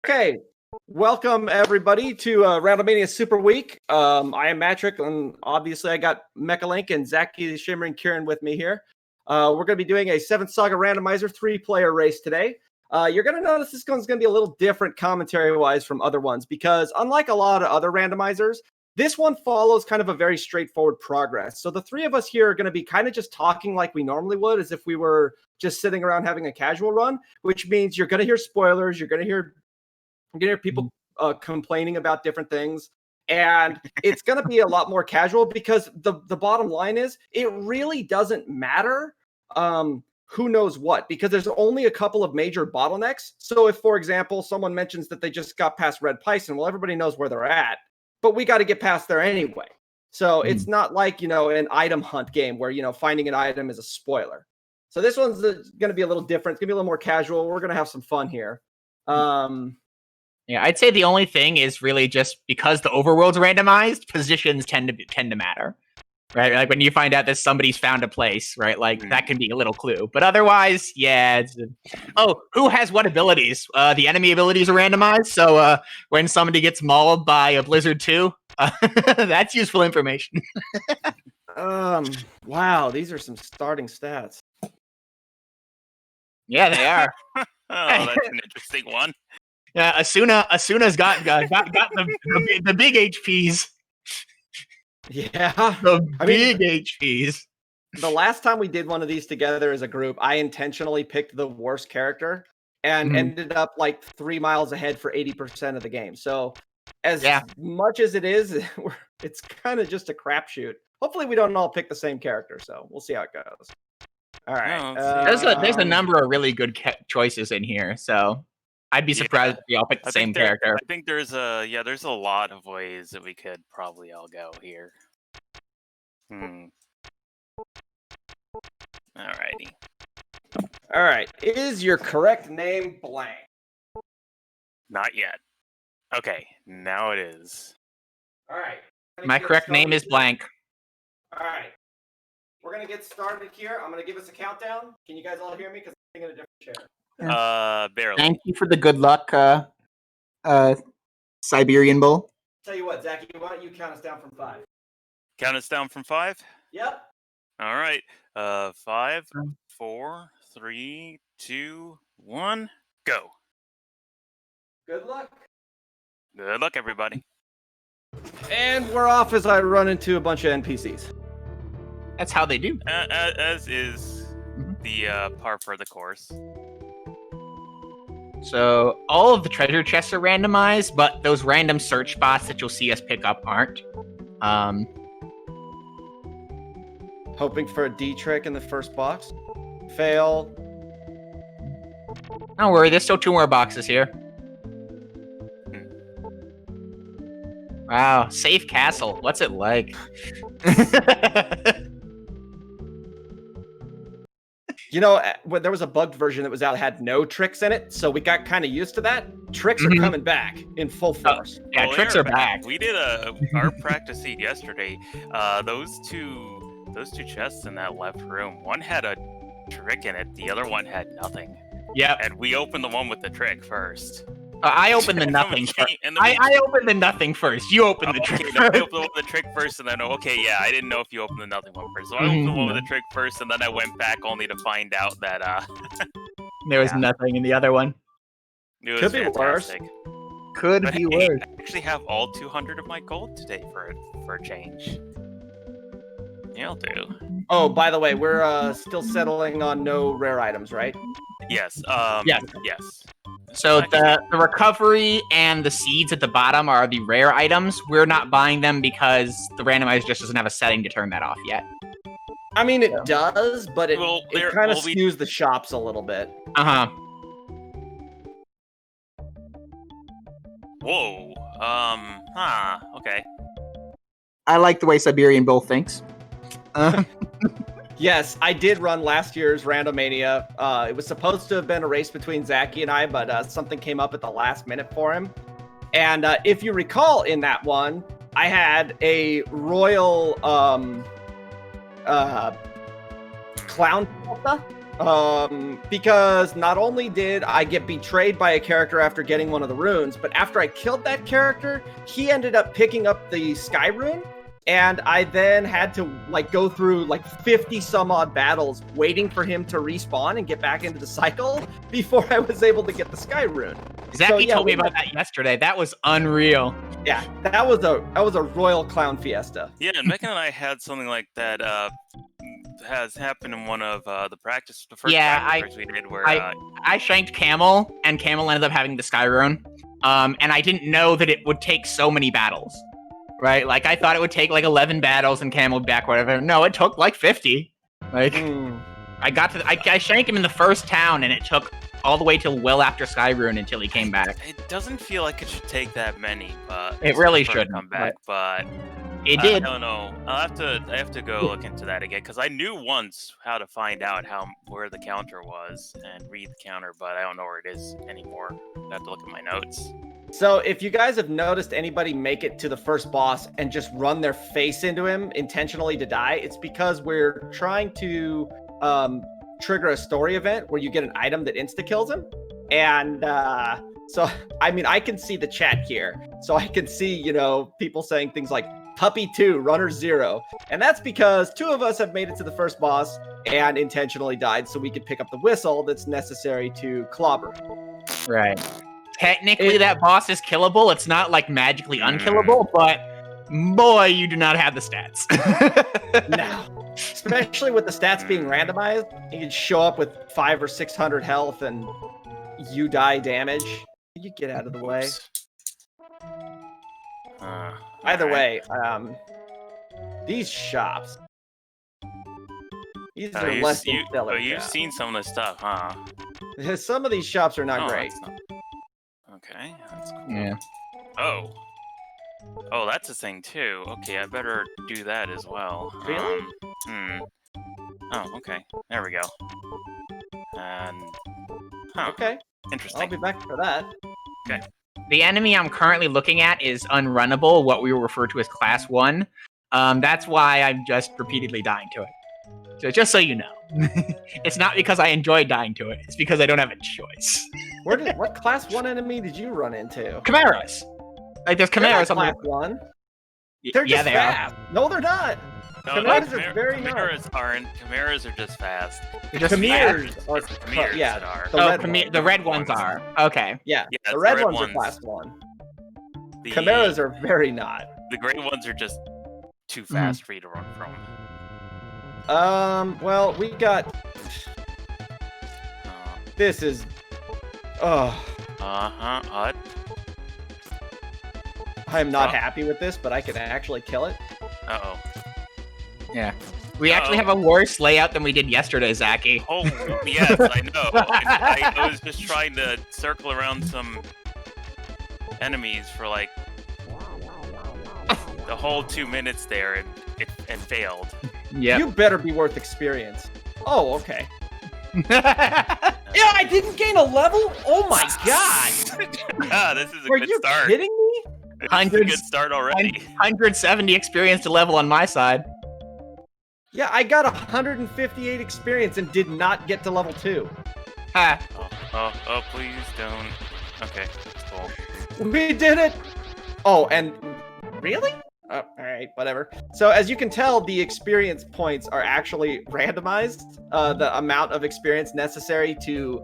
Okay, welcome everybody to Randomania Superweek. I am Matrick, and obviously I got Mechalink and Zaki the Shimmering Kieran with me here. We're going to be doing a 7th Saga randomizer 3-player race today. You're going to notice this one's going to be a little different commentary-wise from other ones because unlike a lot of other randomizers, this one follows kind of a very straightforward progress. So the three of us here are going to be kind of just talking like we normally would, as if we were just sitting around having a casual run, which means you're going to hear spoilers, you're going to hear people complaining about different things, and it's going to be a lot more casual because the bottom line is it really doesn't matter who knows what, because there's only a couple of major bottlenecks. So if, for example, someone mentions that they just got past Red Python, well, everybody knows where they're at, but we got to get past there anyway. So it's not like, an item hunt game where, finding an item is a spoiler. So this one's going to be a little different. It's going to be a little more casual. We're going to have some fun here. Yeah, I'd say the only thing is really just because the overworld's randomized, positions tend to matter, right? Like when you find out that somebody's found a place, right? Like that can be a little clue. But otherwise, yeah. Who has what abilities? The enemy abilities are randomized, so when somebody gets mauled by a Blizzard 2, that's useful information. Wow, these are some starting stats. Yeah, they are. Oh, that's an interesting one. Yeah, Asuna's got the big HPs. Yeah, big HPs. The last time we did one of these together as a group, I intentionally picked the worst character and ended up like 3 miles ahead for 80% of the game. So as much as it is, it's kind of just a crapshoot. Hopefully we don't all pick the same character, so we'll see how it goes. All right. There's a number of really good choices in here, so I'd be surprised if we all pick the same character. I think there's a lot of ways that we could probably all go here. Alrighty. All right. Is your correct name blank? Not yet. Okay, now it is. All right. My correct name is blank. All right. We're going to get started here. I'm going to give us a countdown. Can you guys all hear me? Because I'm in a different chair. Barely. Thank you for the good luck, Siberian Bull. Tell you what, Zachy, why don't you count us down from 5? Count us down from 5? Yep. All right. 5, 4, 3, 2, 1, go. Good luck. Good luck, everybody. And we're off as I run into a bunch of NPCs. That's how they do. As is the par for the course. So all of the treasure chests are randomized, but those random search spots that you'll see us pick up aren't. Hoping for a D trick in the first box. Fail. Don't worry, there's still 2 more boxes here. Wow, safe castle. What's it like? There was a bugged version that was out that had no tricks in it, so we got kind of used to that. Tricks are coming back in full force. Tricks are back. We did our practice seed yesterday. Those two chests in that left room, one had a trick in it, the other one had nothing. Yeah, and we opened the one with the trick first. I opened the nothing first. I opened the nothing first. You opened the trick first. I opened the trick first, and then I didn't know if you opened the nothing one first. So I opened the one with the trick first, and then I went back only to find out that there was nothing in the other one. It was Could be worse. Could be worse. I actually have all 200 of my gold today for a change. Yeah, I'll do. Oh, by the way, we're still settling on no rare items, right? Yes. Yes. So the recovery and the seeds at the bottom are the rare items. We're not buying them because the randomizer just doesn't have a setting to turn that off yet. I mean, it does, but it kind of skews the shops a little bit. Whoa. Okay. I like the way Siberian Bull thinks. Yes, I did run last year's Randomania. It was supposed to have been a race between Zachy and I, but something came up at the last minute for him. And if you recall in that one, I had a royal clown Because not only did I get betrayed by a character after getting one of the runes, but after I killed that character, he ended up picking up the Sky Rune, and I then had to like go through like 50 some odd battles waiting for him to respawn and get back into the cycle before I was able to get the Sky Rune. Exactly, told me about that yesterday. That was unreal. Yeah, that was a royal clown fiesta. Yeah, and Megan and I had something like that has happened in one of the practice. The first practice we did where I shanked Camel, and Camel ended up having the Sky Rune. And I didn't know that it would take so many battles. Right? Like, I thought it would take like 11 battles and Camel back, whatever. No, it took like 50. Like, I shanked him in the first town, and it took all the way till well after Sky Rune until he came back. It doesn't feel like it should take that many, but it really shouldn't come back. But it did. I don't know. I have to go look into that again because I knew once how to find out where the counter was and read the counter, but I don't know where it is anymore. I have to look at my notes. So if you guys have noticed anybody make it to the first boss and just run their face into him intentionally to die, it's because we're trying to trigger a story event where you get an item that insta-kills him. And so, I mean, I can see the chat here. So I can see, people saying things like, Puppy 2, Runner 0. And that's because 2 of us have made it to the first boss and intentionally died so we could pick up the whistle that's necessary to clobber. Right. Technically, that boss is killable. It's not, like, magically unkillable, but boy, you do not have the stats. No. Especially with the stats being randomized, you can show up with 500 or 600 health and you die damage. You get out of the way. Either way, these shops. These are less than stellar. You've seen some of this stuff, huh? Some of these shops are not great. Okay, that's cool. Yeah. Oh, that's a thing too. Okay, I better do that as well. Really? Oh, okay. There we go. And okay. Interesting. I'll be back for that. Okay. The enemy I'm currently looking at is unrunnable, what we will refer to as Class 1. That's why I'm just repeatedly dying to it. So just so you know. It's not because I enjoy dying to it. It's because I don't have a choice. What Class 1 enemy did you run into? Chimeras. Like, there's Chimeras on Class 1. They're yeah, just they fast. are. No, they're not. No, Chimeras are very Chimeras aren't. Chimeras are just fast. Chimeras are. Chimeras Yeah. that are. The red ones are. Okay. Yeah. Yeah, the red ones are Class 1. Chimeras are very not. The gray ones are just too fast for you to run from. Well, we got. This is. Odd. I'm not happy with this, but I can actually kill it. Uh-oh. Yeah. We actually have a worse layout than we did yesterday, Zachy. Oh, yes, I know. I was just trying to circle around some enemies for like the whole 2 minutes there and failed. Yeah. You better be worth experience. Oh, okay. Yeah, I didn't gain a level? Oh my god! This is a Are good you start. kidding me? This is a good start already. 170 experience to level on my side. Yeah, I got 158 experience and did not get to level 2. Ha. Oh, please don't. Okay, that's cool. We did it! Oh, and really? Oh, alright, whatever. So as you can tell, the experience points are actually randomized, the amount of experience necessary to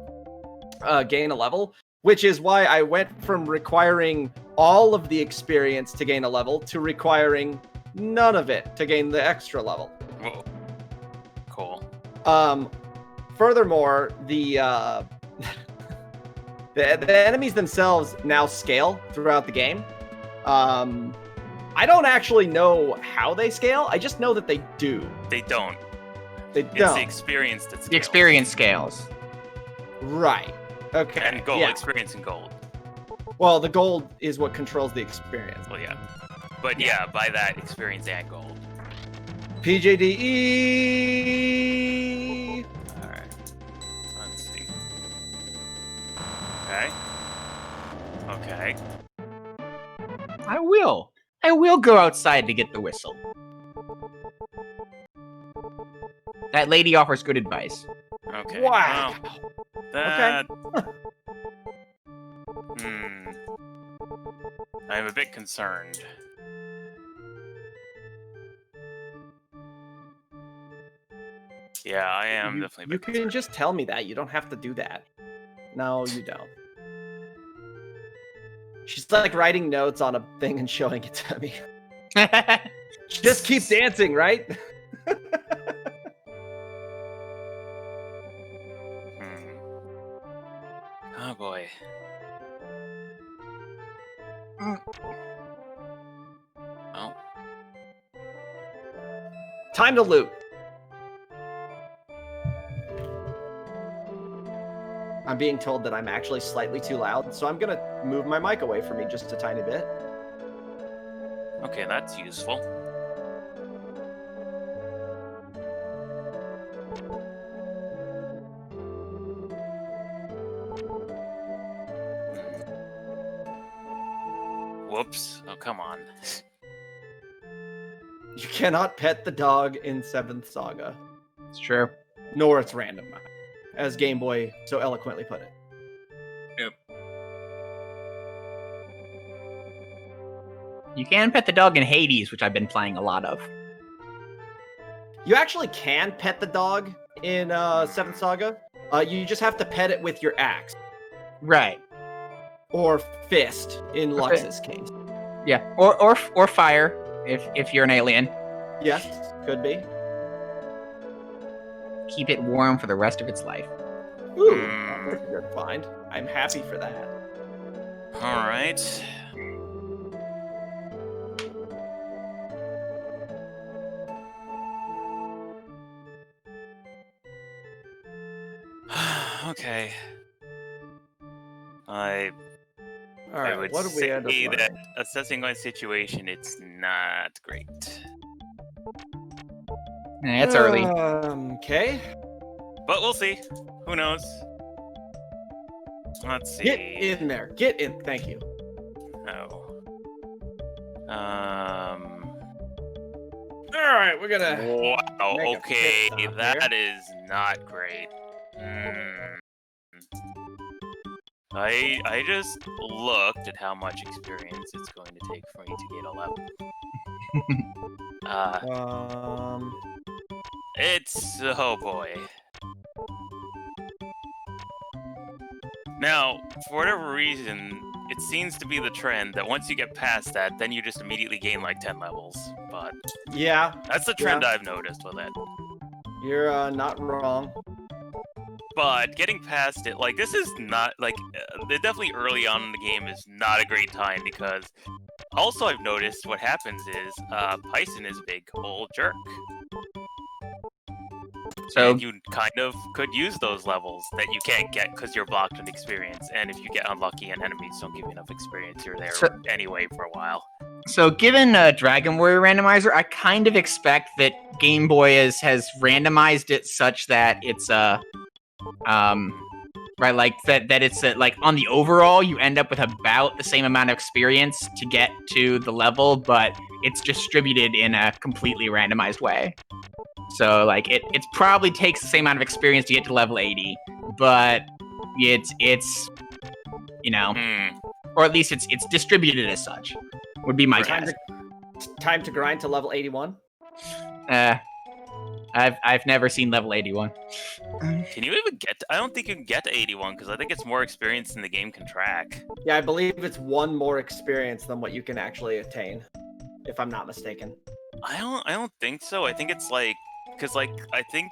gain a level, which is why I went from requiring all of the experience to gain a level to requiring none of it to gain the extra level. Whoa. Cool. Furthermore, the enemies themselves now scale throughout the game. I don't actually know how they scale. I just know that they do. They don't. They It's don't. the experience that scales. The experience scales. Right. Okay. And gold. Yeah. Experience and gold. Well, the gold is what controls the experience. Well, yeah. But yeah, by that, experience and gold. PJDE. Alright. Let's see. Okay. Okay. I will go outside to get the whistle. That lady offers good advice. Okay. Wow. Well, that... I'm a bit concerned. Yeah, I am definitely You a bit can concerned. just tell me that. You don't have to do that. No, you don't. She's like writing notes on a thing and showing it to me. Just keep dancing, right? Oh boy. Oh. Time to loot. I'm being told that I'm actually slightly too loud, so I'm gonna move my mic away from me just a tiny bit. Okay, that's useful. Whoops. Oh, come on. You cannot pet the dog in 7th Saga, It's true. nor it's random, as Game Boy so eloquently put it. Yep. You can pet the dog in Hades, which I've been playing a lot of. You actually can pet the dog in 7th Saga. You just have to pet it with your axe. Right. Or fist, in Lux's case. Yeah. Or fire, if you're an alien. Yes, could be. Keep it warm for the rest of its life. Ooh, that's a good find. I'm happy for that. All right. Okay. I would what do we end up say that learning? assessing my situation, it's not great. It's early. Okay. But we'll see. Who knows? Let's see. Get in there. Get in. Thank you. Oh. All right, we're gonna. Wow. make a Okay, pit stop that is not great. I just looked at how much experience it's going to take for me to get a level. It's oh boy. Now, for whatever reason, it seems to be the trend that once you get past that, then you just immediately gain like 10 levels. But Yeah, that's the trend I've noticed with it. you're not wrong. But getting past it, like, this is not, like, definitely early on in the game is not a great time because also I've noticed what happens is Python is a big old jerk. So and you kind of could use those levels that you can't get because you're blocked with experience. And if you get unlucky and enemies don't give you enough experience, you're there anyway for a while. So given Dragon Warrior Randomizer, I kind of expect that Game Boy has randomized it such that it's right, like that it's like on the overall you end up with about the same amount of experience to get to the level, but it's distributed in a completely randomized way. So like it probably takes the same amount of experience to get to level 80, but it's you know, or at least it's distributed as such. Would be my guess. Time to grind to level 81. I've never seen level 81. Can you even get I don't think you can get to 81 because I think it's more experience than the game can track. Yeah, I believe it's one more experience than what you can actually attain, if I'm not mistaken. I don't think so. I think it's like because like I think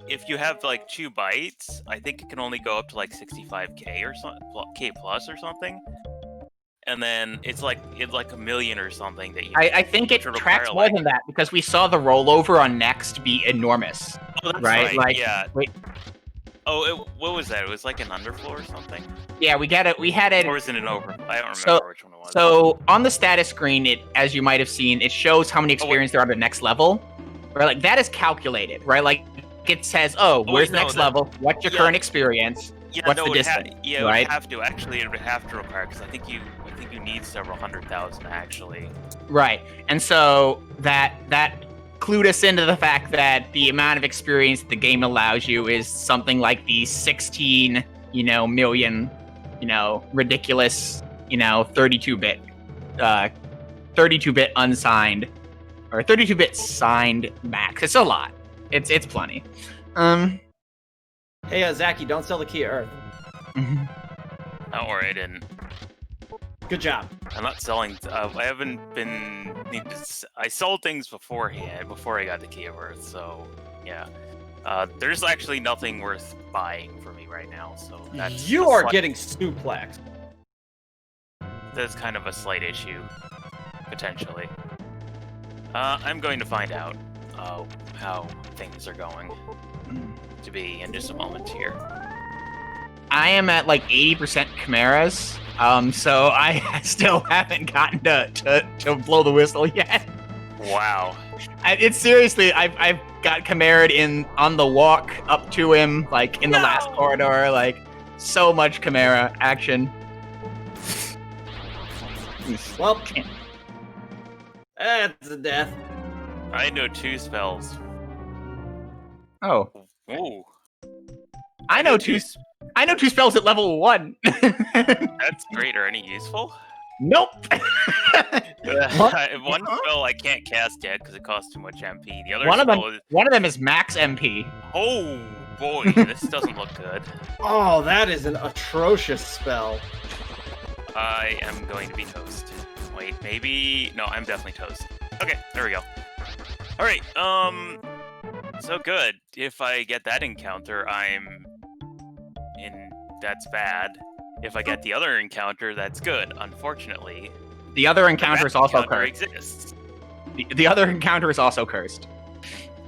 if you have like 2 bytes, I think it can only go up to like 65k or something, k plus or something. And then it's like a million or something that you. I think it tracks more than that because we saw the rollover on Next be enormous. Oh, that's right? Like, yeah. Wait. Oh, what was that? It was like an underflow or something. Yeah, we had it. Or was it an over? I don't remember which one it was. So on the status screen, it, as you might have seen, it shows how many experience there are at the next level. Right, like that is calculated, right? Like it says, where's next level? What's your current experience? Yeah, what's the distance? It right? would have to. Actually, it would have to require because I think you need several 100,000 actually. Right, and so that clued us into the fact that the amount of experience that the game allows you is something like the 16, million, ridiculous, 32-bit, 32-bit unsigned, or 32-bit signed max. It's a lot. It's plenty. Hey, Zachy, don't sell the key to Earth. Don't worry, I didn't. Good job. I'm not selling. I haven't been. I sold things beforehand before I got the Key of Earth. So yeah, there's actually nothing worth buying for me right now. So that's You are getting suplexed. That's kind of a slight issue, potentially. I'm going to find out how things are going to be in just a moment here. I am at like 80% chimeras, so I still haven't gotten to blow the whistle yet. Wow. It's seriously, I've got chimera'd on the walk up to him, like in the last corridor, like so much chimera action. Well, that's a death. I know 2 spells. Oh, Ooh. I know two spells at level 1. That's great. Are any useful? Nope. One spell I can't cast yet because it costs too much MP. The other one of them is max MP. Oh boy, this doesn't look good. Oh, that is an atrocious spell. I am going to be toast. Wait, maybe no, I'm definitely toast. Okay, there we go. All right, so good. If I get that encounter, I'm in. That's bad. If I get the other encounter, that's good. Unfortunately, the other encounter is also encounter cursed. exists. The other encounter is also cursed.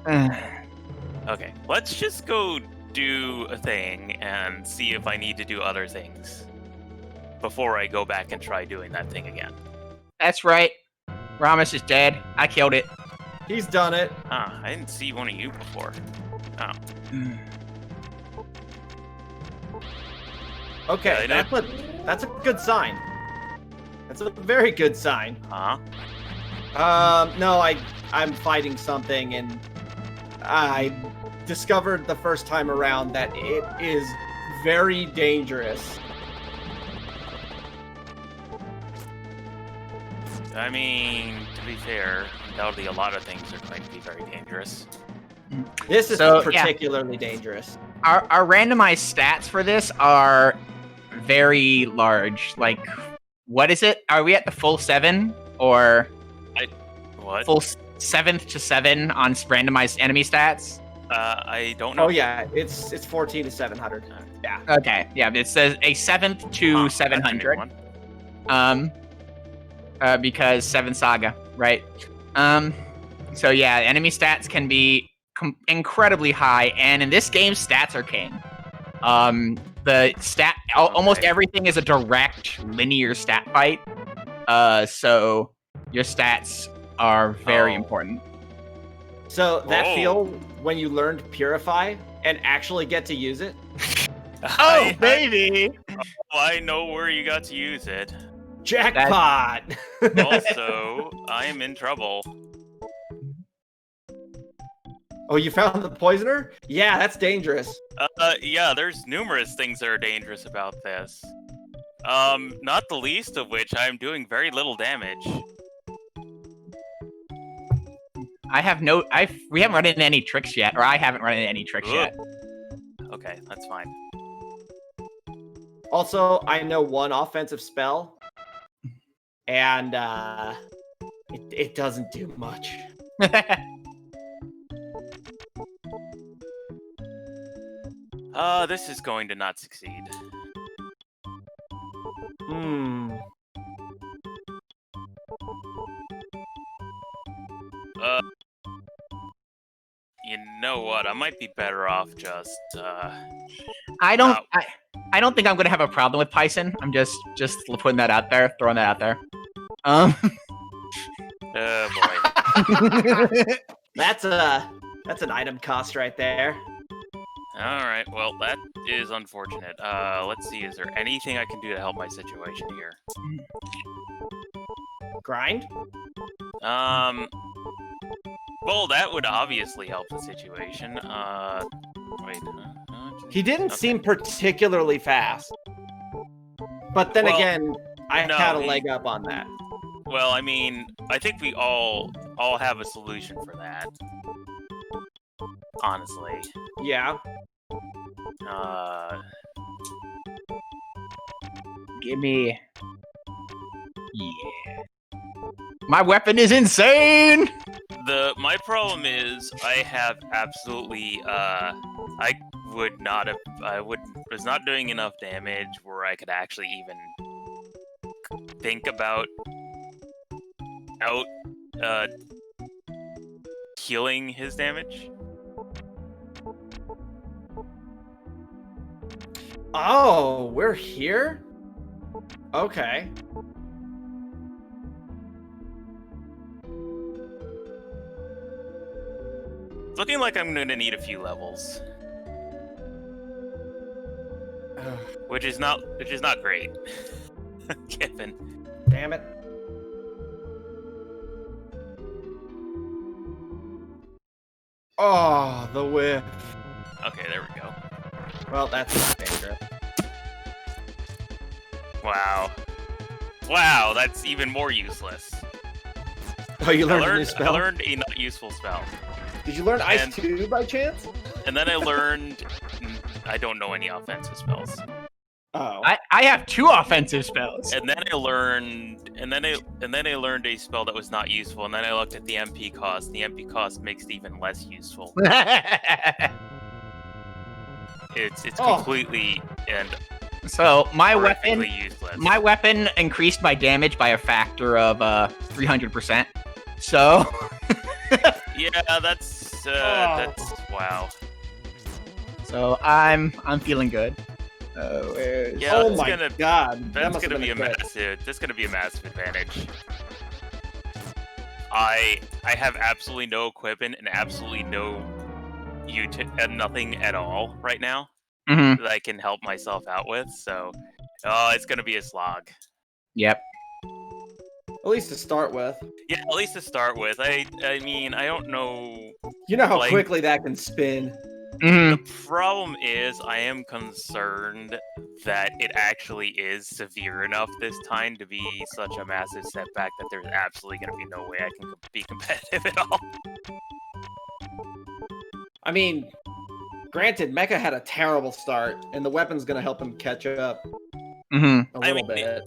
Okay, let's just go do a thing and see if I need to do other things before I go back and try doing that thing again. That's right. Ramus is dead. I killed it. He's done it. Ah, I didn't see one of you before. Oh. Okay, Yeah, that's a good sign. That's a very good sign. Huh? No, I'm fighting something, and I discovered the first time around that it is very dangerous. I mean, to be fair, undoubtedly a lot of things are going to be very dangerous. This is So, particularly dangerous. Our randomized stats for this are very large. Like, what is it? Are we at the full 7 or What? full 7th to 7 on randomized enemy stats? I don't know. Oh yeah, it's 14 to 700. Yeah. Okay, yeah, it says a 7th to 700. Because 7th Saga, right? So yeah, enemy stats can be incredibly high, and in this game, stats are king. Almost everything is a direct linear stat fight. So your stats are very important. So that feel when you learned Purify and actually get to use it? Oh, baby! I know where you got to use it. Jackpot! Also, I am in trouble. Oh, you found the poisoner? Yeah, that's dangerous. Yeah, there's numerous things that are dangerous about this. Not the least of which I'm doing very little damage. We haven't run into any tricks yet, or I haven't run into any tricks yet. Okay, that's fine. Also, I know one offensive spell, and it doesn't do much. This is going to not succeed. You know what? I might be better off just, I don't think I'm gonna have a problem with Python. I'm just putting that out there, throwing that out there. Oh boy. That's an item cost right there. Alright, well, that is unfortunate. Let's see, is there anything I can do to help my situation here? Grind? Well, that would obviously help the situation. Wait. He didn't Okay. seem particularly fast. But then Well, again, I no, had a leg up on that. Well, I mean, I think we all have a solution for that. Honestly. Yeah. Give me. Yeah. My weapon is insane. My problem is I have absolutely I was not doing enough damage where I could actually even think about healing his damage. Oh, we're here? Okay. It's looking like I'm gonna need a few levels. Which is not great. Given. Damn it. Oh, the whiff. Okay, there we go. Well, that's not dangerous. Wow, that's even more useless. Oh, you learned a new I spell? learned a not useful spell. Did you learn Ice And- 2 by chance? And then I learned I don't know any offensive spells. Oh. I have 2 offensive spells. And then I learned I learned a spell that was not useful, and then I looked at the MP cost. The MP cost makes it even less useful. It's Oh. completely and So my horrifically weapon, useless. my weapon increased my damage by a factor of 300%. So Yeah, that's wow. so I'm feeling good. Where's... Yeah, Oh that's my gonna god. That that's must have gonna been be a crit. that's gonna be a massive advantage. I have absolutely no equipment and absolutely nothing at all right now Mhm. that I can help myself out with. So, it's gonna be a slog. Yep. At least to start with. Yeah, at least to start with. I mean, I don't know. You know how Like- quickly that can spin. Mhm. The problem is, I am concerned that it actually is severe enough this time to be such a massive setback that there's absolutely going to be no way I can be competitive at all. I mean, granted, Mecha had a terrible start, and the weapon's gonna help him catch up Mhm. a I little mean, bit.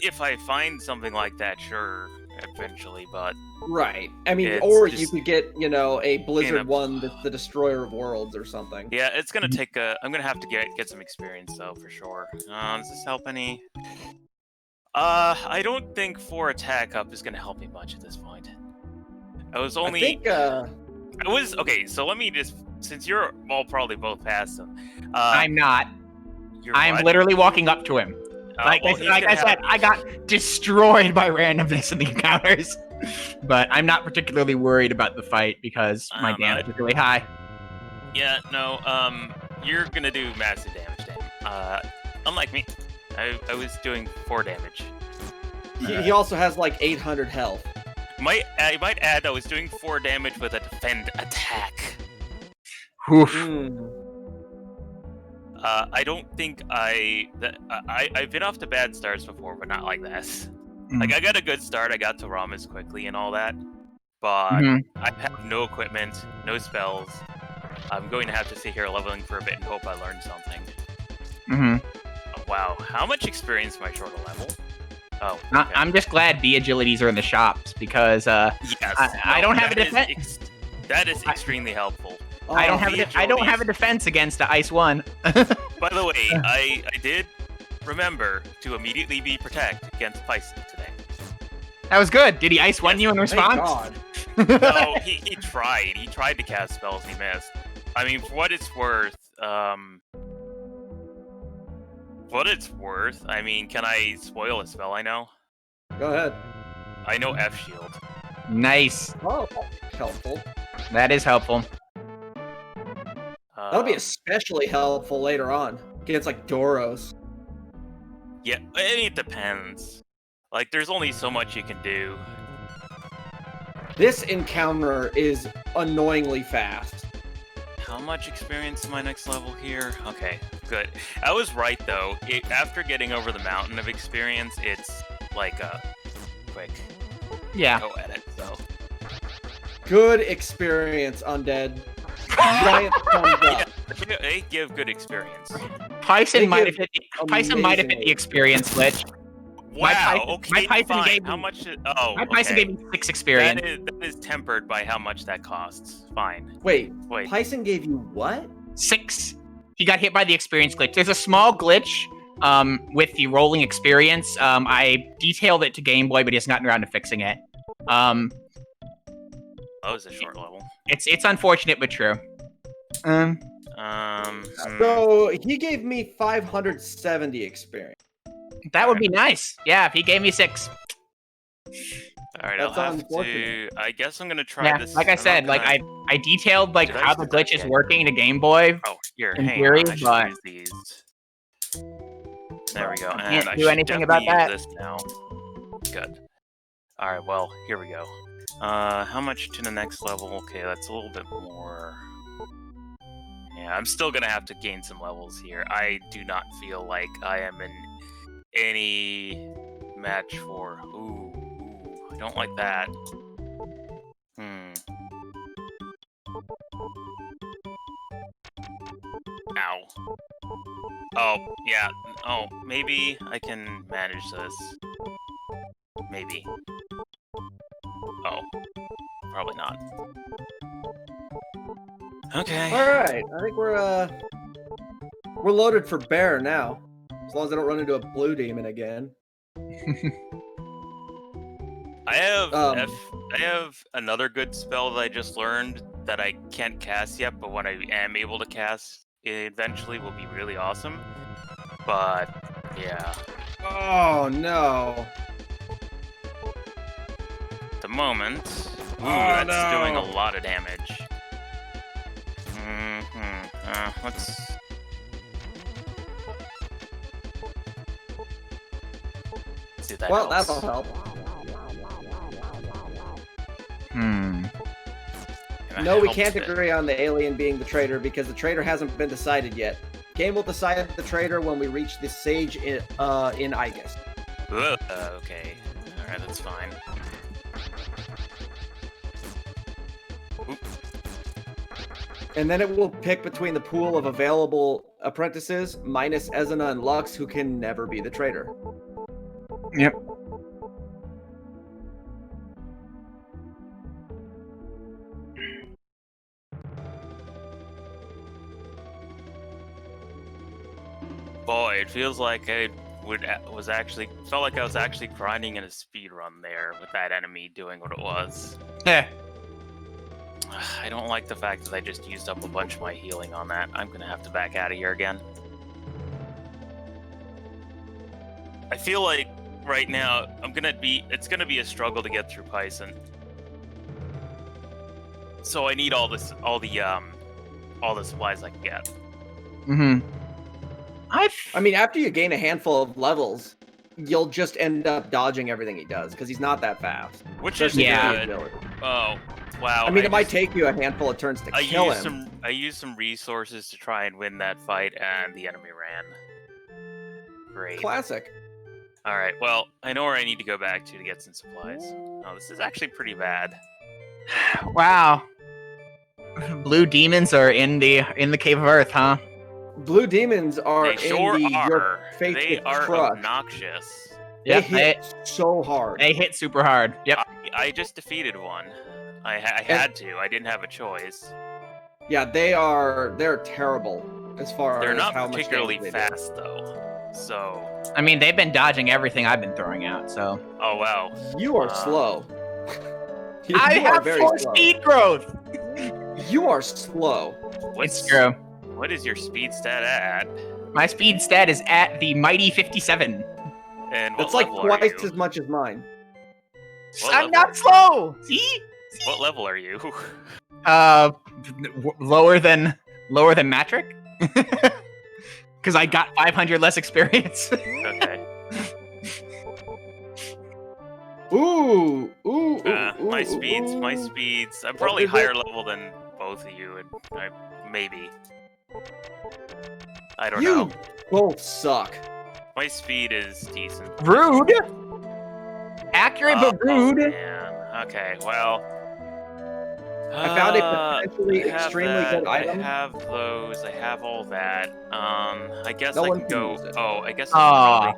If I find something like that, sure, eventually, but Right. I mean, It's or you just- could get, a Blizzard up. 1 that's the Destroyer of Worlds or something. yeah, it's gonna take I'm gonna have to get some experience though, for sure. Does this help any? I don't think 4 attack up is gonna help me much at this point. I was only. I think, I was okay. So let me just, since you're all probably both past him. I'm not. You're I'm what? literally walking up to him. Like Well, I he's like gonna I said, have- I got destroyed by randomness in the encounters. But I'm not particularly worried about the fight because I my don't know. damage is really high. Yeah, no. You're gonna do massive damage to him. Unlike me, I was doing 4 damage. he also has like 800 health. I might add, I was doing 4 damage with a defend attack. Oof. Hmm. I don't think I've been off to bad starts before, but not like this. Mm. Like I got a good start. I got to Ramas quickly and all that, but Mhm. I have no equipment, no spells. I'm going to have to sit here leveling for a bit and hope I learn something. Mhm. Oh, wow, how much experience am I short a level? Oh, okay. I'm just glad B agilities are in the shops because yes. I don't have a that is defense. That is extremely helpful. I don't Oh, have the I don't have a agilities. defense against the Ice 1. By the way, I did remember to immediately be protect against Python today. That was good. Did he Ice 1 you in Thank response? God. No, he tried. He tried to cast spells and he missed. I mean, for what it's worth, I mean, can I spoil a spell I know? Go ahead. I know F shield. Nice. Oh, helpful. That is helpful. That'll be especially helpful later on. Against like Doros. Yeah, I mean, it depends. Like, there's only so much you can do. This encounter is annoyingly fast. How much experience am I next level here? Okay, good. I was right though. After getting over the mountain of experience, it's like a quick go at it. So Good experience, Undead. Giant thumbs up. they give good experience. Python might have hit amazingly. the experience glitch. Wow. My Python gave me, how much? my Python gave me 6 experience. That is tempered by how much that costs. Fine. Wait, Wait. Python gave you what? 6. He got hit by the experience glitch. There's a small glitch with the rolling experience. I detailed it to Game Boy, but he hasn't gotten around to fixing it. That was a short level. It's unfortunate but true. So he gave me 570 experience. That would be nice. Yeah, if he gave me 6. All right, That's I'll have to. unfortunate. I guess I'm gonna try this. Like I said, like I detailed like how the glitch is working to Game Boy. Oh, here, in hang theory, on. I should but- use these. There we go. And Can't I do should anything about definitely that. use this now. Good. All right. Well, here we go. How much to the next level? Okay, that's a little bit more. Yeah, I'm still gonna have to gain some levels here. I do not feel like I am in any match for. Ooh, I don't like that. Ow. Oh, yeah. Oh, maybe I can manage this. Maybe. Oh. Probably not. Okay. Alright, I think we're loaded for bear now. As long as I don't run into a blue demon again. I have another good spell that I just learned that I can't cast yet, but when I am able to cast eventually will be really awesome. But yeah. Oh no. At the moment, that's doing a lot of damage. Let's see if that Well, helps. that'll help. No, we can't agree on the alien being the traitor because the traitor hasn't been decided yet. Game will decide the traitor when we reach the sage in Igus. Okay. Alright, that's fine. Oop. And then it will pick between the pool of available apprentices, minus Ezina and Lux, who can never be the traitor. Yep. Boy, it feels like I felt like I was actually grinding in a speed run there with that enemy doing what it was. Yeah. I don't like the fact that I just used up a bunch of my healing on that. I'm gonna have to back out of here again. I feel like right now it's gonna be a struggle to get through Python. So I need all the supplies I can get. I mean, after you gain a handful of levels, you'll just end up dodging everything he does because he's not that fast. Which is Yeah. good. Oh, wow. I mean, it might take you a handful of turns to kill him. I used some resources to try and win that fight, and the enemy ran. Great. Classic. All right. Well, I know where I need to go back to get some supplies. Oh, this is actually pretty bad. Wow. Blue demons are in the Cave of Earth, huh? Blue demons are They sure in the are. Your Fate They Gets are Crushed. obnoxious. They hit so hard. They hit super hard. Yep. I just defeated one. I had to. I didn't have a choice. Yeah, they're terrible as far They're as not how much particularly damage they do. fast though. So. I mean, they've been dodging everything I've been throwing out, so. Oh wow. You are slow. You I are have very 4 slow. speed growth! You are slow. It's true. What is your speed stat at? My speed stat is at the mighty 57. And what That's like level are twice you? as much as mine. What I'm level? not slow! See? What level are you? Lower than Matrick? Because I got 500 less experience. Okay. Ooh. My speeds. I'm probably higher level than both of you, and maybe. I don't know. You both suck. My speed is decent. Rude. Accurate, but rude. Man. Okay, well. I found a potentially extremely good item. I have those. I have all that. I guess No I one can can go. use it. Oh, I guess I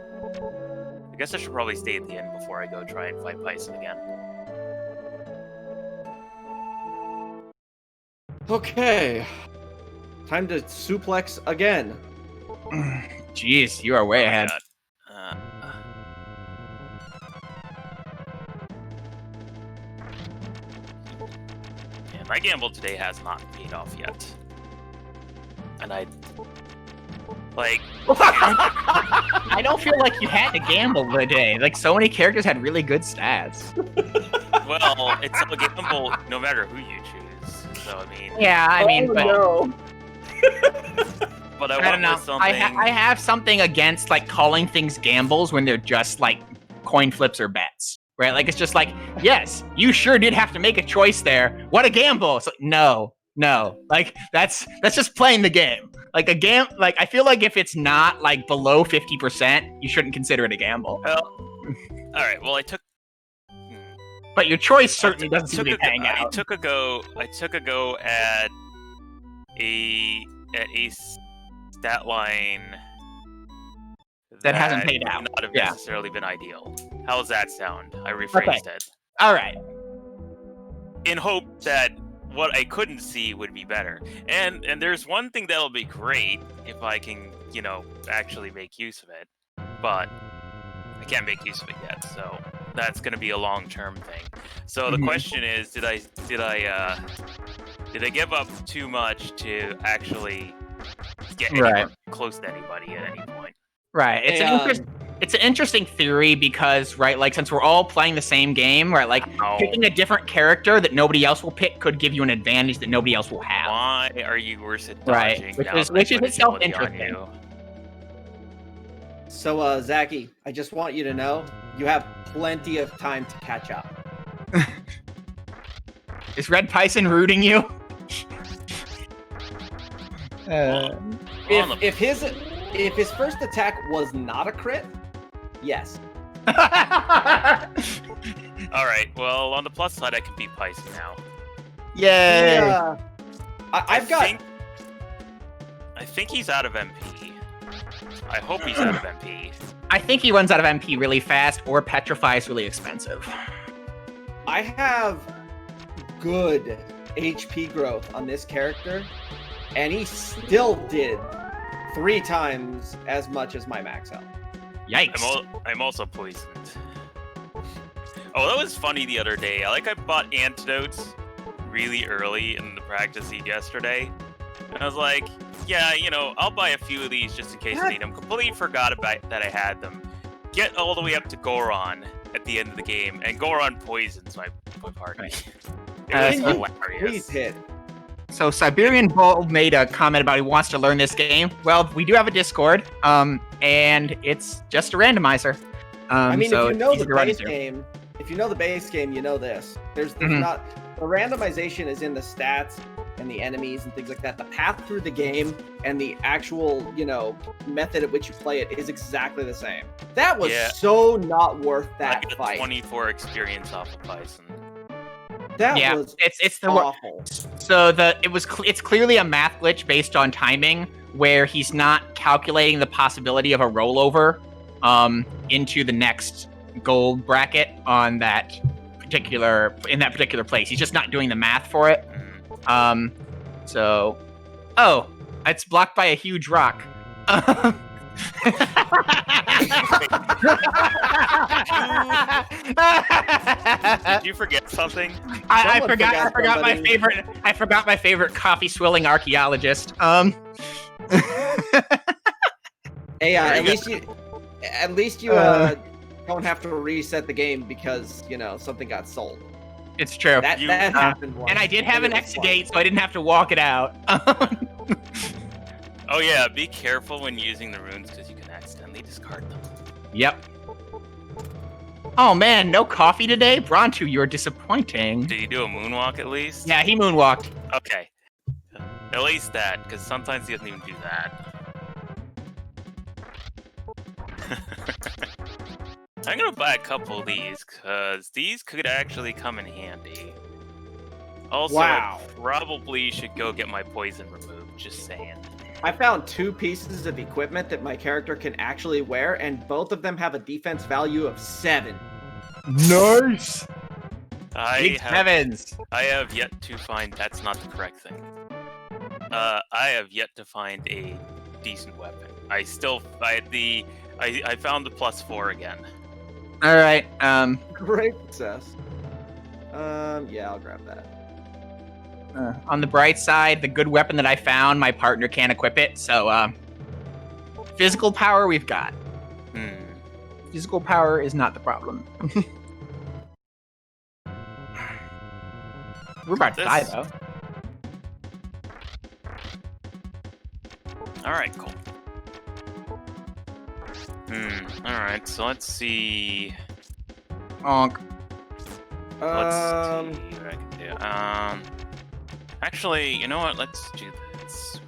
should probably stay at the end before I go try and fight Python again. Okay. Time to suplex again. Jeez, you are way Oh my ahead. God. Yeah, my gamble today has not paid off yet. And I I don't feel like you had to gamble today. Like, so many characters had really good stats. well, it's a gamble no matter who you choose. So I mean, Yeah, I mean, but no. but I I don't went know. with something. I have something against like calling things gambles when they're just like coin flips or bets, right? Like it's just like, yes, you sure did have to make a choice there. What a gamble! It's like, no, like that's just playing the game. Like like I feel like if it's not like below 50%, you shouldn't consider it a gamble. Well, all right. Well, I took. But your choice certainly doesn't seem to be paying I out. took a go at a stat line That hasn't paid would out. not have Yeah. necessarily been ideal. How's that sound? I rephrased it All right. in hope that what I couldn't see would be better. And there's one thing that'll be great if I can, actually make use of it. But I can't make use of it yet, so that's going to be a long-term thing. So the question is, did I give up too much to actually get anywhere close to anybody at any point? Right. It's an interesting theory because, right, like since we're all playing the same game, right, like picking a different character that nobody else will pick could give you an advantage that nobody else will have. Why are you worse at dodging? Right. Which is itself interesting. So, Zachy, I just want you to know you have plenty of time to catch up. Is Red Python rooting you? If his first attack was not a crit, yes. All right. Well, on the plus side, I can beat Python now. Yay! I think he's out of MP. I hope he's out of MP. I think he runs out of MP really fast, or Petrify is really expensive. I have good HP growth on this character, and he still did 3 times as much as my max health. Yikes. I'm also poisoned. Oh, that was funny the other day. I bought antidotes really early in the practice seed yesterday. And I was like, yeah, I'll buy a few of these just in case I need them. Completely forgot about that I had them. Get all the way up to Goron at the end of the game, and Goron poisons my party. Right. It was hilarious. Please hit. So Siberian Bull made a comment about he wants to learn this game. Well, we do have a Discord, and it's just a randomizer. I mean, so if you know it's the easy to run base through. game, you know this. There's not the randomization is in the stats and the enemies and things like that. The path through the game and the actual, method at which you play it is exactly the same. That was so not worth that I get fight. 24 experience off of Python. That was it's the awful. So it's clearly a math glitch based on timing where he's not calculating the possibility of a rollover into the next gold bracket on that particular place. He's just not doing the math for it. It's blocked by a huge rock. Did you forget something? I forgot my favorite. I forgot my favorite coffee swilling archaeologist. Hey, at least you don't have to reset the game because something got sold. It's true. That happened once. And I did have an exegate, so I didn't have to walk it out. Oh yeah, be careful when using the runes because you can accidentally discard them. Yep. Oh man, no coffee today? Brontu, you're disappointing. Did he do a moonwalk at least? Yeah, he moonwalked. Okay. At least that, because sometimes he doesn't even do that. I'm gonna buy a couple of these, because these could actually come in handy. Also, Wow. I probably should go get my poison removed, just saying. I found 2 pieces of equipment that my character can actually wear, and both of them have a defense value of 7. Nice! Big I heavens! have yet to find... That's not the correct thing. I have yet to find a decent weapon. I found the +4 again. Alright, Great success. Yeah, I'll grab that. on the bright side, the good weapon that I found, my partner can't equip it, so, physical power we've got. Physical power is not the problem. We're about to die, though. Alright, cool. Alright, so let's see... Onk. Let's see what I can do. Actually, you know what? Let's do this.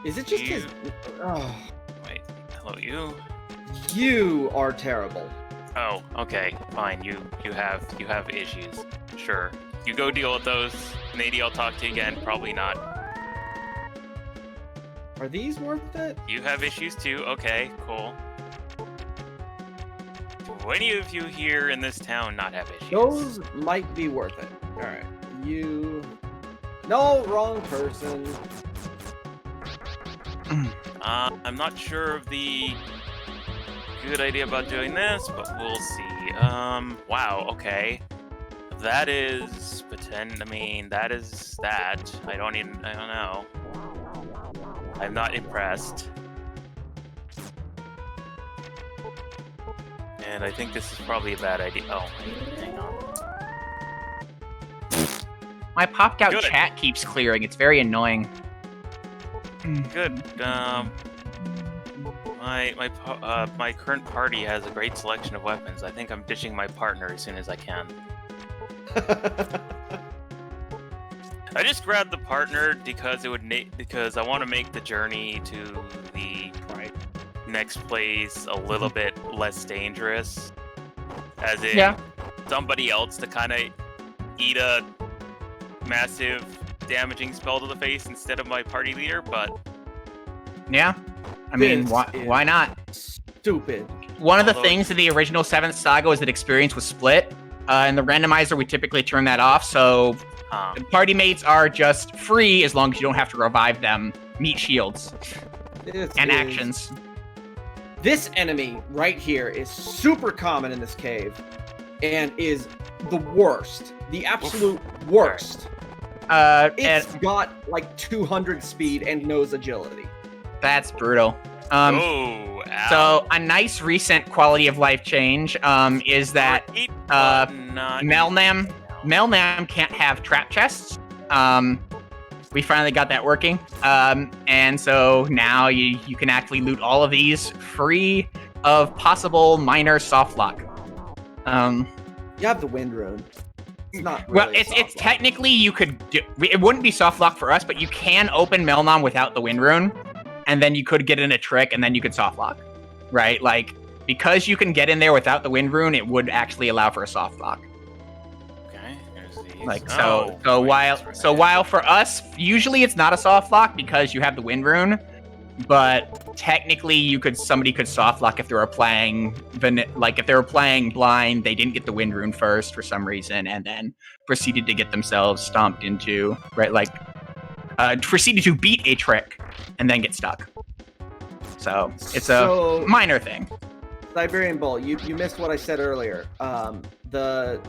Is it just his... Oh, Wait, hello, you? you are terrible. Oh, okay, fine. You have issues. Sure. You go deal with those. Maybe I'll talk to you again. Probably not. Are these worth it? You have issues too. Okay, cool. Do any of you here in this town not have issues? Those might be worth it. Alright, you... No, wrong person. I'm not sure of the good idea about doing this, but we'll see. Wow, okay. That is that is that. I don't know. I'm not impressed. And I think this is probably a bad idea. Oh, hang on. My popped out Good. chat keeps clearing. It's very annoying. Good. My current party has a great selection of weapons. I think I'm ditching my partner as soon as I can. I just grabbed the partner because because I want to make the journey to the next place a little bit less dangerous. As in somebody else to kind of eat a massive damaging spell to the face instead of my party leader, but Yeah. I mean, This why not? Stupid. One of the Although- things in the original 7th Saga was that experience was split. In the randomizer, we typically turn that off, so the party mates are just free as long as you don't have to revive them, meet shields, and actions. This enemy right here is super common in this cave and is the worst. The absolute worst. It's And got like 200 speed and knows agility. that's brutal. oh, ow. So a nice recent quality of life change is that Repeat uh, button, not Melnam can't have trap chests. We finally got that working. And so now you can actually loot all of these free of possible minor soft lock. You have the wind rune. It's not Well, really a it's soft lock. technically you could do, it wouldn't be soft lock for us, but you can open Melnom without the wind rune, and then you could get in a trick, and then you could soft lock, right? Like, because you can get in there without the wind rune, it would actually allow for a soft lock. Okay, here's these. Like Oh, so wait, while that's so right. while for us usually it's not a soft lock because you have the wind rune, but technically somebody could soft lock if they were playing if they were playing blind, they didn't get the wind rune first for some reason, and then proceeded to get themselves stomped into proceeded to beat a trick and then get stuck. So it's a minor thing. Siberian Bull, you missed what I said earlier. The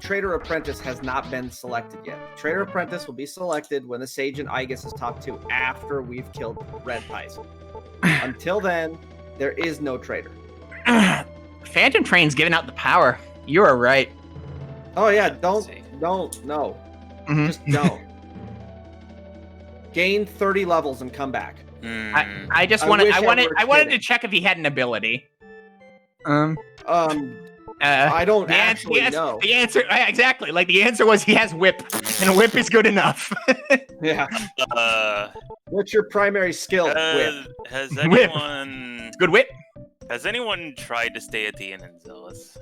Trader Apprentice has not been selected yet. Trader Apprentice will be selected when the Sage and Igus is talked to after we've killed Red Pice. Until then, there is no Trader. Phantom Train's giving out the power. You are right. Oh yeah, Let's don't, see. no. Mhm. Just don't. Gain 30 levels and come back. I just I wanted wish I I wanted were I wanted to kidding. check if he had an ability. I don't the actually know. The answer, exactly. Like the answer was he has whip, and whip is good enough. Yeah. Uh, What's your primary skill? Whip. Has Whip. anyone Good whip. has anyone tried to stay at the inn in Zealous?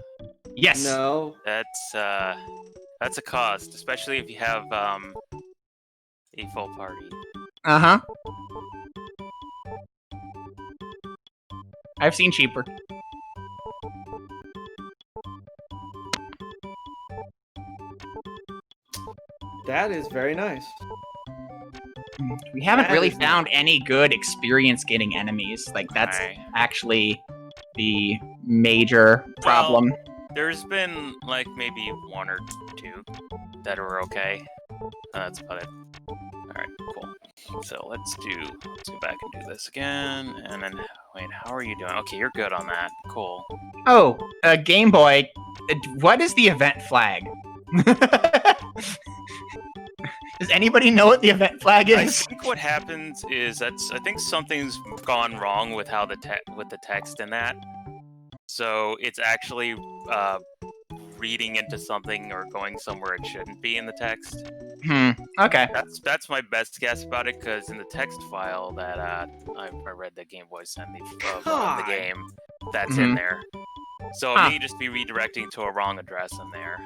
Yes. No. That's a cost, especially if you have a full party. Uh huh. I've seen cheaper. That is very nice. We haven't That really is found any good experience getting enemies. Like that's Alright. actually the major problem. There's been like maybe one or two that were okay. That's about it. Alright, cool. So let's go back and do this again. And then wait, how are you doing? Okay, you're good on that. Cool. Oh, Game Boy. What is the event flag? Does anybody know what the event flag I is? think what happens is I think something's gone wrong with how the text in that. So it's actually reading into something or going somewhere it shouldn't be in the text. Okay. That's my best guess about it, because in the text file that I read that Game Boy sent me of the game, that's in there. So it may just be redirecting to a wrong address in there.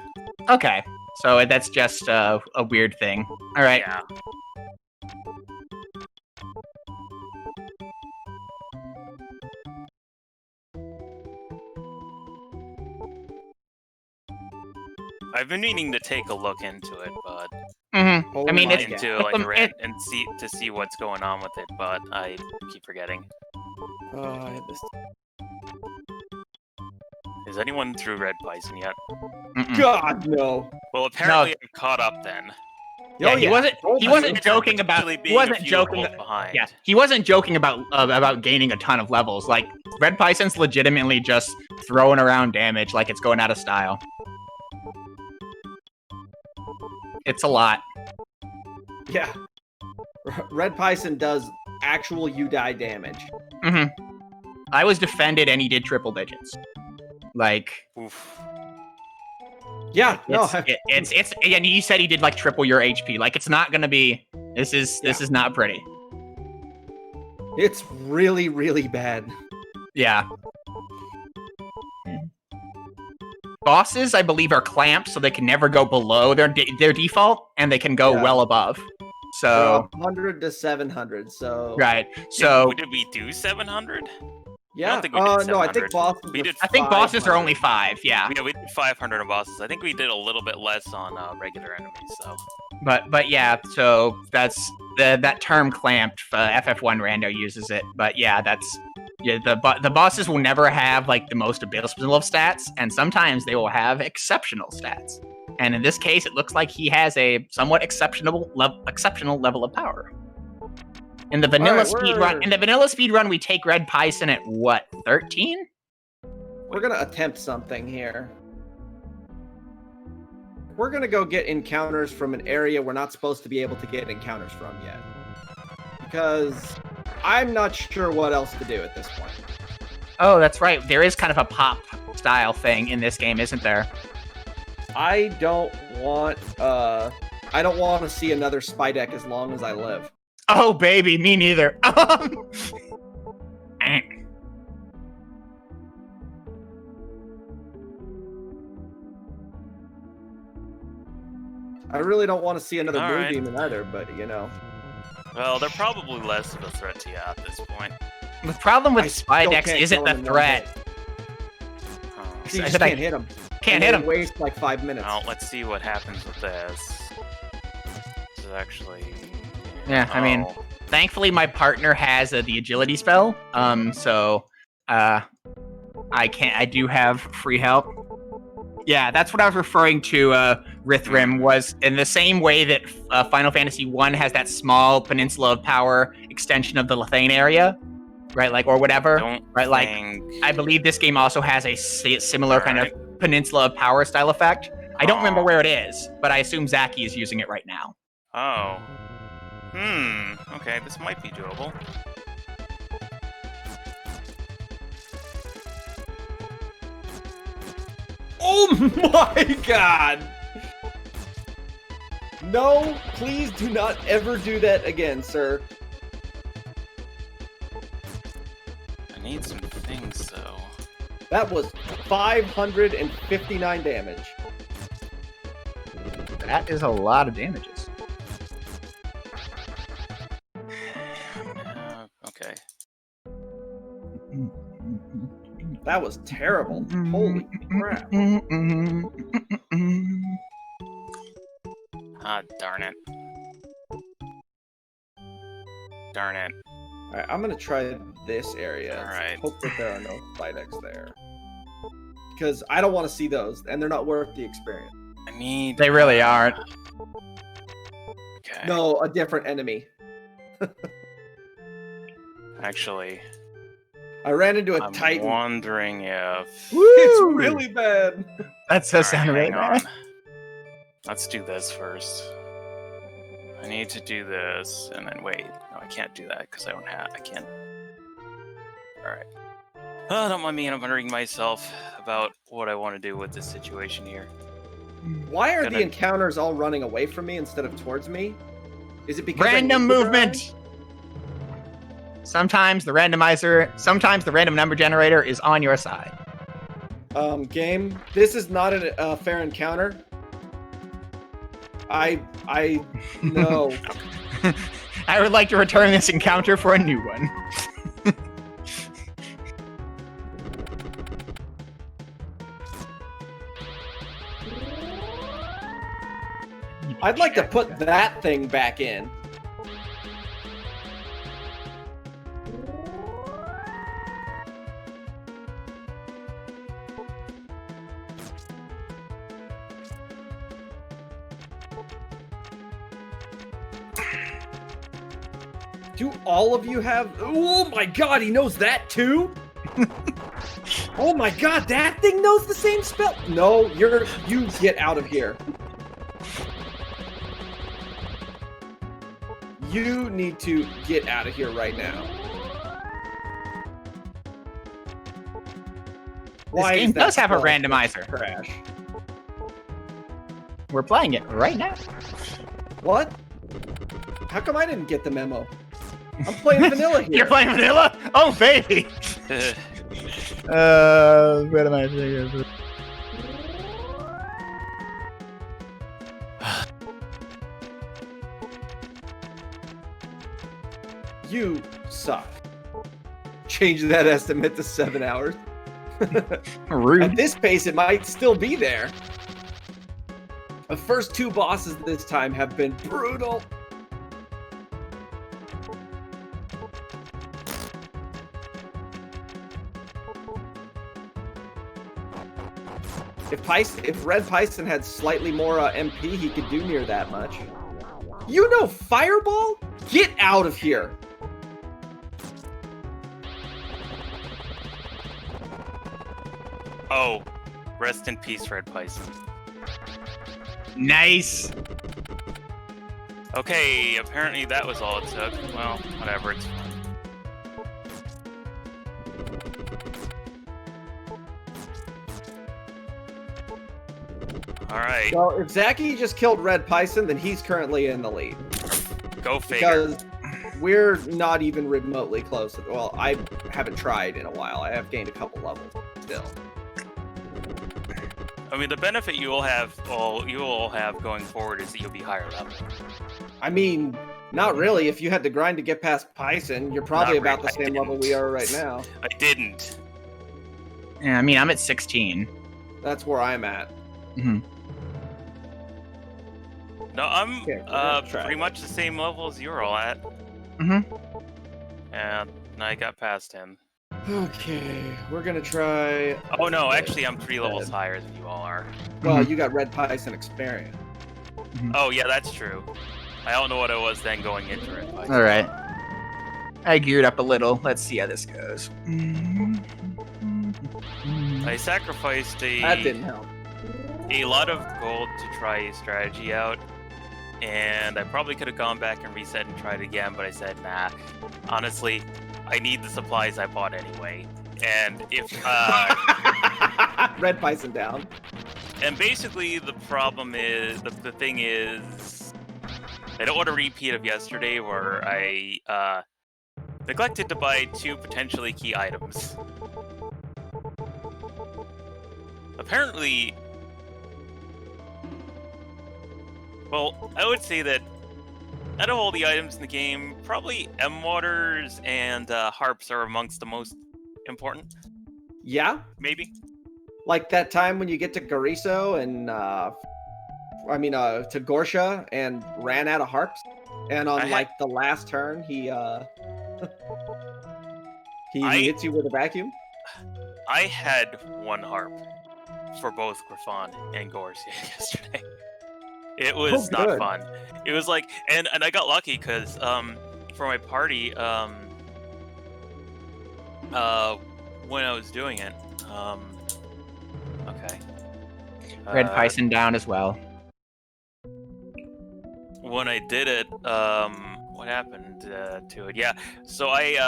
Okay. So that's just a weird thing. All right. Yeah. I've been meaning to take a look into it, but I mean, it's into like and see what's going on with it, but I keep forgetting. I have this. Is anyone through Red Bison yet? God no. Well, apparently I'm caught up then. Yeah, he wasn't joking about. He wasn't joking behind. Yeah, he wasn't joking about gaining a ton of levels. Like Red Bison's legitimately just throwing around damage like it's going out of style. It's a lot. Yeah. Red Bison does actual you die damage. I was defended and he did triple digits. Like, oof. Yeah, it's and he said he did like triple your HP. Like, it's not gonna be. This is not pretty. It's really, really bad. Yeah. Bosses, I believe, are clamped, so they can never go below their default, and they can go well above. So 100 to 700. So right. So did we do 700? Yeah. I don't think we did 700. No, I think bosses. I think bosses are only 5. Yeah. Yeah, we did 500 on bosses. I think we did a little bit less on regular enemies. So. But yeah, so that's that term clamped. FF1 Rando uses it. But yeah, the bosses will never have like the most abysmal of stats, and sometimes they will have exceptional stats. And in this case, it looks like he has a somewhat exceptional level of power. In the vanilla speedrun, we take Red Bison at what, 13? We're gonna attempt something here. We're gonna go get encounters from an area we're not supposed to be able to get encounters from yet, because I'm not sure what else to do at this point. Oh, that's right. There is kind of a pop style thing in this game, isn't there? I don't want to see another spy deck as long as I live. Oh, baby, me neither. I really don't want to see another Moonbeam either, but you know. Well, they're probably less of a threat to you at this point. The problem with spy decks isn't the threat. You just can't hit them. Can't hit them. Waste like 5 minutes. Well, let's see what happens with this. This is actually. Yeah, I mean, thankfully my partner has the agility spell, so I do have free help. Yeah, that's what I was referring to. Rithrim was in the same way that Final Fantasy I has that small peninsula of power extension of the Lethane area, right? Like, or whatever, right? Like, I believe this game also has a similar kind of peninsula of power style effect. I don't remember where it is, but I assume Zaki is using it right now. Oh. Okay, this might be doable. Oh my god! No, please do not ever do that again, sir. I need some things, though. That was 559 damage. That is a lot of damages. Okay. That was terrible. Holy crap. Ah, darn it. Darn it. Alright, I'm gonna try this area. Alright. Hope that there are no Videx there. Because I don't want to see those, and they're not worth the experience. I need... They really aren't. Okay. No, a different enemy. Actually, I ran into a I'm Titan. wondering if... It's really bad. That's so Alright, sound really hang bad. on. Let's do this first. I need to do this, and then wait. No, I can't do that because I don't have. I can't. All right. Oh, don't mind me. I'm wondering myself about what I want to do with this situation here. Why are the Gonna- encounters all running away from me instead of towards me? Is it because Random movement. Sometimes the random number generator is on your side. Game, this is not a fair encounter. I no. I would like to return this encounter for a new one. I'd like to put that thing back in. Do all of you have... Oh my god, he knows that too? Oh my god, that thing knows the same spell? No, you get out of here. You need to get out of here right now. This game does have a randomizer. Crash. We're playing it right now. What? How come I didn't get the memo? I'm playing vanilla here. You're playing vanilla? Oh, baby! Randomizer. You suck. Change that estimate to 7 hours. Rude. At this pace, it might still be there. The first two bosses this time have been brutal. If Red Python had slightly more MP, he could do near that much. You know Fireball? Get out of here. Oh, rest in peace, Red Python. Nice. Okay, apparently that was all it took. Well, whatever, it's fine. Alright, Well, if Zaki just killed Red Python, then he's currently in the lead. go figure. Because we're not even remotely close. Well, I haven't tried in a while. I have gained a couple levels still. I mean, the benefit you will have going forward is that you'll be higher level. I mean, not really. If you had to grind to get past Python, you're probably Not about really, the same level we are right now. I didn't. Yeah, I mean, I'm at 16. That's where I'm at. Mm-hmm. No, I'm Okay, we're gonna try pretty it. much the same level as you're all at. Mm-hmm. And I got past him. Okay, we're gonna try. Oh no, actually I'm 3 levels Dead. higher than you all are. Well, you got Red Python experience. Oh yeah, that's true. I don't know what I was then going into it. But... All right. I geared up a little. Let's see how this goes. I sacrificed That didn't help. a lot of gold to try a strategy out, and I probably could have gone back and reset and tried again, but I said, nah. Honestly, I need the supplies I bought anyway. And if Red Python down. And basically, the problem is the thing is, I don't want a repeat of yesterday where I neglected to buy 2 potentially key items. Apparently, well, I would say that out of all the items in the game, probably M-Waters and Harps are amongst the most important. Yeah? Maybe. Like that time when you get to Gariso and, to Gorsha and ran out of harps. And on, the last turn, he hits you with a vacuum. I had 1 harp for both Griffon and Gorsia yesterday. It was not fun. It was like, and I got lucky because for my party, when I was doing it, okay. Red Python down as well. When I did it, what happened to it? Yeah, so I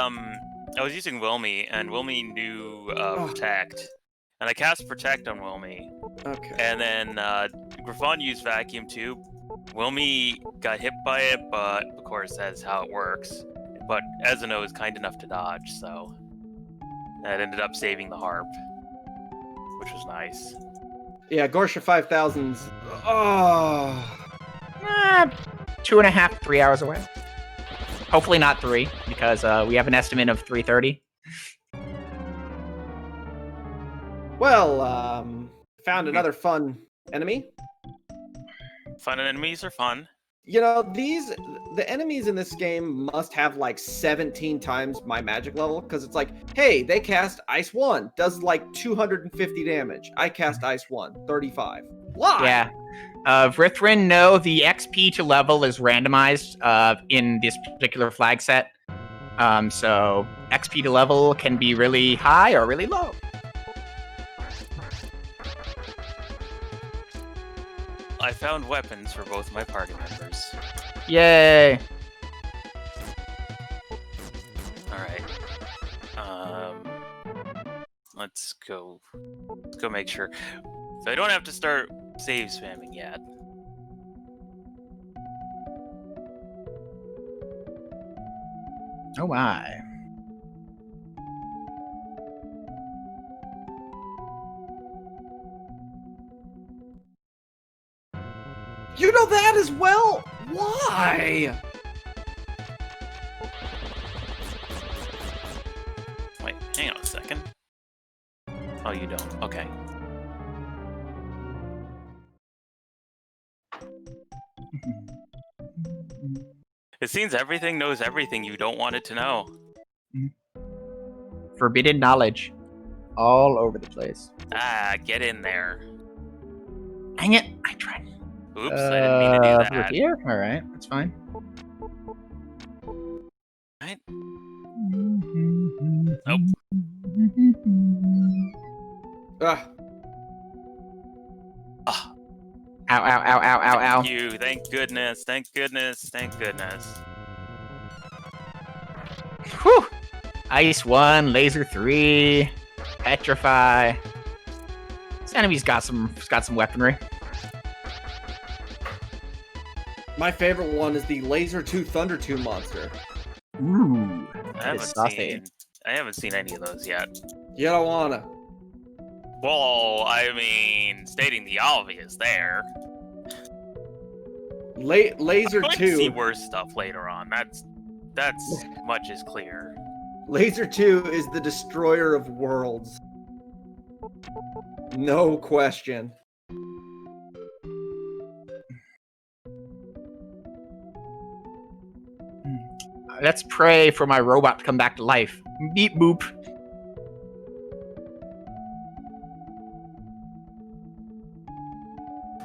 was using Wilmy, and Wilmy knew Protect, and I cast Protect on Wilmy. Okay. And then Griffon used Vacuum too. Wilmy got hit by it, but of course that's how it works. But Ezino is kind enough to dodge, so that ended up saving the harp, which was nice. Yeah, Gorsha 5000's. Oh. 2.5, 3 hours away. Hopefully not 3, because we have an estimate of 3:30. Well, found another fun enemy. Fun enemies are fun. You know, the enemies in this game must have like 17 times my magic level, because it's like, hey, they cast Ice 1, does like 250 damage. I cast Ice 1, 35. Why? Yeah. Vrithrin, no, the XP to level is randomized in this particular flag set. So XP to level can be really high or really low. I found weapons for both my party members. Yay! Alright. Let's go make sure. So I don't have to start save spamming yet. Oh my. You know that as well? Why? Wait, hang on a second. Oh, you don't. Okay. It seems everything knows everything you don't want it to know. Forbidden knowledge. All over the place. Ah, get in there. Dang it, I tried. Oops, I didn't mean to do that. Over here? Alright, that's fine. Right? Nope. Ah. Ah. Ow, ow, ow, ow, ow, ow. Thank you. Thank goodness. Thank goodness. Thank goodness. Whew! Ice 1, Laser 3, Petrify. This enemy's got some weaponry. My favorite one is the Laser 2 Thunder 2 monster. Ooh. I haven't seen any of those yet. You don't wanna. Well, I mean, stating the obvious there. Laser I'm going 2. to see worse stuff later on. That's much is clear. Laser 2 is the destroyer of worlds. No question. Let's pray for my robot to come back to life. Beep boop.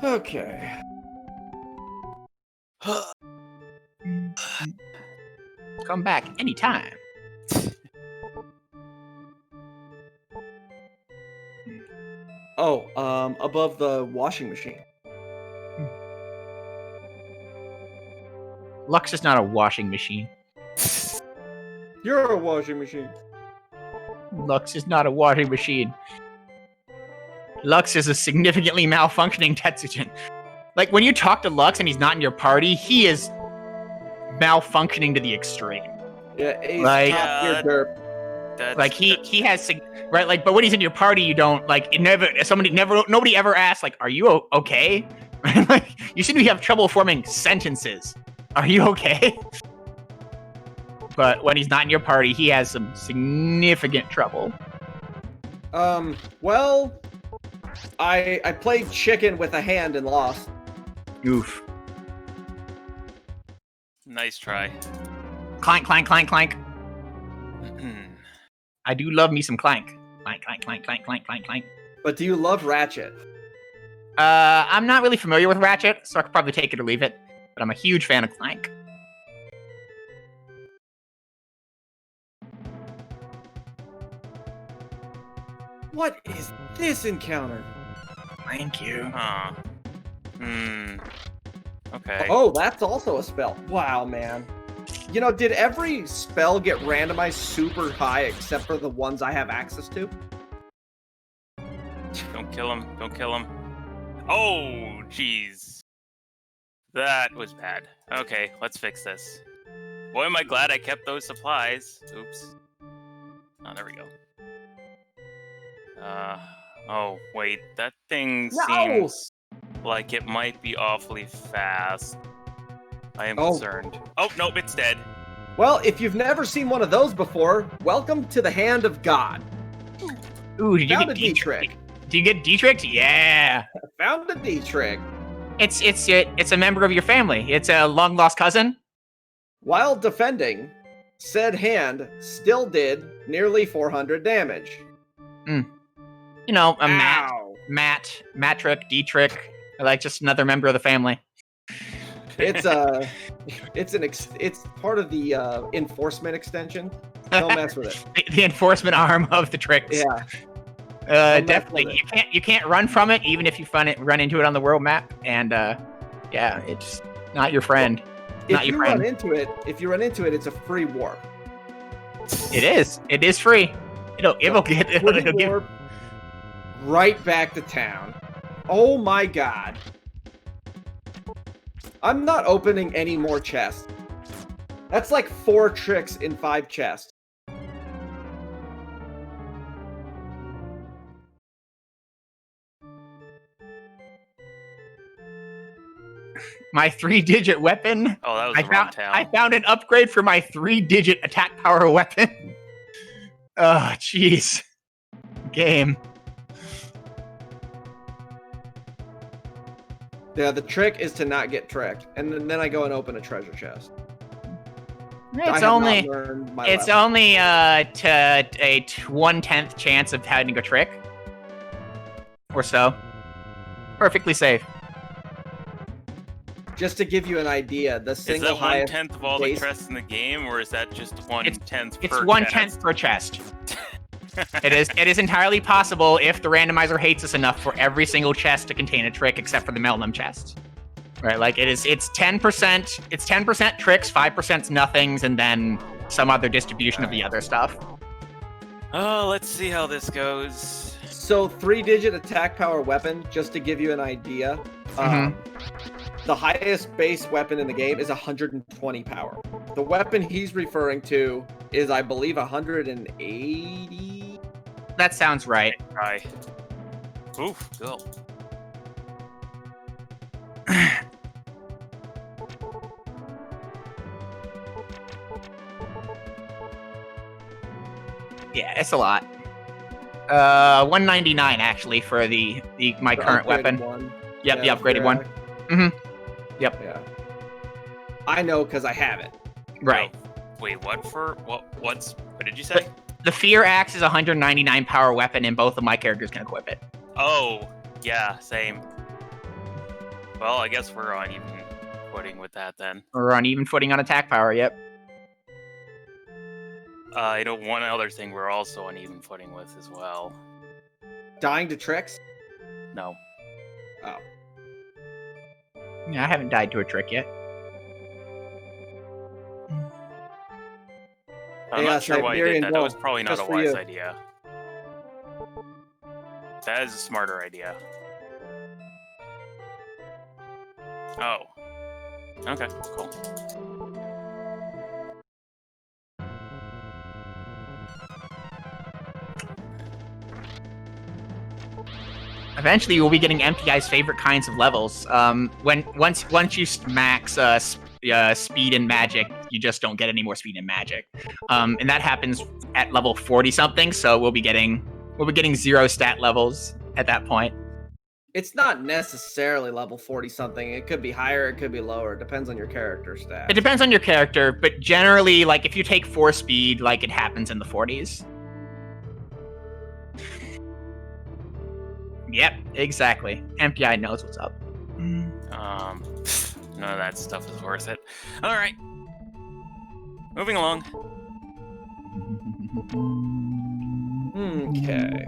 Okay. Come back anytime. Oh, above the washing machine. Lux is not a washing machine. You're a washing machine. Lux is not a washing machine. Lux is a significantly malfunctioning Tetsujin. Like, when you talk to Lux and he's not in your party, he is malfunctioning to the extreme. Yeah, he's Like- top tier derp. Like, he has, right, like, but when he's in your party, you don't, like, nobody ever asks, like, are you okay? Like, you seem to have trouble forming sentences. Are you okay? But when he's not in your party, he has some significant trouble. Well, I played chicken with a hand and lost. Oof. Nice try. Clank, clank, clank, clank. I do love me some clank. Clank, clank, clank, clank, clank, clank, clank. But do you love Ratchet? I'm not really familiar with Ratchet, so I could probably take it or leave it. But I'm a huge fan of Clank. What is this encounter? Thank you. Huh. Okay. Oh, that's also a spell. Wow, man. You know, did every spell get randomized super high except for the ones I have access to? Don't kill him. Don't kill him. Oh, jeez. That was bad. Okay, let's fix this. Boy, am I glad I kept those supplies. Oops. Oh, there we go. Oh, wait. That thing seems like it might be awfully fast. I am concerned. Oh, nope, it's dead. Well, if you've never seen one of those before, welcome to the Hand of God. Ooh, did you Found get a D-trick. Do you get D-tricked? Yeah. Found a D-trick. It's a member of your family. It's a long-lost cousin. While defending, said hand still did nearly 400 damage. You know, a Ow. Matrick, D-trick. Like just another member of the family. It's part of the enforcement extension. Don't mess with it. The enforcement arm of the tricks. Yeah. Definitely. You can't run from it, even if you run into it on the world map. And yeah, it's not your friend. If you run into it, it's a free warp. It is. It is free. It'll give warp right back to town. Oh my god. I'm not opening any more chests. That's like 4 tricks in 5 chests. my 3-digit weapon. Oh, that was the wrong town. I found an upgrade for my 3-digit attack power weapon. Oh, jeez. Game. Yeah, the trick is to not get tricked, and then I go and open a treasure chest. It's only to a 1/10 chance of having to go trick, or so. Perfectly safe. Just to give you an idea, the single highest. Is that 1/10 of all the chests in the game, or is that just 1/10 per It's 1/10 per chest. It is entirely possible if the randomizer hates us enough for every single chest to contain a trick except for the Melnum chest. Right, like it's 10%, it's 10% tricks, 5% nothings, and then some other distribution of the other stuff. Oh, let's see how this goes. So 3-digit attack power weapon, just to give you an idea. The highest base weapon in the game is 120 power. The weapon he's referring to is, I believe, 180. That sounds right. Try. Oof, go. Yeah, it's a lot. 199 actually for my current weapon. One. Yep, the upgraded one. Yep. Yeah. I know because I have it. Right. Wait, what did you say? The Fear Axe is 199 power weapon, and both of my characters can equip it. Oh, yeah, same. Well, I guess we're on even footing with that then. We're on even footing on attack power, yep. One other thing we're also on even footing with as well. Dying to tricks? No. Oh. Yeah, I haven't died to a trick yet. I'm not sure why you did that. That was probably not a wise idea. That is a smarter idea. Oh. Okay, cool. Eventually, we'll be getting MTI's favorite kinds of levels. Once you max speed and magic, you just don't get any more speed and magic. And that happens at level 40 something. So we'll be getting 0 stat levels at that point. It's not necessarily level 40 something. It could be higher, it could be lower. It depends on your character stats. It depends on your character, but generally, like if you take 4 speed, like it happens in the 40s. Yep, exactly. MPI knows what's up. None of that stuff is worth it. All right. Moving along. Okay.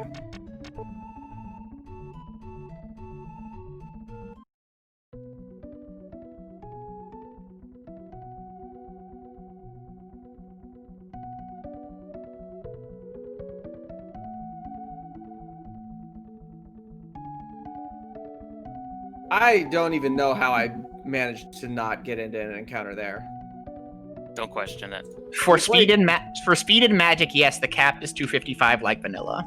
I don't even know how I managed to not get into an encounter there. Don't question it. For speed and magic, yes, the cap is 255 like vanilla.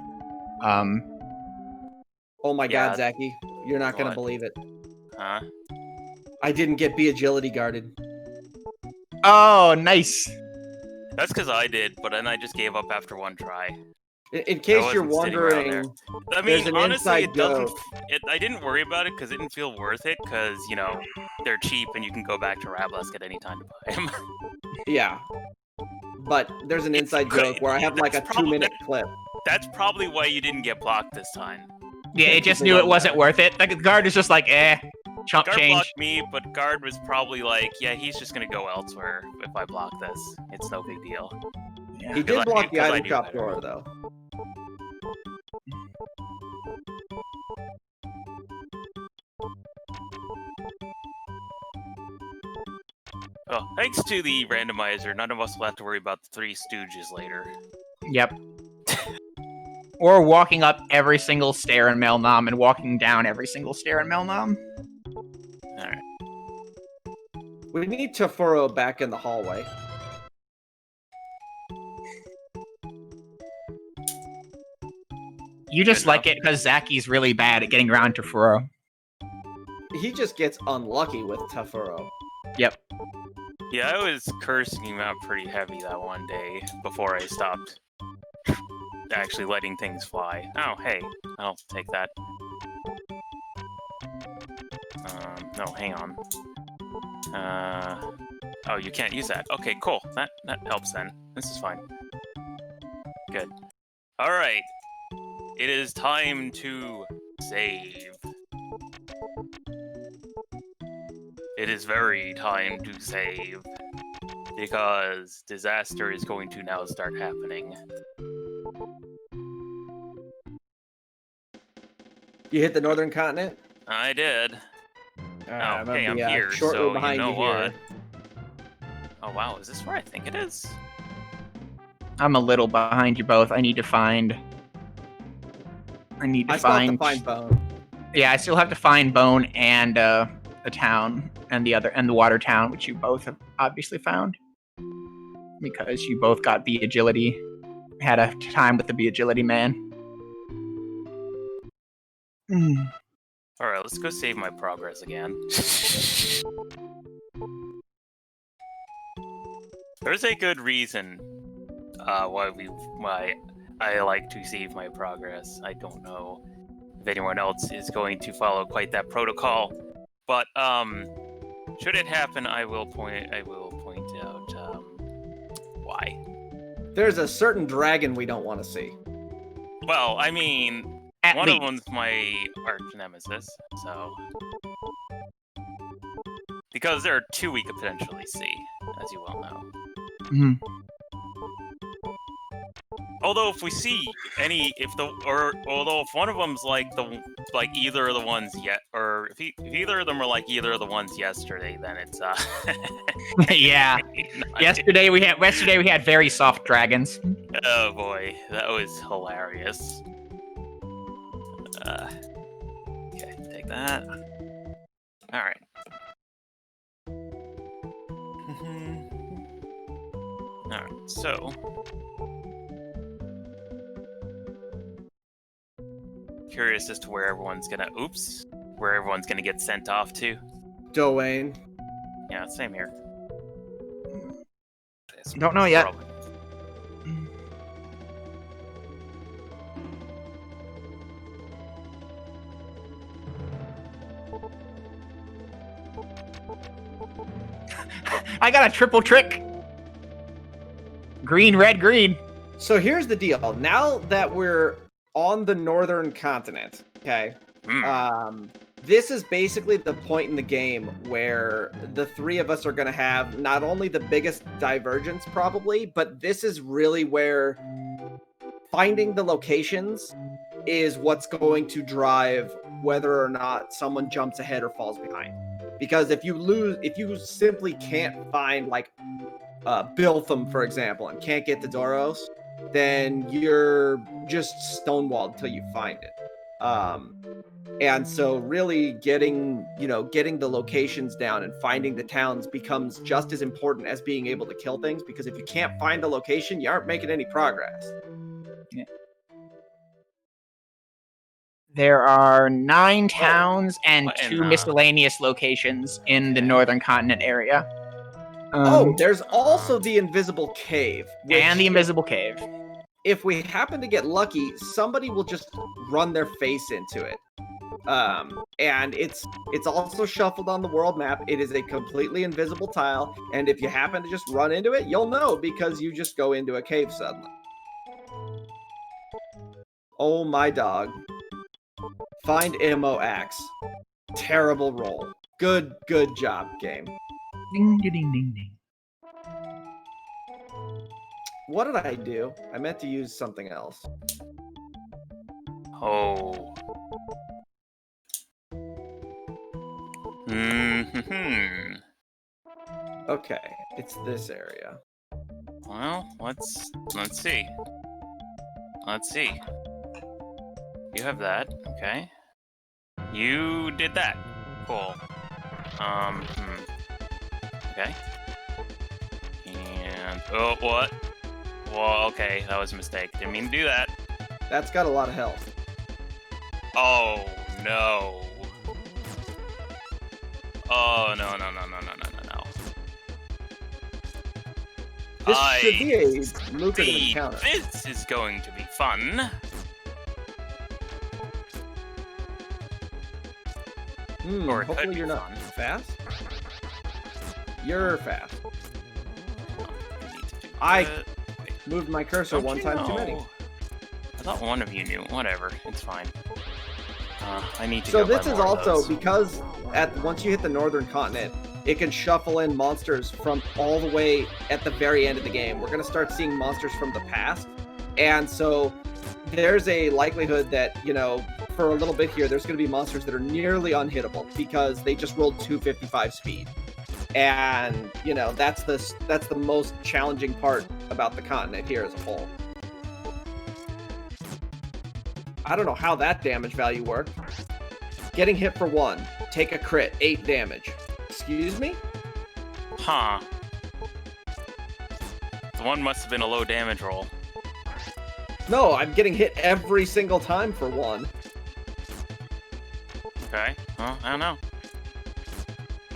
Oh my god, Zachy, you're not gonna believe it. Huh? I didn't get B agility guarded. Oh, nice. That's because I did, but then I just gave up after one try. In case you're wondering, I mean, honestly, it doesn't. I didn't worry about it because it didn't feel worth it because they're cheap and you can go back to Rablask at any time to buy them. Yeah, but there's an inside joke where I have like a 2-minute clip. That's probably why you didn't get blocked this time. Yeah, it just knew it wasn't worth it. Like the guard is just like, chump Guard change. blocked me, but Guard was probably like, yeah, he's just gonna go elsewhere if I block this. It's no big deal. Yeah. He did block the item shop door though. Well, thanks to the randomizer, none of us will have to worry about the 3 Stooges later. Yep. Or walking up every single stair in Melnom and walking down every single stair in Melnom. Alright. We need Tafuro back in the hallway. You just like it because Zachy's really bad at getting around Tafuro. He just gets unlucky with Tafuro. Yep. Yeah, I was cursing him out pretty heavy that one day before I stopped actually letting things fly. Oh, hey, I'll take that. No, hang on. Oh, you can't use that. Okay, cool. That helps then. This is fine. Good. All right. It is time to save. It is very time to save. Because disaster is going to now start happening. You hit the northern continent? I did. I'm here, shortly so behind you know what? here. Oh wow, is this where I think it is? I'm a little behind you both. I need to find I still have to find Bone. Yeah, I still have to find Bone and the town and the water town, which you both have obviously found. Because you both got B agility. Had a time with the B agility man. Alright, let's go save my progress again. There's a good reason why I like to save my progress. I don't know if anyone else is going to follow quite that protocol, but should it happen, I will point out why. There's a certain dragon we don't want to see. Well, I mean, one of them's my arch nemesis, so because there are 2 we could potentially see, as you well know. Mm-hmm. Although if we see any, if one of them's like either of the ones or if either of them are like either of the ones yesterday, then it's yeah. Yesterday we had very soft dragons. Oh boy, that was hilarious. Okay, take that. All right. All right. So, curious as to where everyone's gonna. Oops. Where everyone's gonna get sent off to. Doane. Yeah, same here. Don't know yet. Probably. I got a triple trick. Green, red, green. So here's the deal. Now that we're on the northern continent, okay, this is basically the point in the game where the three of us are going to have not only the biggest divergence probably, but this is really where finding the locations is what's going to drive whether or not someone jumps ahead or falls behind. Because if you simply can't find like Biltham, for example, and can't get to Doros, then you're just stonewalled until you find it. And so really getting the locations down and finding the towns becomes just as important as being able to kill things, because if you can't find the location, you aren't making any progress. Yeah. There are 9 towns and 2 miscellaneous locations in the northern continent area. There's also the invisible cave. And the invisible cave. If we happen to get lucky, somebody will just run their face into it. And it's also shuffled on the world map. It is a completely invisible tile, and if you happen to just run into it, you'll know because you just go into a cave suddenly. Oh my dog. Find ammo axe. Terrible roll. Good job, game. Ding ding ding ding. What did I do? I meant to use something else. Oh. Okay, it's this area. Well, let's see. Let's see. You have that, okay. You did that. Cool. Okay. And oh, what? Well, okay, that was a mistake. Didn't mean to do that. That's got a lot of health. Oh no. Oh no. This should be a lucrative encounter. This is going to be fun. Or hopefully you're not fast. You're fast. I moved my cursor one time too many. I thought one of you knew. Whatever, it's fine. I need to. So this is also because once you hit the northern continent, it can shuffle in monsters from all the way at the very end of the game. We're going to start seeing monsters from the past, and so there's a likelihood that for a little bit here, there's going to be monsters that are nearly unhittable because they just rolled 255 speed. And that's the most challenging part about the continent here as a whole. I don't know how that damage value worked. Getting hit for 1, take a crit, 8 damage. Excuse me? Huh. The one must have been a low damage roll. No, I'm getting hit every single time for 1. Okay. Well, I don't know.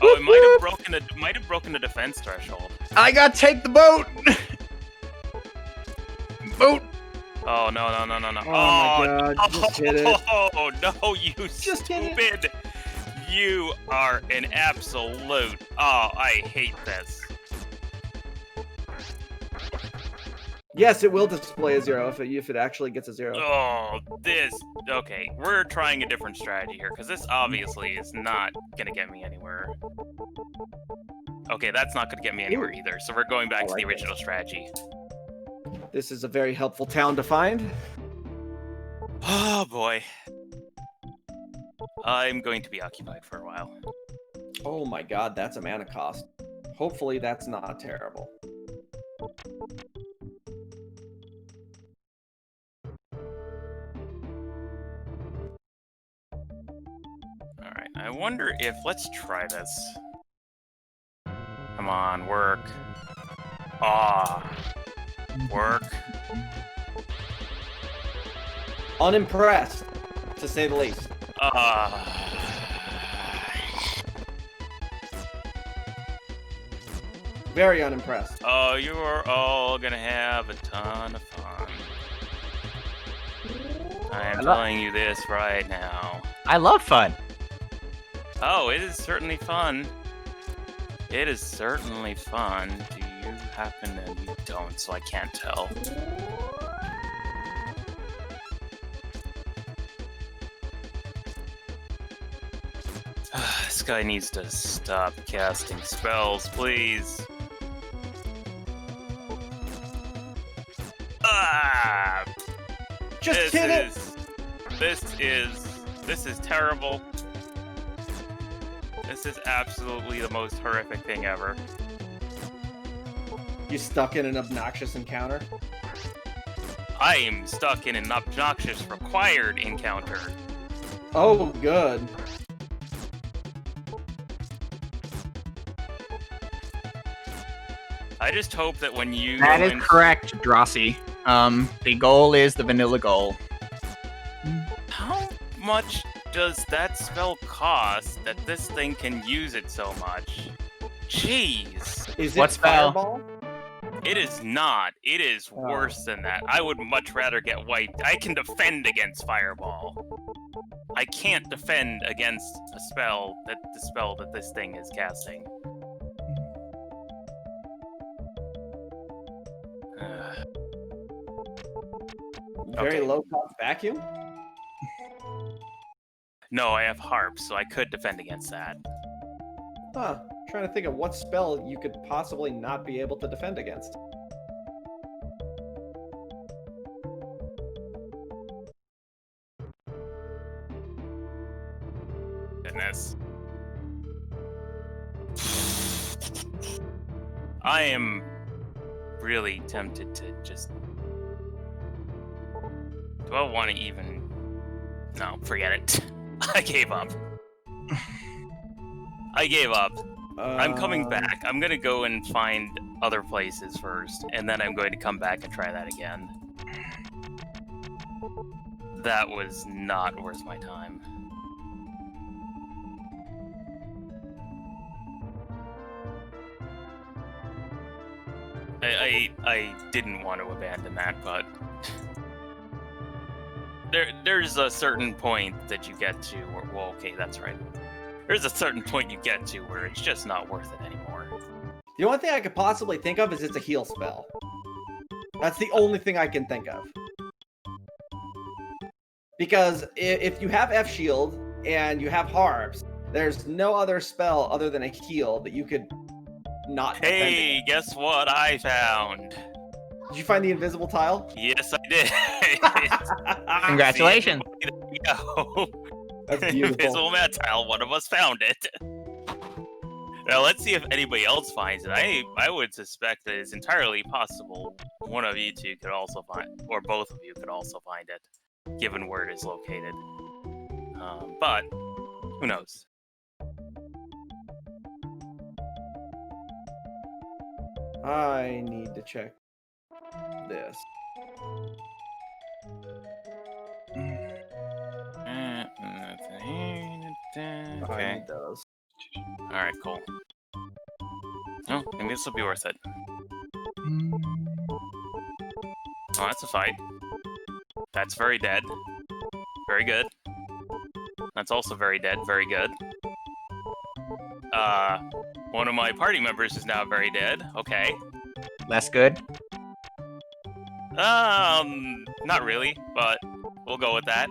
Oh, it might have broken the defense threshold. I gotta take the boat. Boat. Oh no. Oh my god, just hit it. Oh no, you stupid. You are an absolute. Oh, I hate this. Yes, it will display a 0 if it actually gets a 0. Oh, this. Okay, we're trying a different strategy here because this obviously is not gonna get me anywhere. Okay, that's not gonna get me anywhere either. So we're going back to the original strategy. This is a very helpful town to find. Oh boy. I'm going to be occupied for a while. Oh my god, that's a mana cost. Hopefully that's not terrible. I wonder if... Let's try this. Come on, work. Work. Unimpressed, to say the least. Very unimpressed. Oh, you are all gonna have a ton of fun. I am telling you this right now. I love fun. Oh, it is certainly fun. It is certainly fun. Do you happen to... You don't, so I can't tell. This guy needs to stop casting spells, please. Just hit it! This is terrible. This is absolutely the most horrific thing ever. You stuck in an obnoxious encounter? I am stuck in an obnoxious required encounter. Oh, good. I just hope that when you... That is correct, Drossi. The goal is the vanilla goal. How much does that spell cost that this thing can use it so much? Jeez. Is What it spell? Fireball? It is not. It is worse than that. I would much rather get wiped. I can defend against Fireball. I can't defend against the spell that this thing is casting. Very Okay. low cost vacuum? No, I have Harp, so I could defend against that. Huh. Trying to think of what spell you could possibly not be able to defend against. Goodness. I am really tempted to just... Do I want to even... No, forget it. I gave up. I gave up. I'm coming back. I'm gonna go and find other places first, and then I'm going to come back and try that again. That was not worth my time. I didn't want to abandon that, but there's a certain point that you get to where, well, okay, that's right. There's a certain point you get to where it's just not worth it anymore. The only thing I could possibly think of is it's a heal spell. That's the only thing I can think of. Because if you have F shield and you have harps, there's no other spell other than a heal that you could not defend Hey, against. guess what I found? Did you find the invisible tile? Yes, I did. Congratulations. See, there we go. That's beautiful. Invisible mat tile. One of us found it. Now let's see if anybody else finds it. I would suspect that it's entirely possible one of you two could also find, or both of you could also find it, given where it is located. But who knows? I need to check this. I Okay. need those. Alright, cool. Oh, maybe this will be worth it. Oh, that's a fight. That's very dead. Very good. That's also very dead. Very good. One of my party members is now very dead. Okay. Less good. Not really, but we'll go with that.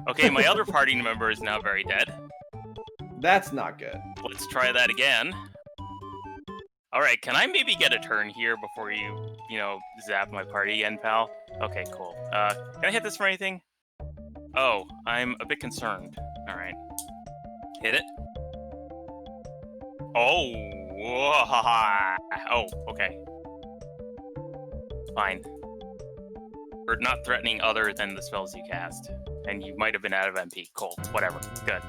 Okay, my other party member is now very dead. That's not good. Let's try that again. Alright, can I maybe get a turn here before you zap my party again, pal? Okay, cool. Can I hit this for anything? Oh, I'm a bit concerned. Alright. Hit it. Oh! Oh, okay. Fine. We're not threatening other than the spells you cast. And you might have been out of MP. Cool. Whatever. Good.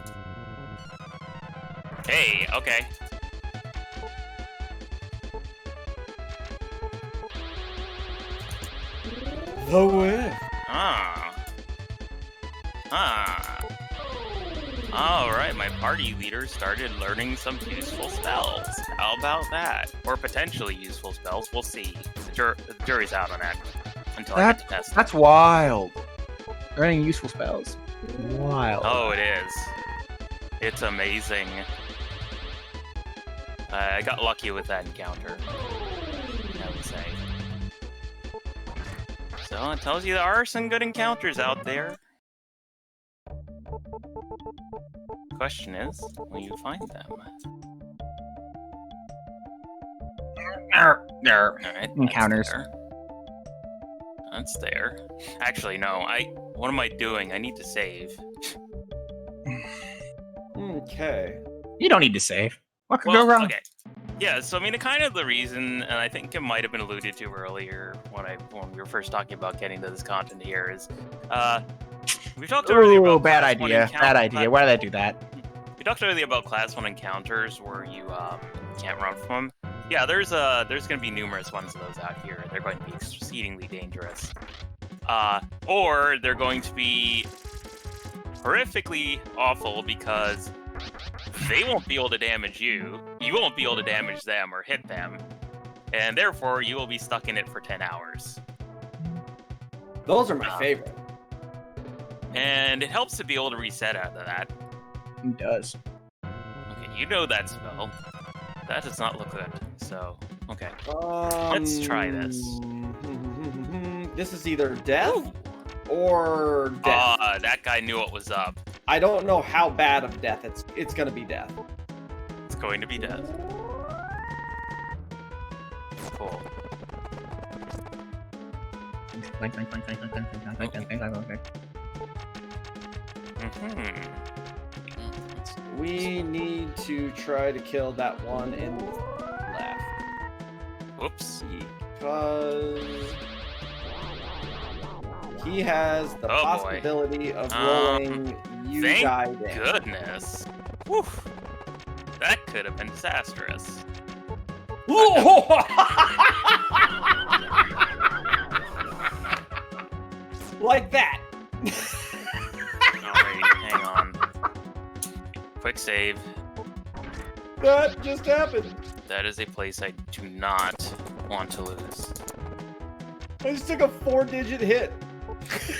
Hey, okay. The way. Ah. Ah. Alright, my party leader started learning some useful spells. How about that? Or potentially useful spells. We'll see. The jury's out on that until I get to test That's them. wild. Learning useful spells. Wild. Oh, it is. It's amazing. I got lucky with that encounter, I would say. So it tells you there are some good encounters out there. Question is, will you find them? Alright, Encounters. That's there. Actually, no. What am I doing? I need to save. Okay. You don't need to save. What could go wrong? Okay. Yeah, so I mean, kind of the reason, and I think it might have been alluded to earlier when we were first talking about getting to this content here, is we talked earlier Ooh, about bad Class 1 idea. Bad idea. Why did I do that? We talked earlier about Class 1 encounters where you can't run from them. Yeah, there's going to be numerous ones of those out here. They're going to be exceedingly dangerous. Or they're going to be horrifically awful because they won't be able to damage you, you won't be able to damage them or hit them, and therefore you will be stuck in it for 10 hours. Those are my favorite. And it helps to be able to reset out of that. It does. Okay, you know that spell. That does not look good, so, okay. Let's try this. This is either death or death. That guy knew what was up. I don't know how bad of death it's gonna be death. It's going to be death. Cool. We need to try to kill that one in the left. Whoops. Because he has the Oh, boy. possibility of rolling you Thank die down. goodness. Whew. That could have been disastrous. Like that. Alright, hang on. Quick save. That just happened. That is a place I do not want to lose. I just took a 4-digit hit.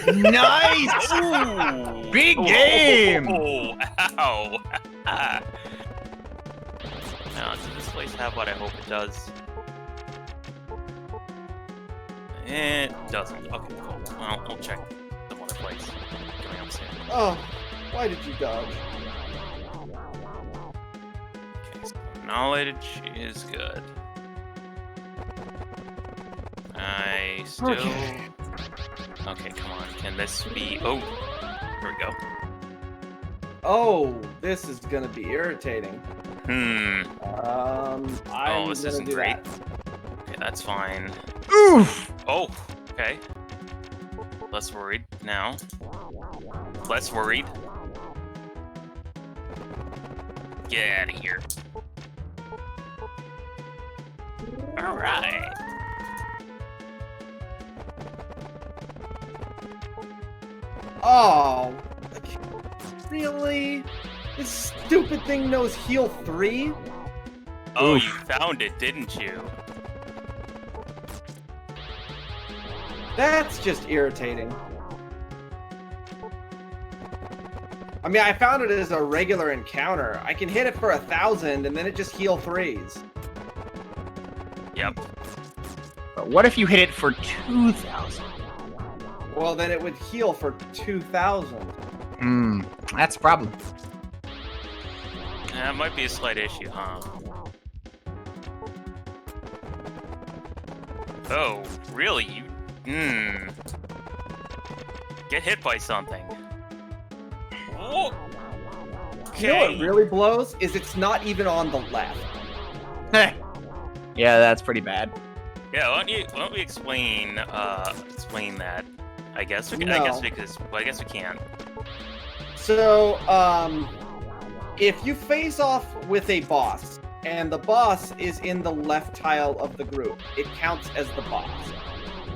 Nice! Ooh. Big game! Oh, ow! Now, does this place have what I hope it does? It doesn't. Okay, cool. Well, we'll check some other place coming up soon. Oh, why did you dodge? Okay, so knowledge is good. I still... Okay, come on. Can this be... Oh, here we go. Oh, this is gonna be irritating. I'm this isn't do great. that. Okay, that's fine. Oof! Oh, okay. Less worried now. Less worried. Get out of here. Alright. Oh, really? This stupid thing knows heal 3? Oh, Oof. you found it, didn't you? That's just irritating. I mean, I found it as a regular encounter. I can hit it for 1,000 and then it just heal 3s. Yep. But what if you hit it for 2,000? Well, then it would heal for 2,000. That's a problem. That might be a slight issue, huh? Oh, really? You... Get hit by something. Oh. You know Okay. what really blows? Is it's not even on the left. Yeah, that's pretty bad. Yeah, why don't we explain that? I guess we can. No. I guess we can. So, if you face off with a boss, and the boss is in the left tile of the group, it counts as the boss.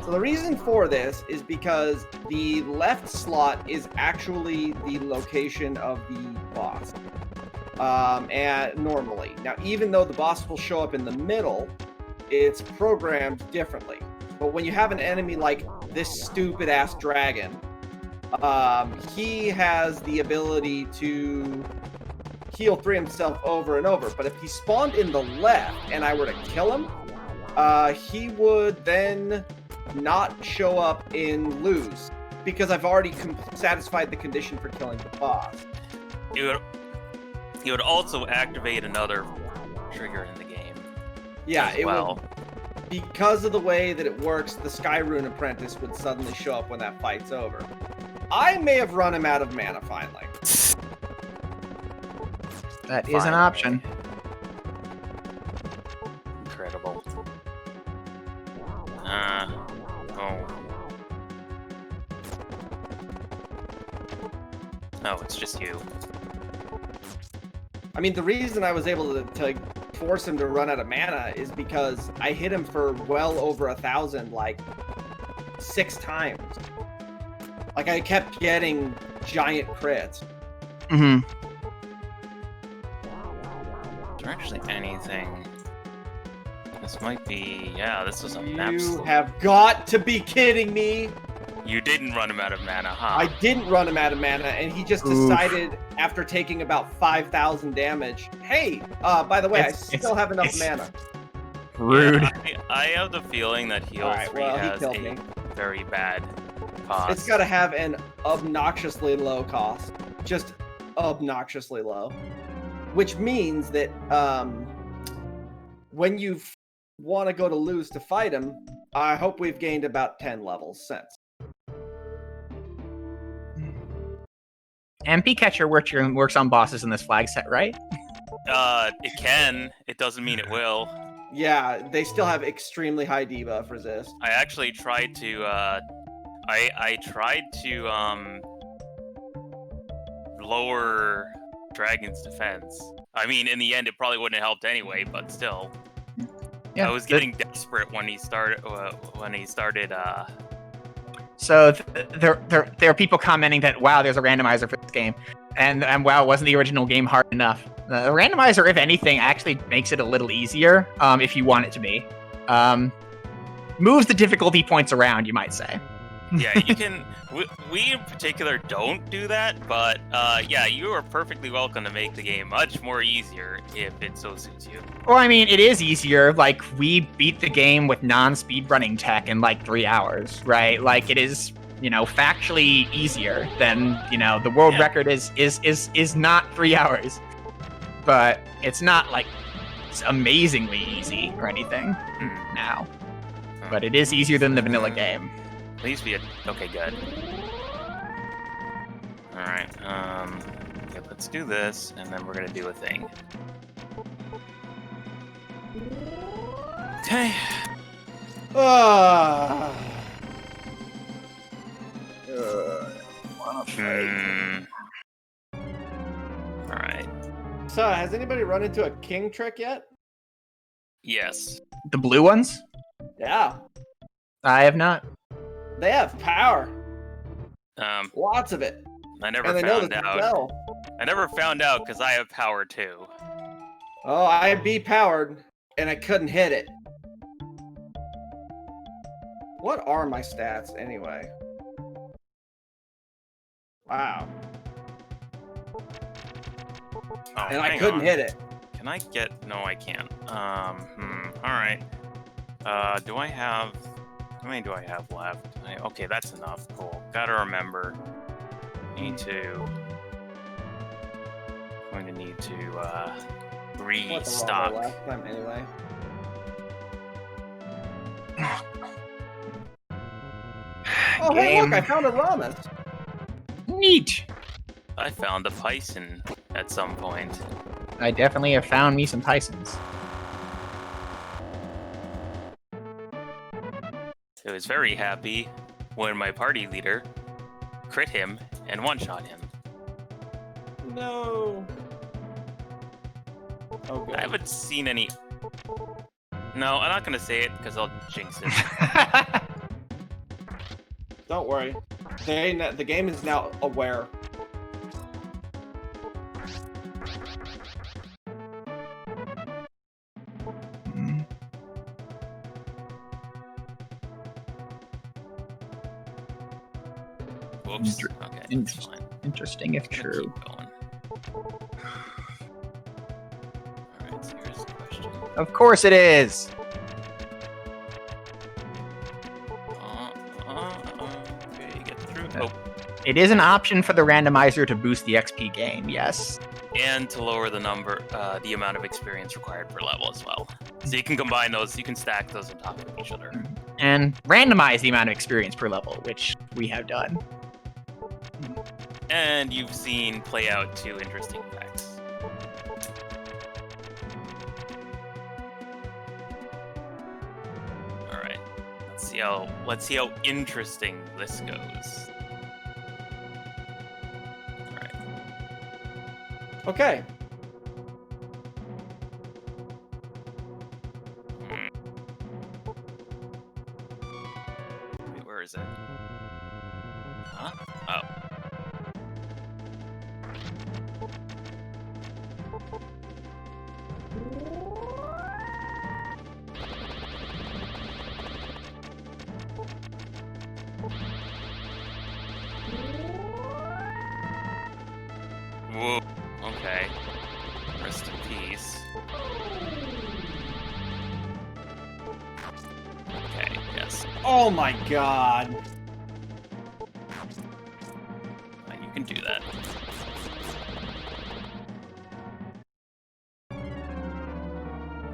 So the reason for this is because the left slot is actually the location of the boss. And normally. Now, even though the boss will show up in the middle, it's programmed differently. But when you have an enemy like this stupid-ass dragon, he has the ability to heal 3 himself over and over. But if he spawned in the left and I were to kill him, he would then not show up in lose because I've already satisfied the condition for killing the boss. He would also activate another trigger in the game. Yeah, it will. Because of the way that it works, the Skyrune Apprentice would suddenly show up when that fight's over. I may have run him out of mana finally. That is an option. Incredible. No, it's just you. I mean, the reason I was able to force him to run out of mana is because I hit him for well over 1,000, like 6 times. Like I kept getting giant crits. Mm-hmm. Is there actually anything? This might be. Yeah, this was a map. You have got to be kidding me! You didn't run him out of mana, huh? I didn't run him out of mana, and he just decided after taking about 5,000 damage, hey, by the way, I still have enough mana. Rude. Yeah, I have the feeling that Heal 3 has a very bad cost. It's got to have an obnoxiously low cost. Just obnoxiously low. Which means that when you want to go to lose to fight him, I hope we've gained about 10 levels since. MP Catcher works on bosses in this flag set, right? It can. It doesn't mean it will. Yeah, they still have extremely high debuff resist. I actually tried to, I tried to, lower Dragon's defense. I mean, in the end, it probably wouldn't have helped anyway, but still. Yeah, I was getting desperate when he started, So there are people commenting that, wow, there's a randomizer for this game. And wow, wasn't the original game hard enough? The randomizer, if anything, actually makes it a little easier, if you want it to be. Moves the difficulty points around, you might say. Yeah, you can. We in particular don't do that, but yeah, you are perfectly welcome to make the game much more easier if it so suits you. Well, I mean, it is easier. Like, we beat the game with non-speed running tech in like 3 hours, right? Like, it is, factually easier than, the world record is not 3 hours, but it's not like it's amazingly easy or anything now. But it is easier than the vanilla game. At least okay, good. Alright, yeah, let's do this, and then we're gonna do a thing. Okay. Alright. So, has anybody run into a king trick yet? Yes. The blue ones? Yeah. I have not. They have power. Lots of it. I never found out. I never found out because I have power too. Oh, I powered and I couldn't hit it. What are my stats anyway? Wow. Oh, and I couldn't hit it. Can I get? No, I can't. All right. Do I have? How many do I have left? Okay, that's enough. Cool. Gotta remember. I'm going to need to restock. Last time anyway. Oh, hey, look! I found a Ramus. Neat. I found a Python at some point. I definitely have found me some Tysons. I was very happy when my party leader crit him and one-shot him. No. Oh, good. I haven't seen any. No, I'm not gonna say it because I'll jinx it. Don't worry. The game is now aware. Whoops. Okay, that's fine. Interesting if true. Keep going. Alright, so here's the question. Of course it is. Okay, get through. Oh, It is an option for the randomizer to boost the XP gain, yes. and to lower the amount of experience required per level as well. So you can combine those, you can stack those on top of each other. And randomize the amount of experience per level, which we have done. And you've seen play out 2 interesting effects. Alright. Let's see how interesting this goes. Alright. Okay. Wait, where is it? Huh? Oh. Whoa. Okay. Rest in peace. Okay, yes. Oh my god. You can do that.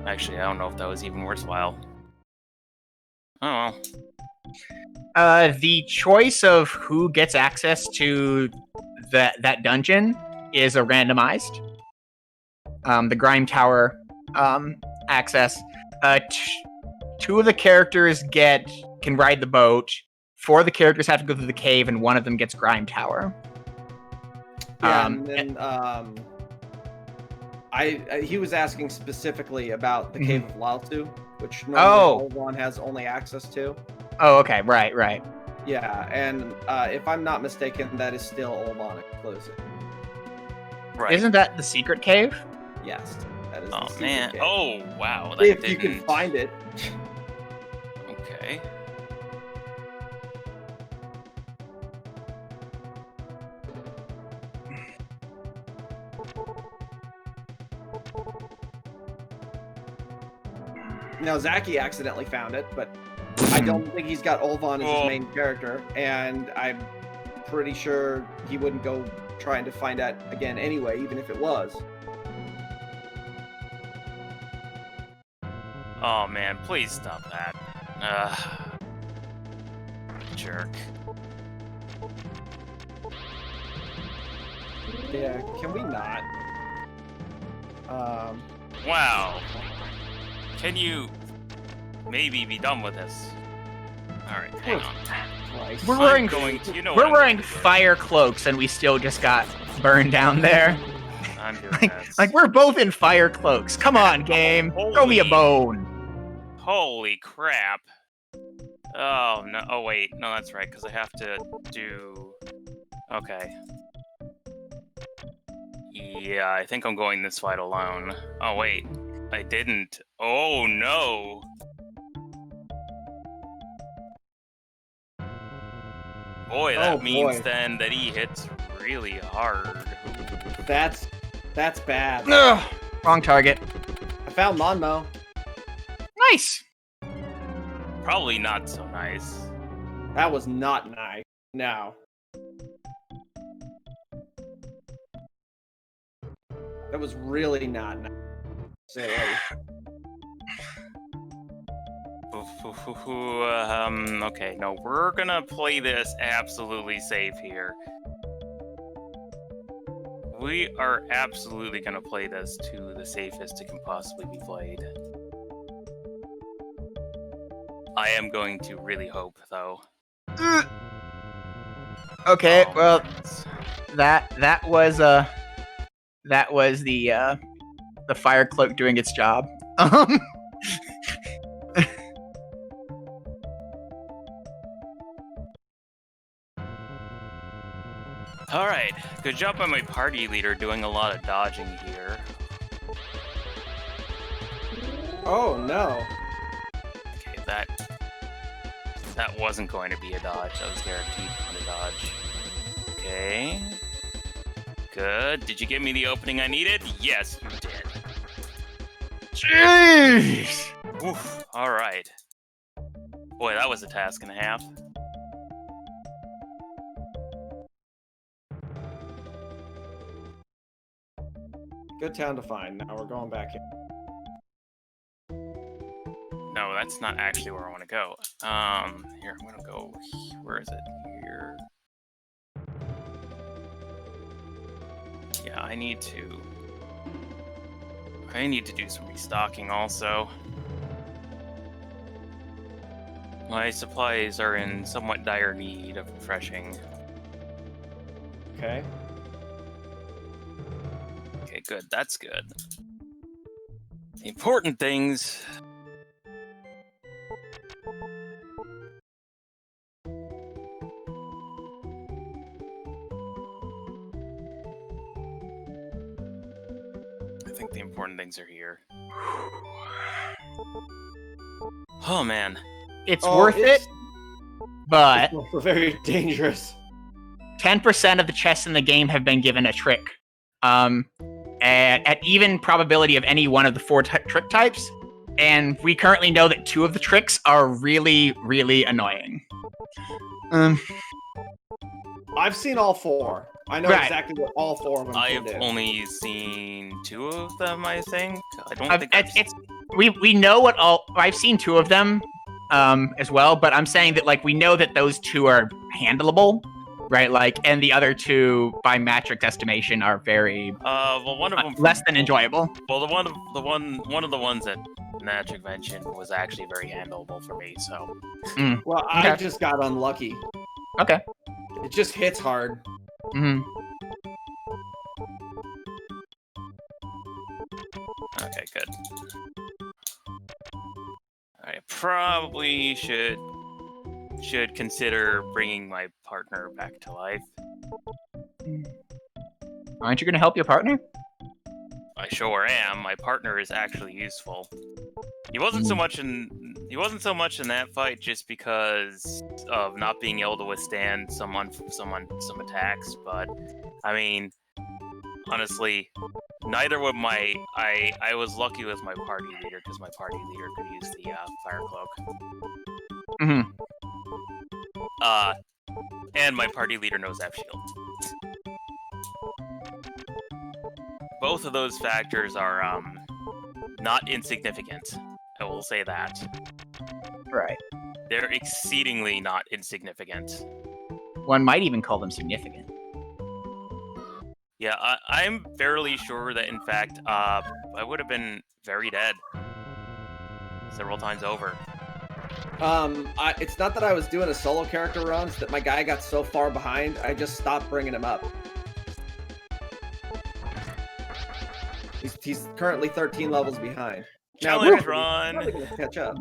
Actually, I don't know if that was even worthwhile. Oh well. The choice of who gets access to that dungeon is a randomized. The Grime Tower access. 2 of the characters can ride the boat. 4 of the characters have to go through the cave, and 1 of them gets Grime Tower. Yeah, and then he was asking specifically about the Cave of Laltu, which normally Olvan has only access to. Oh, okay, right. Yeah, and if I'm not mistaken, that is still Olvan exclusive. Right. Isn't that the secret cave? Yes, that is. Oh the secret man! cave. Oh wow! If you can find it. Okay. Now, Zaki accidentally found it, but I don't think he's got Olvan as his main character, and I'm pretty sure he wouldn't go trying to find that again anyway, even if it was. Oh man! Please stop that. Jerk. Yeah, can we not? Wow. Can you maybe be done with this? Alright, hang on. Christ. We're wearing We're wearing fire cloaks, and we still just got burned down there. I'm doing this. Like we're both in fire cloaks. Come on, game. Throw me a bone. Holy crap. Oh no! Oh wait, no, that's right. Because I have to do. Okay. Yeah, I think I'm going this fight alone. Oh wait, I didn't. Oh no! Boy, that means then that he hits really hard. That's bad. Ugh, wrong target. I found Monmo. Nice. Probably not so nice. That was not nice. No. That was really not nice. Say it right. Okay, no, we're gonna play this absolutely safe here. We are absolutely gonna play this to the safest it can possibly be played. I am going to really hope, though. Okay, Oh, well, goodness. that was the the fire cloak doing its job. All right, good job by my party leader doing a lot of dodging here. Oh no. Okay, that wasn't going to be a dodge. That was guaranteed a dodge. Okay. Good. Did you give me the opening I needed? Yes, you did. Jeez! Oof. All right. Boy, that was a task and a half. Good town to find. Now we're going back here. No, that's not actually where I want to go. Here, I'm gonna go. Where is it? Here. Yeah, I need to do some restocking also. My supplies are in somewhat dire need of refreshing. Okay. Okay, good. That's good. The important things. I think the important things are here. Oh man. It's worth it, but It's very dangerous. 10% of the chests in the game have been given a trick. At even probability of any one of the 4 trick types, and we currently know that 2 of the tricks are really, really annoying. I've seen all 4. I know Right. exactly what all 4 of them can I've do. only seen 2 of them, I think. I don't think We know what all. I've seen 2 of them, as well. But I'm saying that like we know that those 2 are handleable, right? Like, and the other 2, by Matrix estimation, are very well, one of them less than enjoyable. Well, one of the ones that Magic mentioned was actually very handleable for me. So. Well, I just got unlucky. Okay. It just hits hard. Mm-hmm. Okay, good. I probably should consider bringing my partner back to life. Aren't you going to help your partner? I sure am. My partner is actually useful. He wasn't so much in that fight just because of not being able to withstand some attacks, but I mean, honestly, neither would my I was lucky with my party leader because my party leader could use the fire cloak. Mm-hmm. And my party leader knows F shield. Both of those factors are not insignificant. I will say that. Right. They're exceedingly not insignificant. One might even call them significant. Yeah, I'm fairly sure that, in fact, I would have been very dead several times over. It's not that I was doing a solo character run, it's that my guy got so far behind, I just stopped bringing him up. He's currently 13 levels behind. Challenge Now, run! probably gonna catch up.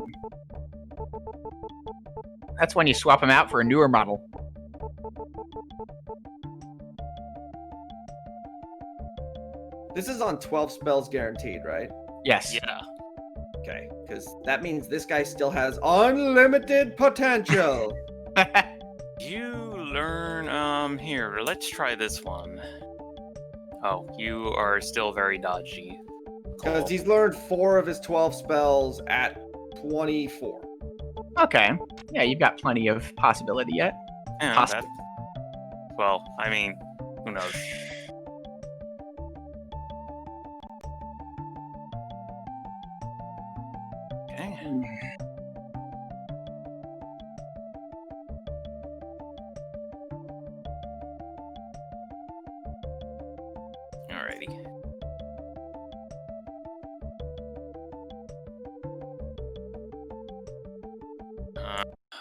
That's when you swap them out for a newer model. This is on 12 spells guaranteed, right? Yes. Yeah. Okay, because that means this guy still has unlimited potential. You learn, here, let's try this one. Oh, you are still very dodgy. Because Cool. he's learned 4 of his 12 spells at 24. Okay. Yeah, you've got plenty of possibility yet. Yeah, well, I mean, who knows? Okay. Alrighty.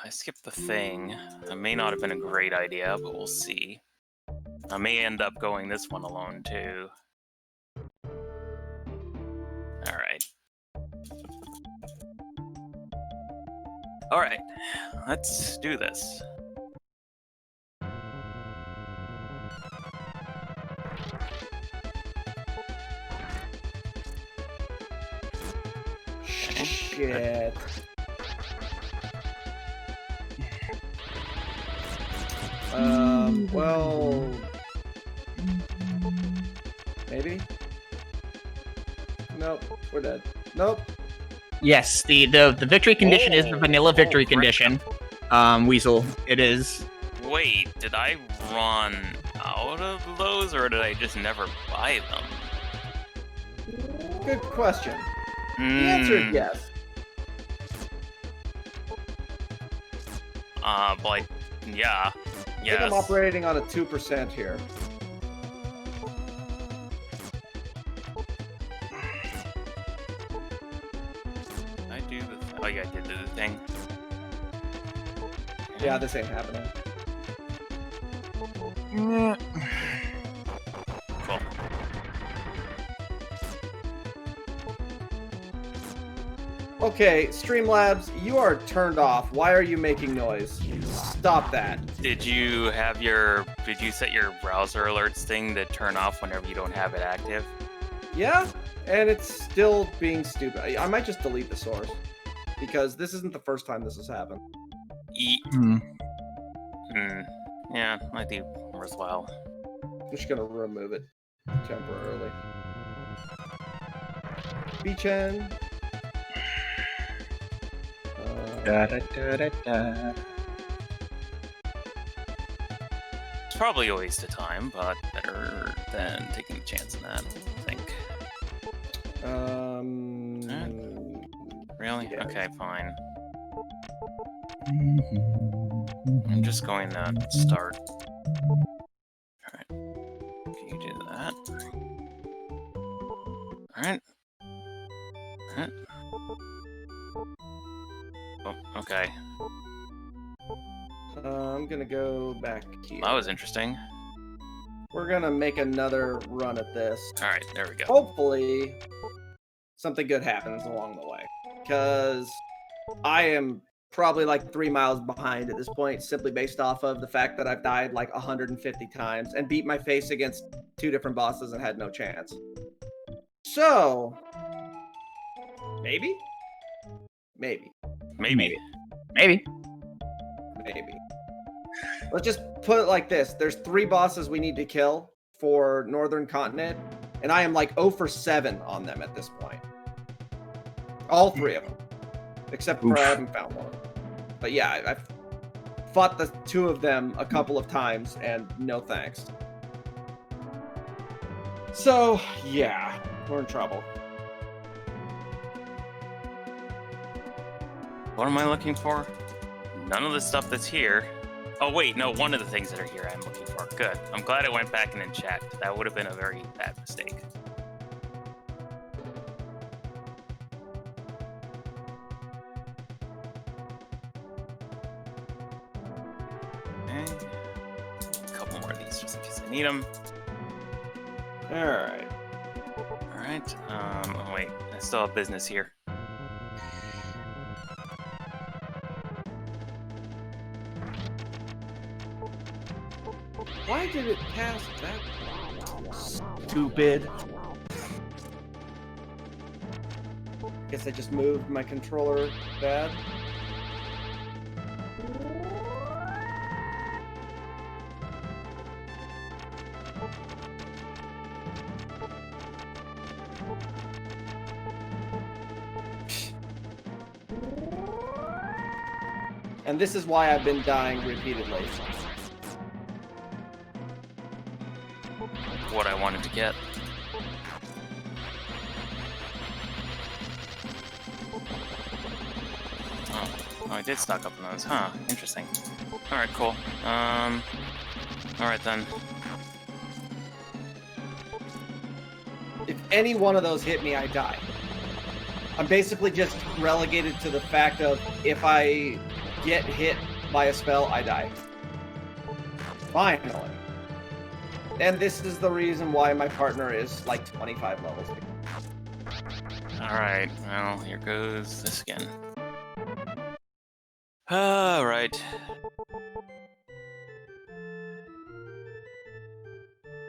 I skipped the thing. That may not have been a great idea, but we'll see. I may end up going this one alone, too. All right, let's do this. Shit. Well, maybe. Nope, we're dead. Nope. Yes, the victory condition is the vanilla victory crap. condition. Weasel, it is. Wait, did I run out of those, or did I just never buy them? Good question. The answer is yes. Like, yeah. I Yes. think I'm operating on a 2% here. I do the. Oh yeah, I did do the thing. Yeah, this ain't happening. Cool. Okay, Streamlabs, you are turned off. Why are you making noise? Stop that. Did you set your browser alerts thing to turn off whenever you don't have it active? Yeah, and it's still being stupid. I might just delete the source because this isn't the first time this has happened. Yeah, might be worthwhile. I'm just gonna remove it temporarily. Beachin. It's probably a waste of time, but better than taking a chance on that, I think. Really? Yeah. Okay, fine. I'm just going to start. Alright. Can you do that? Alright. Alright. Oh, okay. I'm gonna go back here. That was interesting. We're gonna make another run at this. Alright, there we go. Hopefully, something good happens along the way. Because I am probably like 3 miles behind at this point, simply based off of the fact that I've died like 150 times and beat my face against 2 different bosses and had no chance. So, maybe? Maybe. Maybe. Let's just put it like this. There's 3 bosses we need to kill for Northern Continent, and I am like 0 for 7 on them at this point. All 3 of them. Except for I haven't found one. But yeah, I've fought the 2 of them a couple of times, and no thanks. So, yeah, we're in trouble. What am I looking for? None of the stuff that's here. Oh wait, no, one of the things that are here I'm looking for. Good. I'm glad I went back and then checked. That would have been a very bad mistake. Okay. A couple more of these just in case I need them. Alright. Alright. Oh wait, I still have business here. Why did it pass that? Stupid. Guess I just moved my controller bad. And this is why I've been dying repeatedly. What I wanted to get. Oh, I did stock up on those, huh? Interesting. Alright, cool. Alright then. If any one of those hit me, I die. I'm basically just relegated to the fact of if I get hit by a spell, I die. Finally. And this is the reason why my partner is like 25 levels. Alright, well, here goes this again. All right.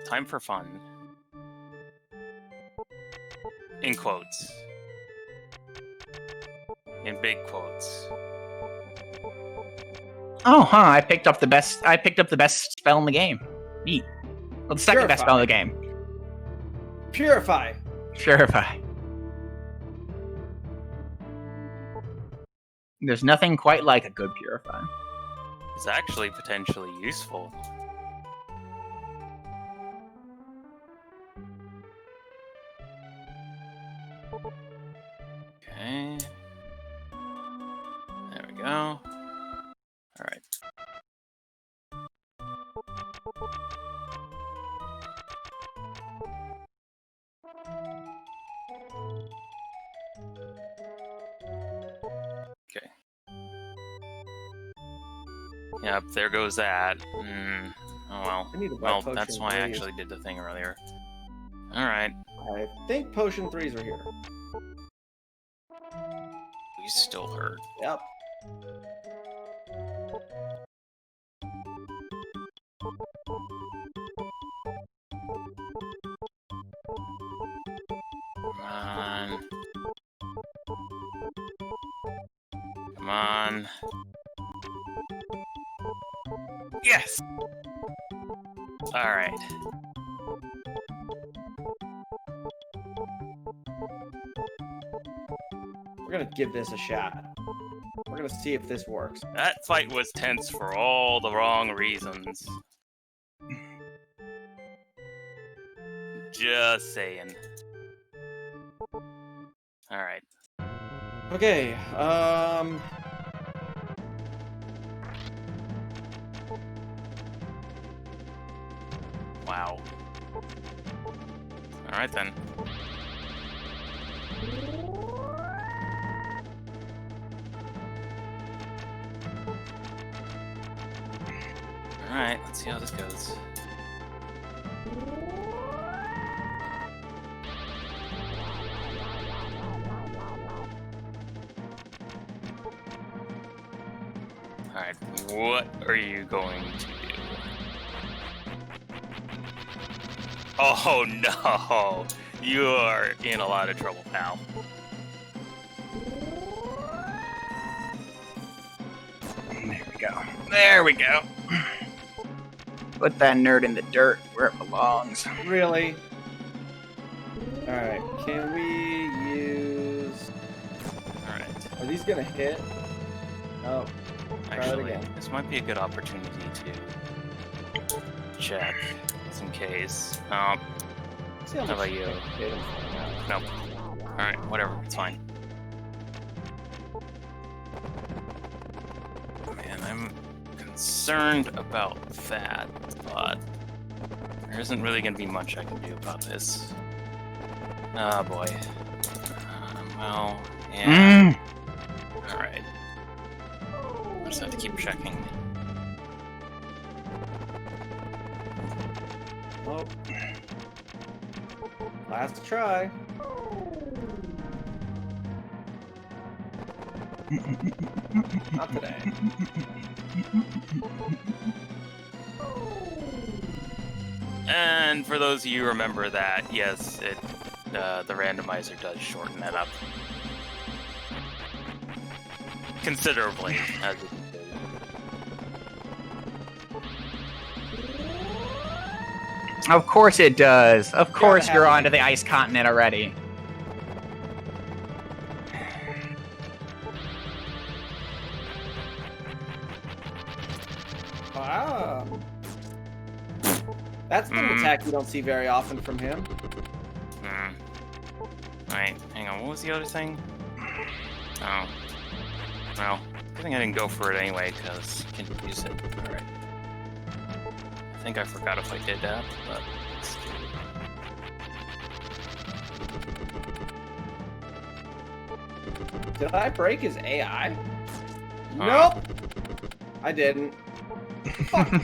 Time for fun. In quotes. In big quotes. Oh, huh! I picked up the best. I picked up the best spell in the game. Neat. Well, the second best spell in the game. Purify. Purify. There's nothing quite like a good purify. It's actually potentially useful. Okay. There we go. Alright. Okay. Yep, there goes that. Oh well. I need to buy Well, potion that's why I 3s. actually did the thing earlier. Alright. I think potion 3s are here. We still hurt. Yep. Come on. Come on. Yes! Alright. We're gonna give this a shot. We're gonna see if this works. That fight was tense for all the wrong reasons. Just saying. Alright. Okay, Wow. Alright then. Alright, let's see how this goes. Alright, what are you going to do? Oh no! You are in a lot of trouble, pal. There we go. There we go. Put that nerd in the dirt where it belongs. really? Alright, can we use... Alright. Are these gonna hit? Oh, try that Actually, again. this might be a good opportunity to check, just in case. See How much about you? hit him for now. Nope. Alright, whatever, it's fine. Man, I'm concerned about that, but there isn't really going to be much I can do about this. Oh boy. Well, yeah. Alright. I just have to keep checking. Oh. Last try. Not today. And for those of you who remember that, yes, it the randomizer does shorten that up considerably, as you can see. Of course it does. Of course have you're it. onto the ice continent already. Ah. That's an attack you don't see very often from him. Alright, hang on, what was the other thing? Oh. Well, I think I didn't go for it anyway, because I can use it. Alright. I think I forgot if I did that, but let's do it. Did I break his AI? Huh. Nope. I didn't. Fuck.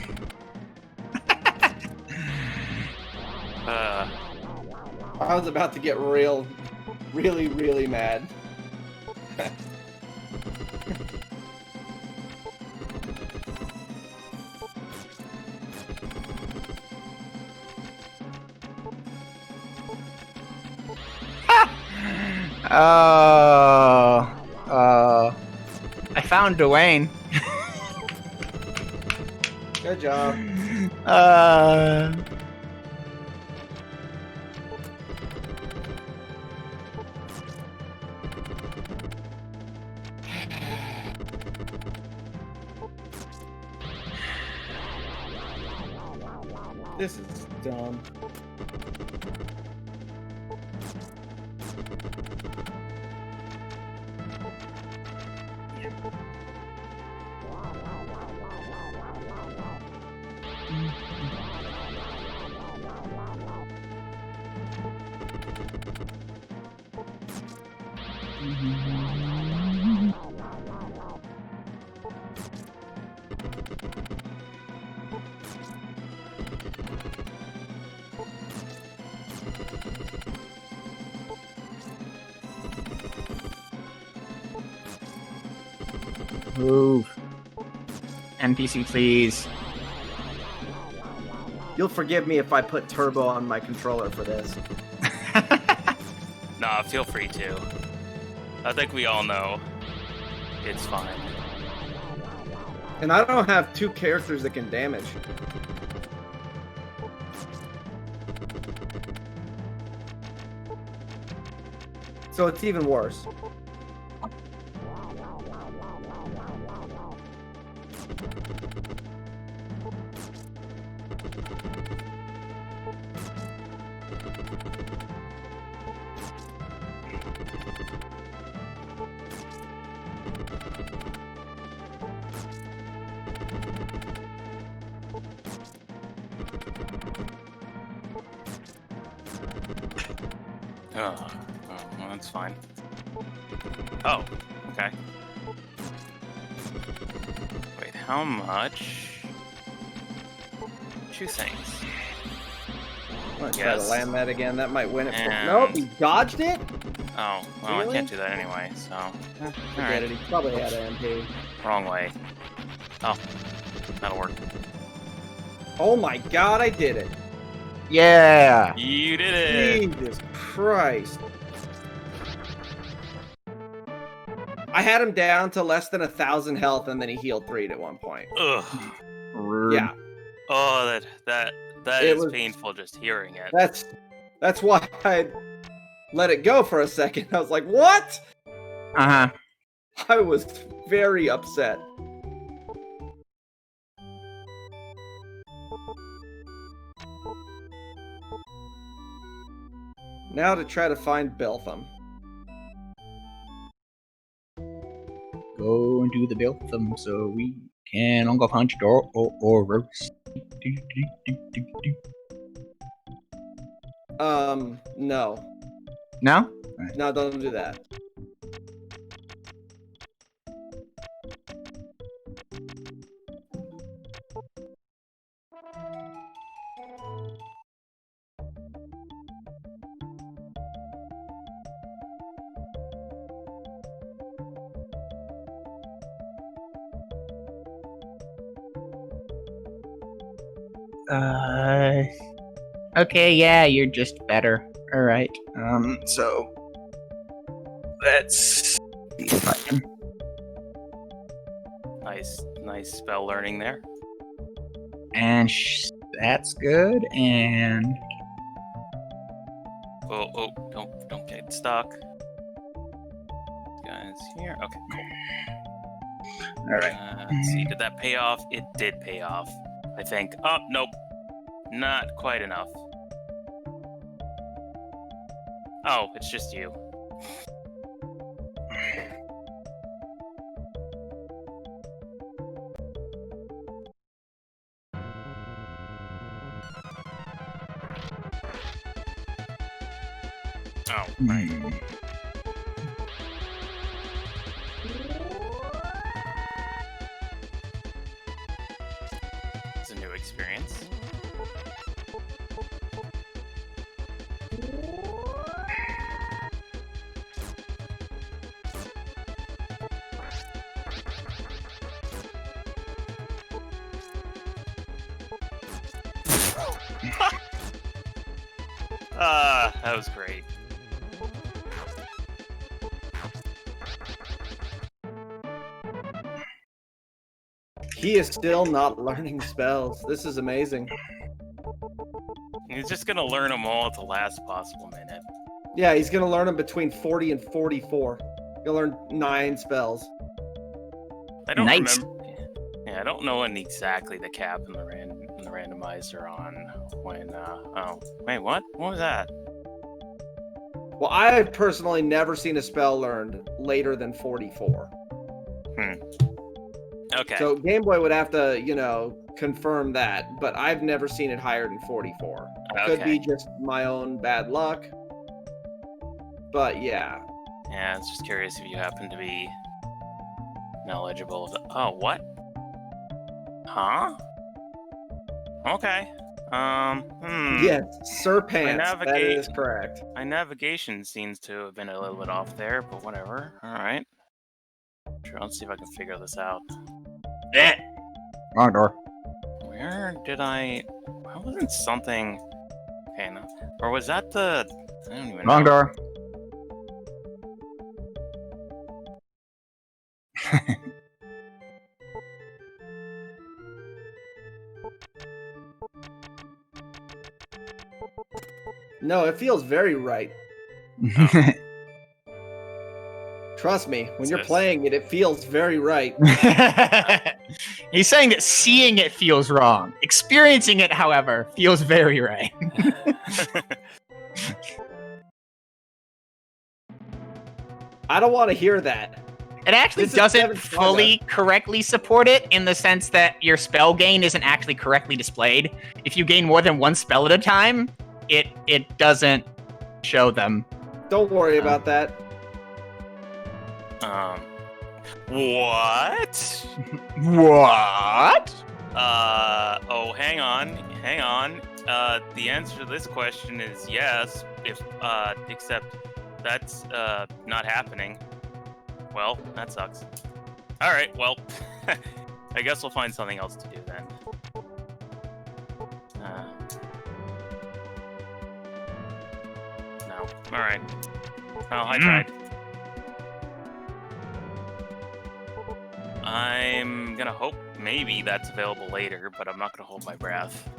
I was about to get really mad. I found Dwayne. Good job. This is dumb. Move. NPC, please. You'll forgive me if I put turbo on my controller for this. Nah, feel free to. I think we all know it's fine. And I don't have 2 characters that can damage. So it's even worse. Oh, well, that's fine. Oh, okay. Wait, how much? 2 things. I'm gonna try to Yes. land that again. That might win it. And- Nope, he dodged it? Oh, well, Really? I can't do that anyway, so... Forget Alright. it. He probably had an MP. Wrong way. Oh, that'll work. Oh my god, I did it. Yeah. You did it! Jesus Christ. I had him down to less than 1,000 health, and then he healed 3 at one point. Ugh. Rude. Yeah, Oh, that It is was- painful just hearing it. that's why I let it go for a second. I was like, what? Uh-huh. I was very upset. Now to try to find Beltham. Go and do the build them so we can uncle punch or roast. No. No? No, don't do that. Okay, yeah, you're just better. Alright. So let's see if I can. Nice spell learning there. And that's good. And Oh, don't get stuck. Guys here. Okay, cool. alright. Let's see, did that pay off? It did pay off, I think. Oh, nope. Not quite enough. Oh, it's just you. Oh, it's a new experience. That was great. He is still not learning spells. This is amazing. He's just gonna learn them all at the last possible minute. Yeah, he's gonna learn them between 40 and 44. He'll learn 9 spells. I don't Nice. remember. Yeah, I don't know when exactly the cap and the randomizer on when. Oh, wait, what? What was that? Well, I've personally never seen a spell learned later than 44. Okay. So Game Boy would have to, confirm that, but I've never seen it higher than 44. Could be just my own bad luck. But yeah. Yeah, I was just curious if you happen to be knowledgeable. Oh, what? Huh? Okay. Yes, Sir Pants. That navigate- is correct. My navigation seems to have been a little bit off there, but whatever. Alright. Sure, let's see if I can figure this out. Wrong door. Where did I wasn't something... Okay, no. Or was that the... I don't even Wrong know. door. No, it feels very right. Trust me, when you're Yes. playing it, it feels very right. He's saying that seeing it feels wrong. Experiencing it, however, feels very right. I don't want to hear that. It actually This is doesn't 7th Saga. fully correctly support it in the sense that your spell gain isn't actually correctly displayed. If you gain more than one spell at a time, it doesn't show them. Don't worry about that. What? What? Oh, hang on. The answer to this question is yes, except that's, not happening. Well, that sucks. Alright, well, I guess we'll find something else to do then. No. Alright. Well, I tried. I'm gonna hope maybe that's available later, but I'm not gonna hold my breath.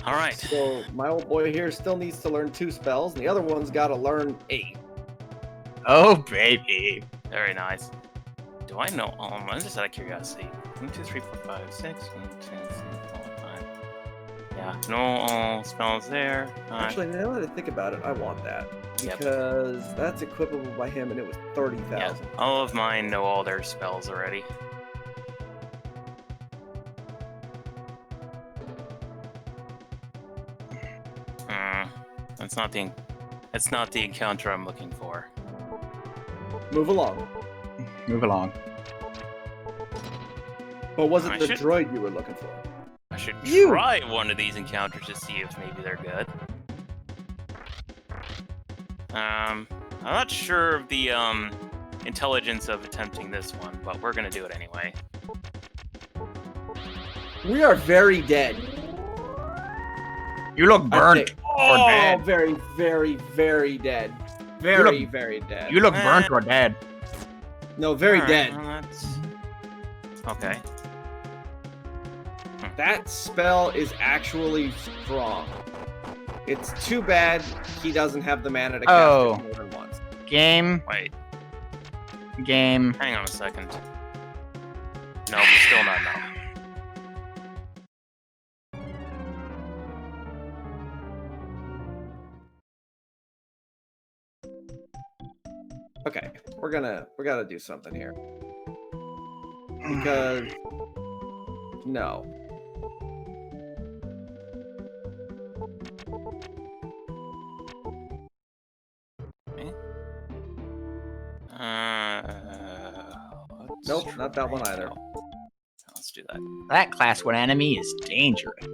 Alright. So my old boy here still needs to learn 2 spells, and the other one's got to learn 8. Oh, baby. Very nice. Do I know? I'm just out of curiosity. 1, 2, 3, 4, 5, 6. 1, 2, 3, 4, 5. Yeah, no spells there. Actually, now that I think about it, I want that. Yep. Because that's equipable by him, and it was 30,000. Yeah, all of mine know all their spells already. That's not the encounter I'm looking for. Move along. Move along. But was it I the should- droid you were looking for? I should You! try one of these encounters to see if maybe they're good. I'm not sure of the intelligence of attempting this one, but we're gonna do it anyway. We are very dead. You look burnt. Oh, dead. very, very, very dead. Very, very dead. You look burnt or dead. No, very Alright, dead. well, that's... Okay. That spell is actually strong. It's too bad he doesn't have the mana to cast Oh. it more than once. Game. Wait, Game. hang on a second. Nope, still not now. Okay, we gotta do something here. Because no. Let's Nope, not that one try- either. no. Let's do that. That class 1 enemy is dangerous.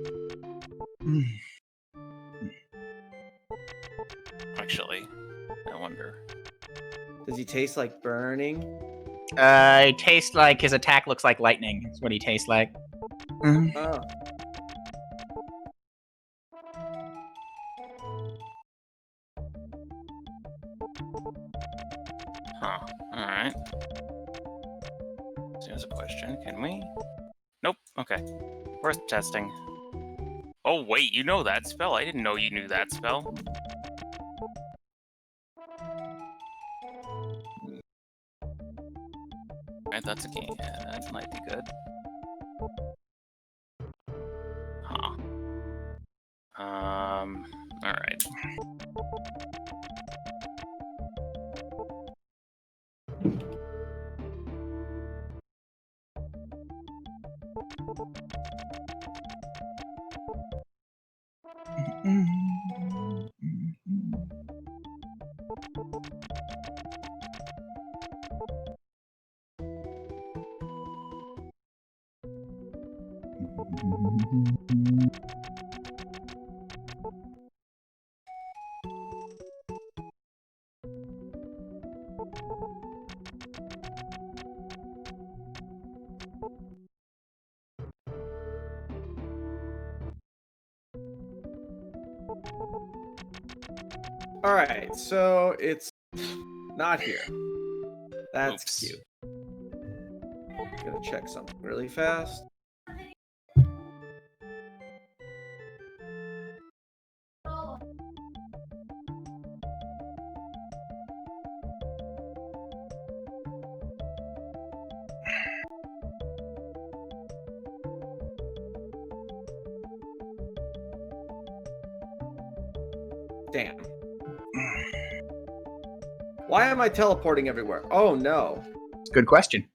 Actually, I wonder. Does he taste like burning? It tastes like his attack looks like lightning. That's what he tastes like. Oh. Huh. Alright. has a question. Can we? Nope. Okay. Worth testing. Oh, wait, you know that spell? I didn't know you knew that spell. Right, that's a game. Yeah, that might be good. Huh. Alright. All right, so it's not here. That's Oops. cute. Gonna check something really fast. Damn. Why am I teleporting everywhere? Oh no. Good question.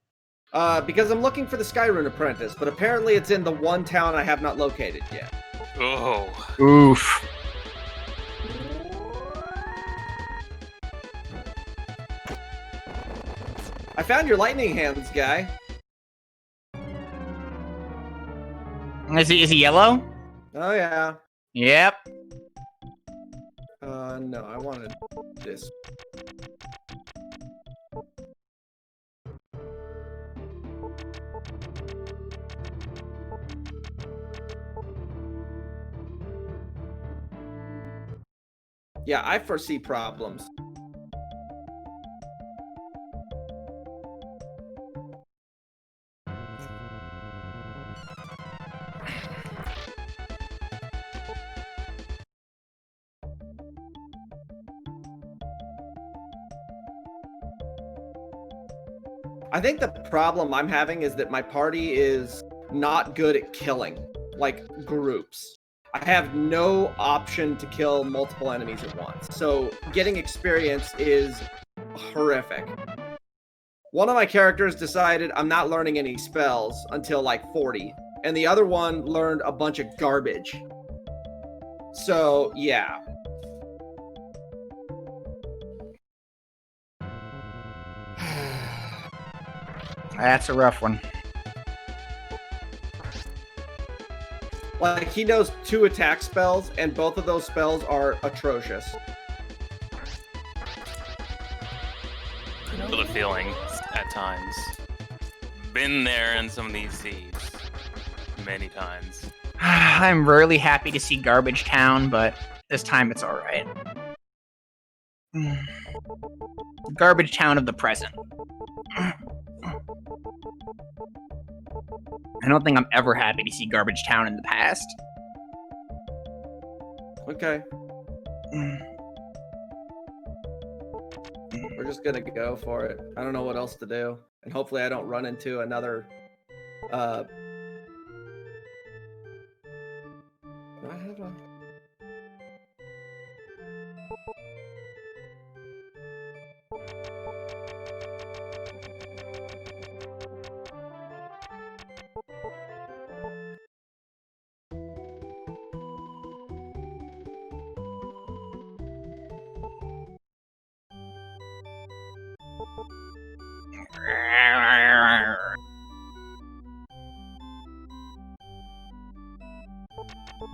Because I'm looking for the Skyrune Apprentice, but apparently it's in the one town I have not located yet. Oh. Oof. I found your lightning hands, guy. Is he yellow? Oh yeah. Yep. No, I wanted this. Yeah, I foresee problems. I think the problem I'm having is that my party is not good at killing, like groups. I have no option to kill multiple enemies at once. So getting experience is horrific. One of my characters decided I'm not learning any spells until like 40, and the other one learned a bunch of garbage. So, yeah. That's a rough one. Like, he knows 2 attack spells, and both of those spells are atrocious. I know the feeling at times. Been there in some of these seeds. Many times. I'm rarely happy to see Garbage Town, but this time it's alright. Garbage Town of the present. I don't think I'm ever happy to see Garbage Town in the past. Okay. We're just gonna go for it. I don't know what else to do. And hopefully I don't run into another... Do I have a...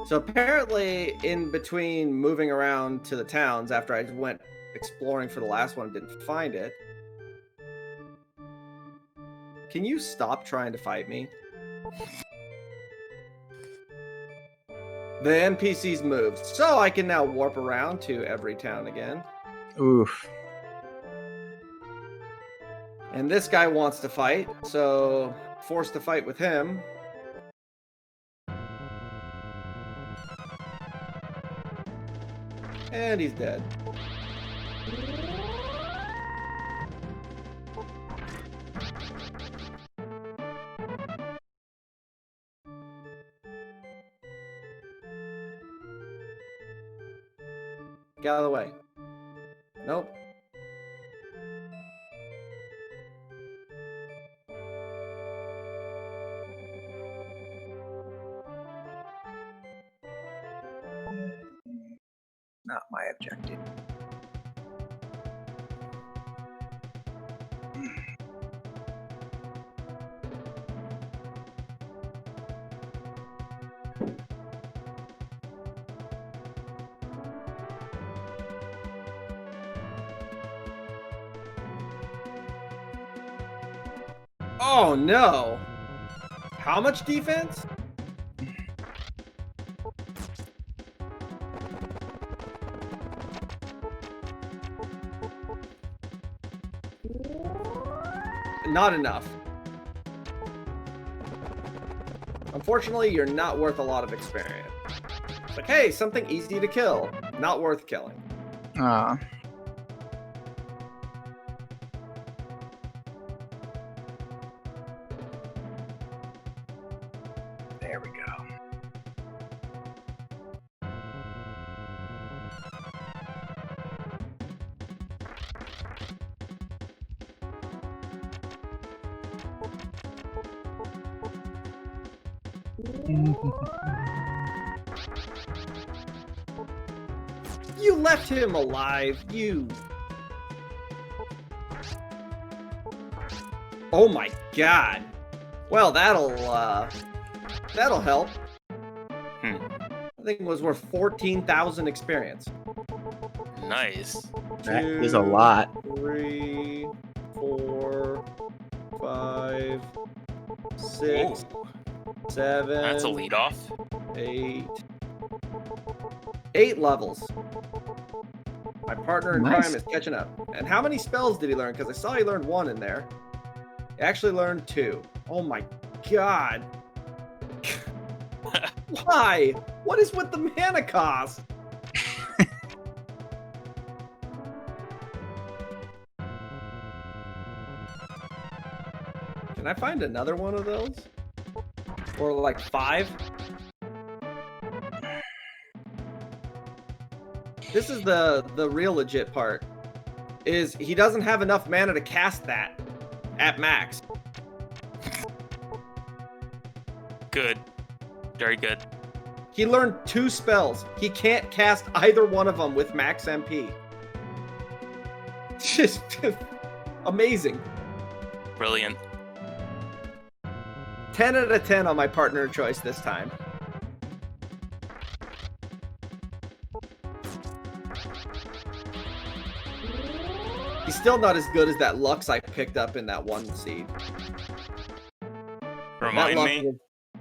So apparently, in between moving around to the towns after I went exploring for the last one, didn't find it. Can you stop trying to fight me? The NPCs moved, so I can now warp around to every town again. Oof. And this guy wants to fight, so forced to fight with him. And he's dead. Get out of the way. Nope. Not my objective. Oh no! How much defense? Not enough. Unfortunately, you're not worth a lot of experience. It's like, hey, something easy to kill. Not worth killing. There we go. You left him alive, you. Oh my god. Well, that'll help. I think it was worth 14,000 experience. Nice. That is a lot. 3, 4, 5, 6, Ooh, 7. that's a lead off. 8. 8 levels. My partner in Nice. crime is catching up. And how many spells did he learn? Because I saw he learned 1 in there. He actually learned 2. Oh my god. Why? What is with the mana cost? Can I find another one of those? Or like 5? This is the real legit part. Is he doesn't have enough mana to cast that at max. Good. Very good. He learned 2 spells. He can't cast either one of them with max MP. Just amazing. Brilliant. 10 out of 10 on my partner choice this time. He's still not as good as that Lux I picked up in that 1 seed. Remind Lux me.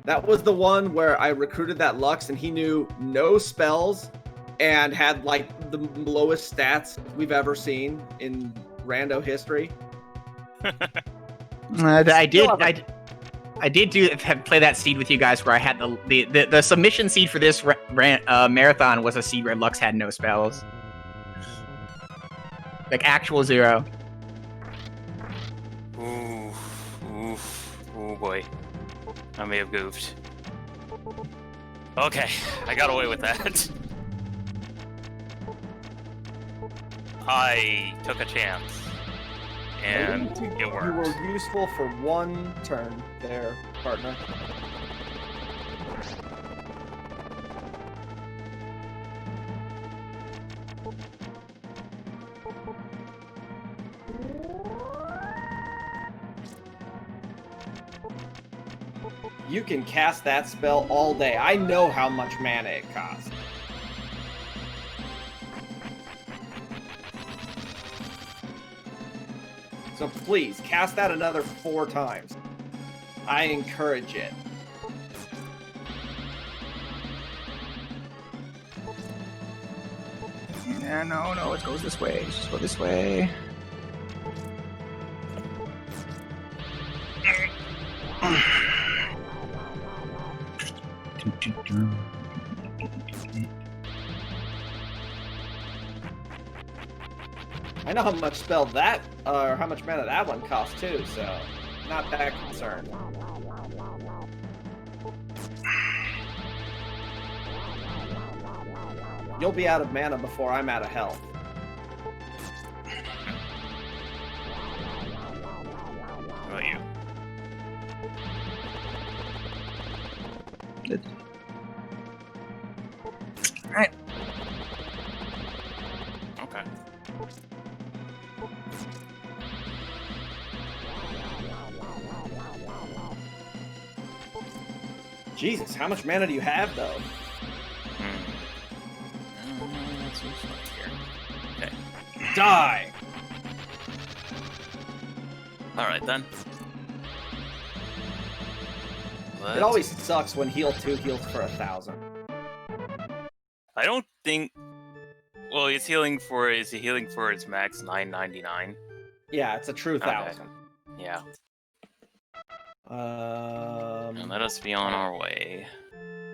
That was the one where I recruited that Lux and he knew no spells and had like the lowest stats we've ever seen in rando history. I did play that seed with you guys where I had the submission seed for this marathon was a seed where Lux had no spells. Like actual 0. Oh boy. I may have goofed. Okay, I got away with that. I took a chance. And it You worked. were useful for 1 turn there, partner. You can cast that spell all day. I know how much mana it costs. So please, cast that another 4 times. I encourage it. Yeah, no, it goes this way. Just go this way. I know how much spell that, or how much mana that one costs too, so not that concerned. You'll be out of mana before I'm out of health. What about you? Good. All right. Okay. Jesus, how much mana do you have though? Let's see what's here. Okay. Die! All right then. It always sucks when heal 2 heals for 1,000. I don't think. Well, is he healing for his max 999? Yeah, it's a true 1,000. Yeah. And let us be on our way.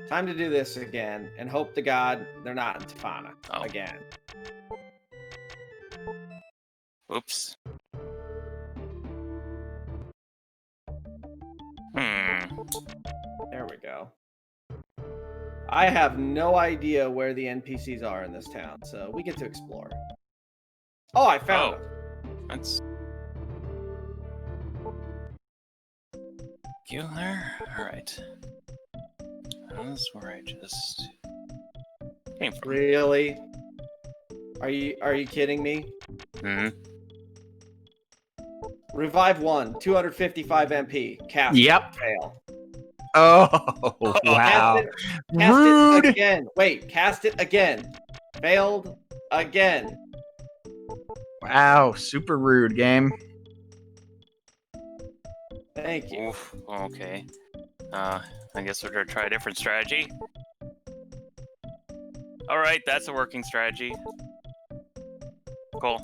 Time to do this again, and hope to God they're not in Tefana again. Oops. There we go. I have no idea where the NPCs are in this town, so we get to explore. Oh, I found them. That's Killer. All right. That's where I just came from. Really? Are you kidding me? Revive 1, 255 MP. Cast. Yep. Fail. Oh, wow. Cast Rude. it again. Wait, cast it again. Failed again. Wow, super rude game. Thank you. Oof, okay. I guess we're gonna try a different strategy. Alright, that's a working strategy. Cool.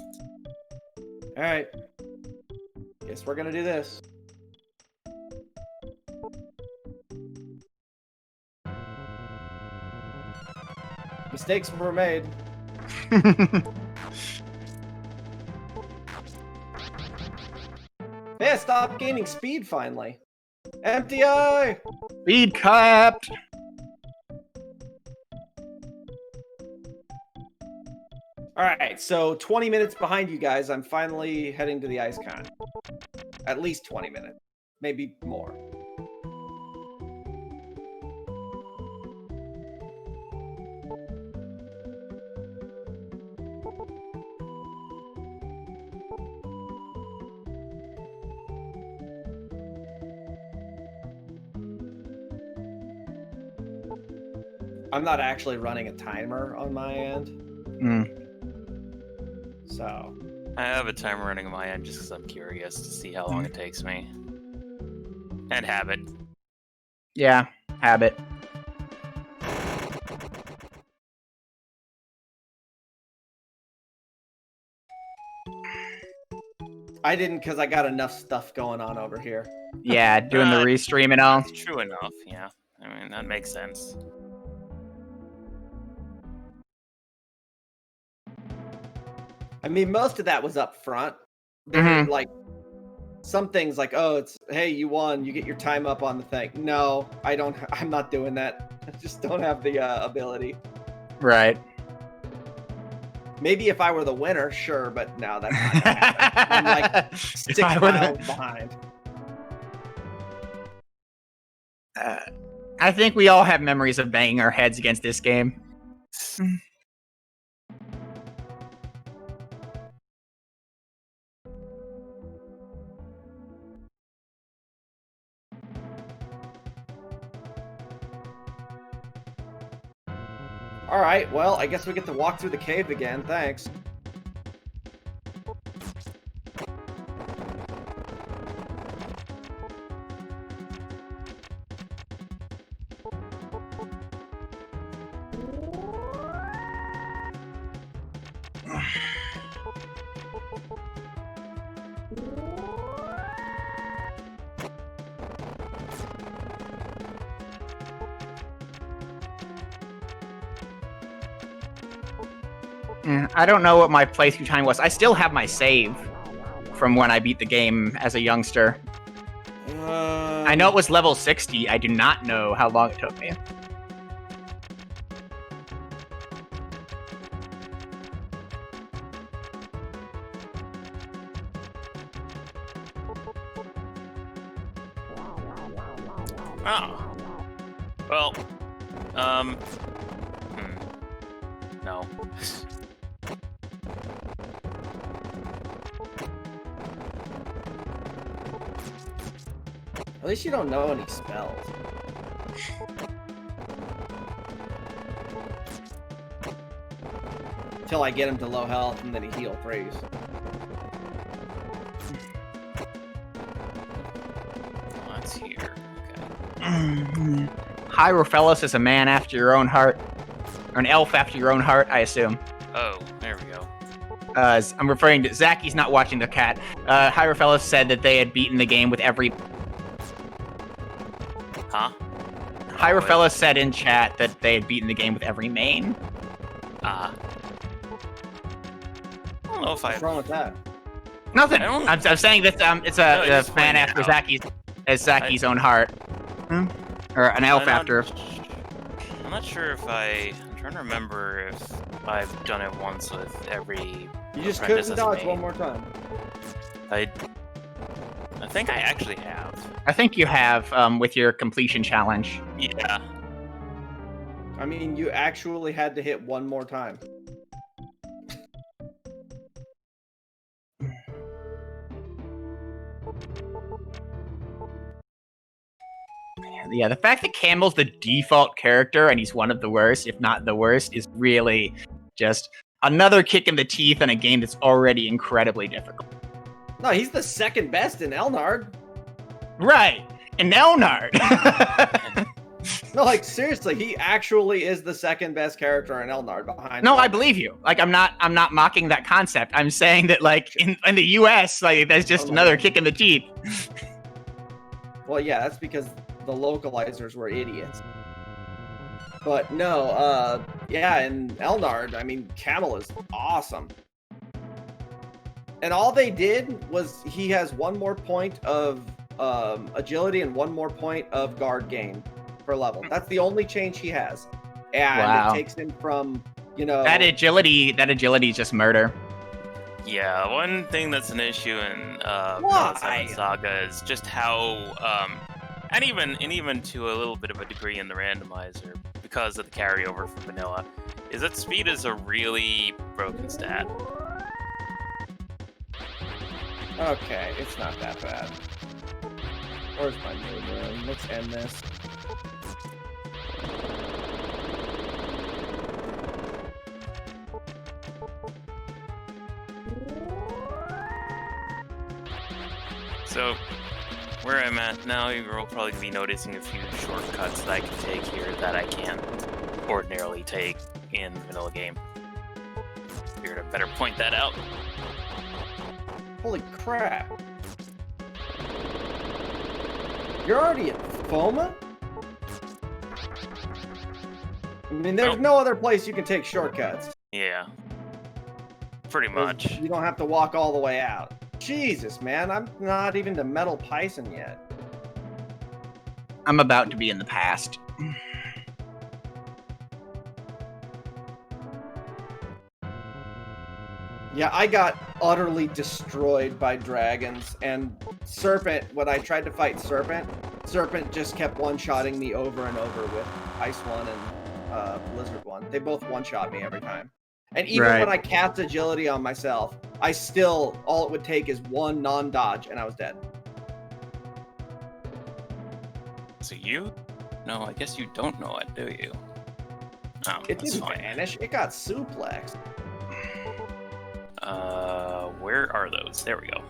Alright. Guess we're gonna do this. Mistakes were made. Yeah, stop gaining speed finally. Empty eye! Speed capped. Alright, so 20 minutes behind you guys, I'm finally heading to the ice con. At least 20 minutes. Maybe more. I'm not actually running a timer on my end. So. I have a timer running on my end just because I'm curious to see how long it takes me. And habit. Yeah, habit. I didn't because I got enough stuff going on over here. Yeah, doing the restream and all. That's true enough, yeah. I mean, that makes sense. I mean, most of that was up front. There were, like, some things like, oh, it's, hey, you won, you get your time up on the thing. No, I'm not doing that. I just don't have the ability. Right. Maybe if I were the winner, sure, but no, that's not gonna happen. I'm like 6 miles behind. I think we all have memories of banging our heads against this game. All right, well, I guess we get to walk through the cave again. Thanks. I don't know what my playthrough time was. I still have my save from when I beat the game as a youngster. I know it was level 60. I do not know how long it took me. Oh. Well, no. At least you don't know any spells. Until I get him to low health and then he heal threes. Let's hear. Hierophilus is a man after your own heart. Or an elf after your own heart, I assume. Oh, there we go. I'm referring to... Zacky's not watching the cat. Hierophilus said that they had beaten the game with every... Huh? Hierophilus said in chat that they had beaten the game with every main. I don't know if What's wrong with that? Nothing. I'm saying that it's a fan after Zacky's own heart. Or an elf after. I'm not sure if I'm trying to remember if I've done it once with every... You just couldn't dodge one more time. I think I actually have. I think you have, with your completion challenge. Yeah. I mean, you actually had to hit one more time. Yeah, the fact that Campbell's the default character and he's one of the worst, if not the worst, is really just another kick in the teeth in a game that's already incredibly difficult. No, he's the second best in Elnard. Right, in Elnard. No, like seriously, he actually is the second best character in Elnard behind. No, I believe you. Like, I'm not mocking that concept. I'm saying that, like, in the U.S., like, that's just another kick in the teeth. Well, yeah, that's because the localizers were idiots. But no, yeah, in Elnard, I mean, Camel is awesome. And all they did was he has one more point of agility and one more point of guard gain per level. That's the only change he has. And it takes him from, that agility is just murder. Yeah, one thing that's an issue in 7th Saga is just how and even to a little bit of a degree in the randomizer, because of the carryover from vanilla, is that speed is a really broken stat. Okay, it's not that bad. Where's my moon room? Let's end this. So, where I'm at now, you'll probably be noticing a few shortcuts that I can take here that I can't ordinarily take in the vanilla game. Figured I'd better point that out. Holy crap. You're already at Foma? I mean, there's no other place you can take shortcuts. Yeah. Pretty much. You don't have to walk all the way out. Jesus, man, I'm not even to Metal Python yet. I'm about to be in the past. Yeah, I got utterly destroyed by dragons, and Serpent, when I tried to fight Serpent just kept one-shotting me over and over with Ice One and Blizzard One. They both one-shot me every time. And even when I cast agility on myself, I still, all it would take is one non-dodge, and I was dead. So you? No, I guess you don't know it, do you? Oh, it didn't vanish. It got suplexed. Where are those? There we go.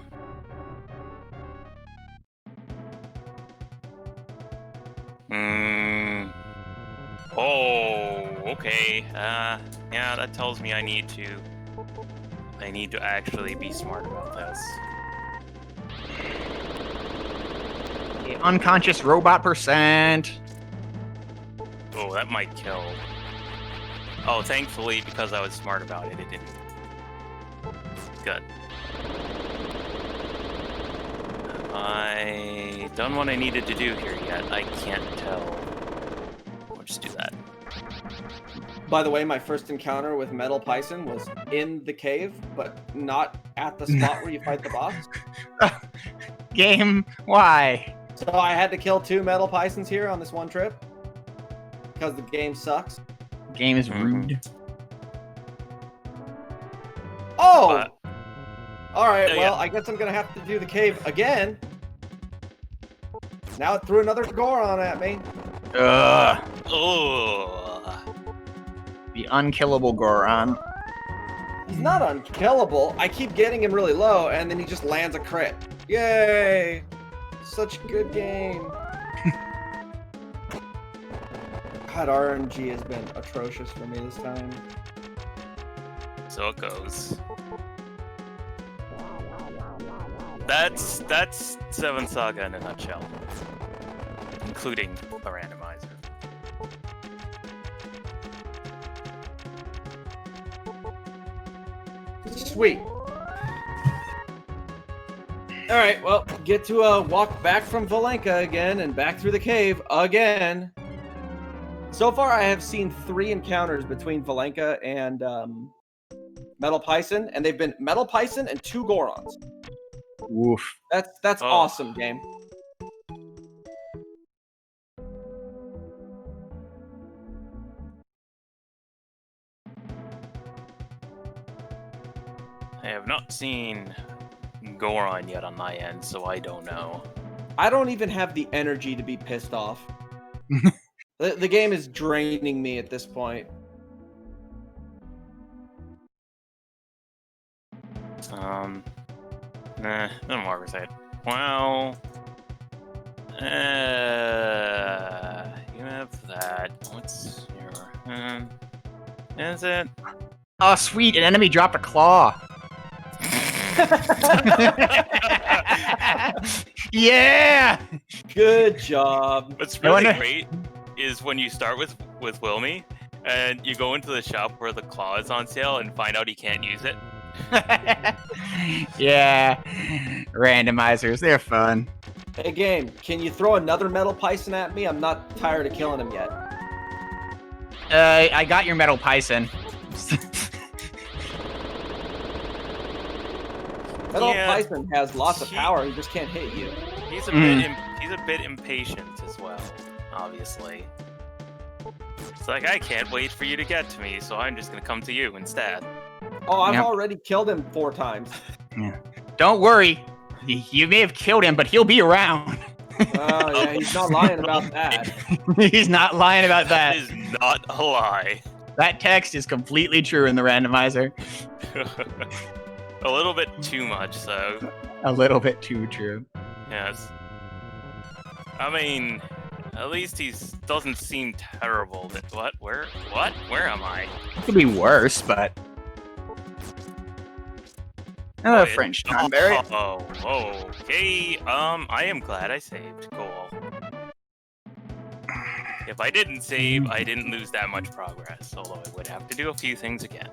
Oh, okay. Yeah, that tells me I need to actually be smart about this. The unconscious robot percent. Oh, that might kill. Oh, thankfully, because I was smart about it, it didn't. Good. I done what I needed to do here yet. I can't tell. I'll just do that. By the way, my first encounter with Metal Python was in the cave, but not at the spot where you fight the boss. Game, why? So I had to kill 2 Metal Pythons here on this one trip because the game sucks. Game is rude. Oh! All right, Yeah, well, I guess I'm going to have to do the cave again. Now it threw another Goron at me. Ugh. Oh. The unkillable Goron. He's not unkillable. I keep getting him really low, and then he just lands a crit. Yay! Such a good game. God, RNG has been atrocious for me this time. So it goes. That's 7th Saga in a nutshell, including the randomizer. Sweet. All right, well, get to walk back from Valenka again and back through the cave again. So far, I have seen 3 encounters between Valenka and Metal Python, and they've been Metal Python and 2 Gorons. Oof. That's awesome, game. I have not seen Goron yet on my end, so I don't know. I don't even have the energy to be pissed off. The game is draining me at this point. No more of it. Well, you have that. What's your? Is it? Oh, sweet! An enemy dropped a claw. Yeah. Good job. What's really great is when you start with Wilmy, and you go into the shop where the claw is on sale and find out he can't use it. Yeah, randomizers, they're fun. Hey, game, can you throw another Metal Python at me? I'm not tired of killing him yet. I got your Metal Python. Metal Yeah. Python has lots of power. He just can't hit you. He's a bit impatient as well, obviously. It's like, I can't wait for you to get to me, so I'm just gonna come to you instead. Oh, I've already killed him 4 times. Yeah. Don't worry, you may have killed him, but he'll be around. Oh, yeah, he's not lying about that. He's not lying about that. That is not a lie. That text is completely true in the randomizer. A little bit too much, so. A little bit too true. Yes. I mean, at least he doesn't seem terrible. What? Where am I? Could be worse, but. Another French Tonberry. Oh, okay. I am glad I saved. Cool. If I didn't save, I didn't lose that much progress, although I would have to do a few things again.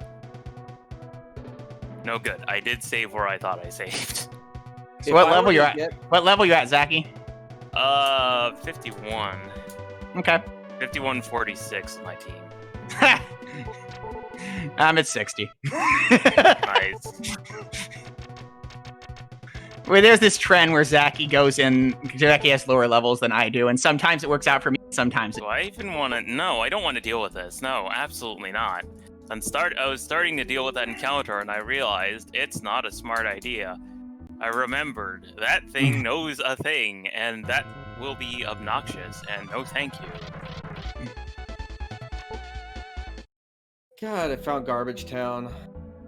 No good. I did save where I thought I saved. So what level you're at? What level you at, Zachy? 51. Okay. 51-46 on my team. I'm at 60. Nice. Well, there's this trend where Zachy goes in. Zachy has lower levels than I do, and sometimes it works out for me. Sometimes. Do I even want to? No, I don't want to deal with this. No, absolutely not. I was starting to deal with that encounter, and I realized it's not a smart idea. I remembered that thing knows a thing, and that will be obnoxious. And no, thank you. God, I found Garbage Town.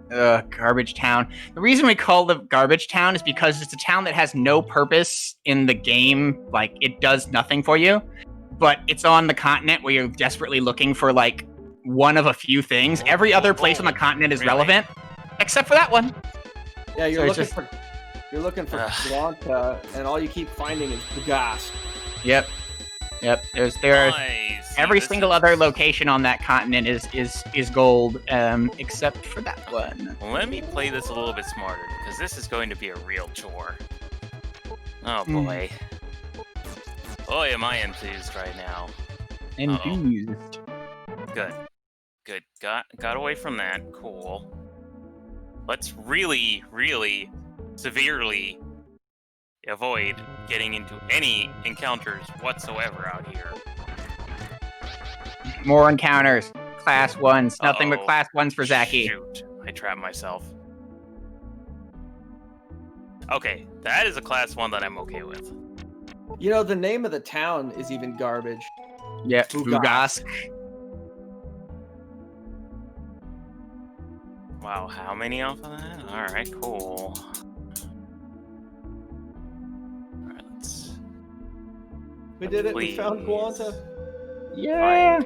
Garbage Town. The reason we call it Garbage Town is because it's a town that has no purpose in the game. Like, it does nothing for you. But it's on the continent where you're desperately looking for, like, one of a few things. Every other place on the continent is relevant, except for that one. Yeah, you're looking for Blanca, and all you keep finding is Bugast. Yep. There are Nice. See, Every this single is- other location on that continent is gold, except for that one. Let me play this a little bit smarter, because this is going to be a real chore. Oh Mm. boy. Boy, am I enthused right now. Enthused. Good. Good. Got away from that. Cool. Let's really, really severely avoid getting into any encounters whatsoever out here. More encounters. Class 1s. Nothing but Uh-oh. class 1s for Zaki. Shoot. I trapped myself. Okay, that is a class 1 that I'm okay with. You know, the name of the town is even garbage. Yeah, Fugask. Fugask. Wow, how many off of that? Alright, cool. Alright, We did it. We found Please. Guanta. Yeah.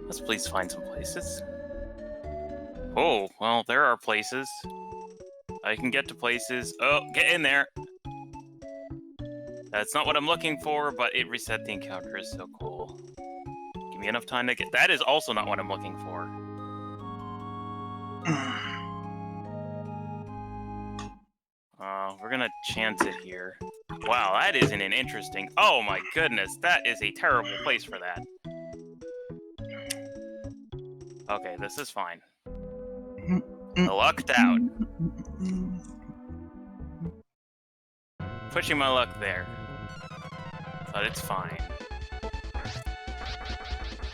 Let's please find some places. Oh, well, there are places. I can get to places. Oh, get in there! That's not what I'm looking for, but it reset the encounter is so cool. Give me enough time to get... That is also not what I'm looking for. We're gonna chance it here. Wow, that isn't an interesting... Oh my goodness, that is a terrible place for that. Okay, this is fine. I lucked out. Pushing my luck there. But it's fine.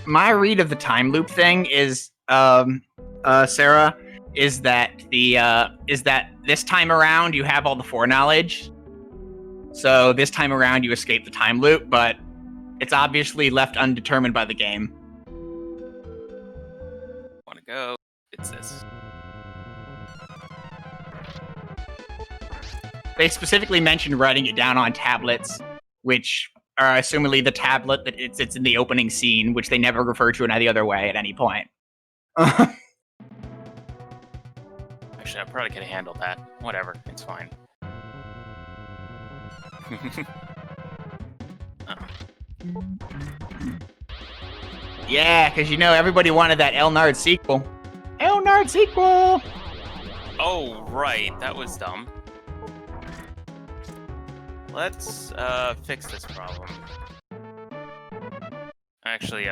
My read of the time loop thing is, Sarah, is that this time around you have all the foreknowledge. So this time around you escape the time loop, but it's obviously left undetermined by the game. Wanna go? It's this. They specifically mentioned writing it down on tablets, which are assumedly the tablet that it's in the opening scene, which they never refer to in any other way at any point. Actually, I probably could have handled that. Whatever, it's fine. Yeah, because everybody wanted that Elnard sequel. Elnard sequel! Oh, right, that was dumb. Let's fix this problem. Actually,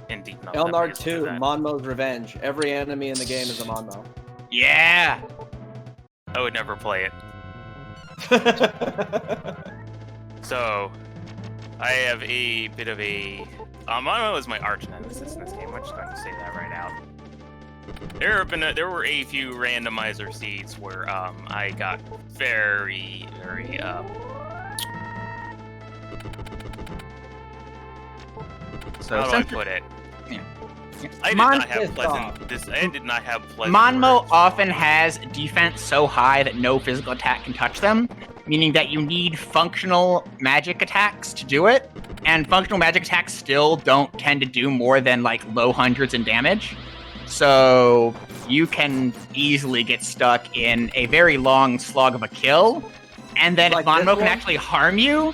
in deep enough. Elnard 2, Monmo's Revenge. Every enemy in the game is a Monmo. Yeah! I would never play it. So, I have a bit of a... Monmo is my arch nemesis in this game. I'm just going to say that right out. There were a few randomizer seeds where I got very, very So how do I put it? Yeah. I did not have pleasant. I did not have pleasant. Monmo words. often has defense so high that no physical attack can touch them, meaning that you need functional magic attacks to do it, and functional magic attacks still don't tend to do more than like low hundreds in damage. So you can easily get stuck in a very long slog of a kill, and then Like if Monmo this can one? actually harm you,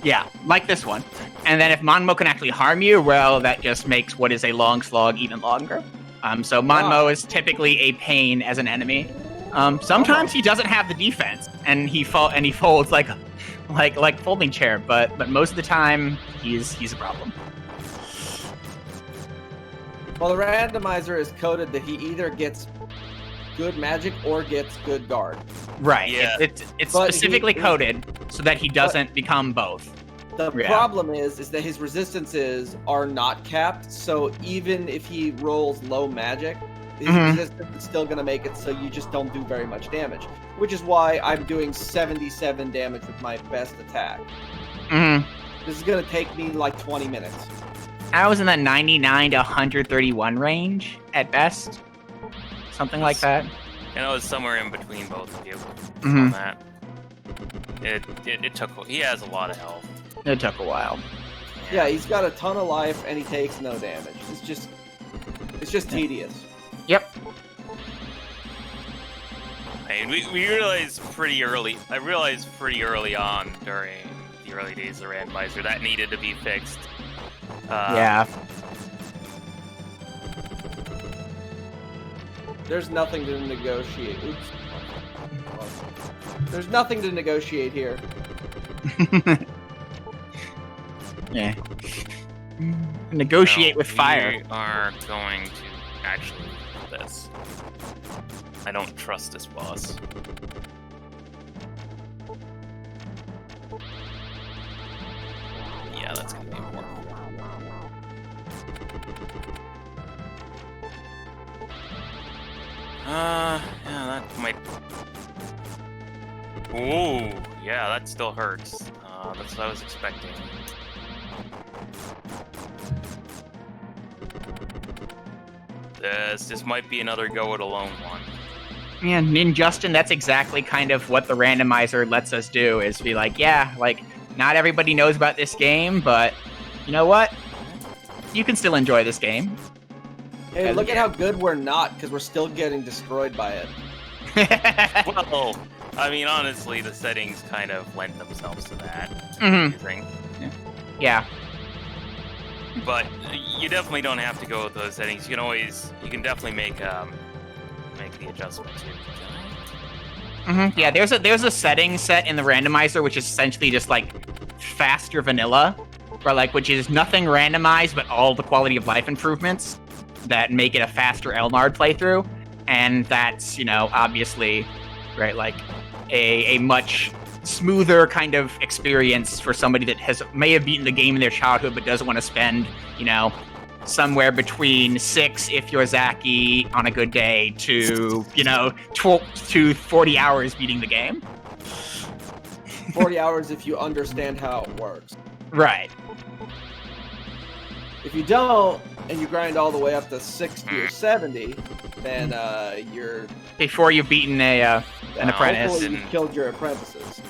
yeah, like this one. And then if Monmo can actually harm you, well, that just makes what is a long slog even longer. So Monmo is typically a pain as an enemy. Sometimes he doesn't have the defense, and he folds like folding chair. But most of the time, he's a problem. Well, the randomizer is coded that he either gets good magic or gets good guard. Right. Yeah. It's But specifically he- coded so that he doesn't become both. The Yeah. problem is that his resistances are not capped, so even if he rolls low magic, his Mhm. resistance is still going to make it so you just don't do very much damage. Which is why I'm doing 77 damage with my best attack. hmm This is going to take me like 20 minutes. I was in that 99 to 131 range at best, something like that. And I was somewhere in between both of you Mhm. on that. It took. He has a lot of health. It took a while. Yeah, he's got a ton of life and he takes no damage. It's just tedious. Yep. I mean, we realized pretty early. I realized pretty early on during the early days of the randomizer that needed to be fixed. Yeah. There's nothing to negotiate. Oops. There's nothing to negotiate here. Yeah. Negotiate No, with fire. We are going to actually do this. I don't trust this boss. Yeah, that's gonna be important. Yeah, that might. Ooh, yeah, that still hurts. That's what I was expecting. This might be another go it alone one. Yeah, and Justin, that's exactly kind of what the randomizer lets us do, is be like, yeah, like, not everybody knows about this game, but you know what? You can still enjoy this game. Hey, look at how good we're not, because we're still getting destroyed by it. Well, I mean, honestly, the settings kind of lend themselves to that. Yeah. But you definitely don't have to go with those settings. You can definitely make the adjustment too. Yeah, there's a setting set in the randomizer which is essentially just like faster vanilla, or like which is nothing randomized but all the quality of life improvements that make it a faster Elnard playthrough, and that's obviously right like a much smoother kind of experience for somebody that may have beaten the game in their childhood but doesn't want to spend somewhere between 6 if you're Zaki on a good day to 12 to 40 hours beating the game. 40 hours if you understand how it works. Right. If you don't, and you grind all the way up to 60 or 70, then you're... Before you've beaten an apprentice. Hopefully you've killed your apprentices.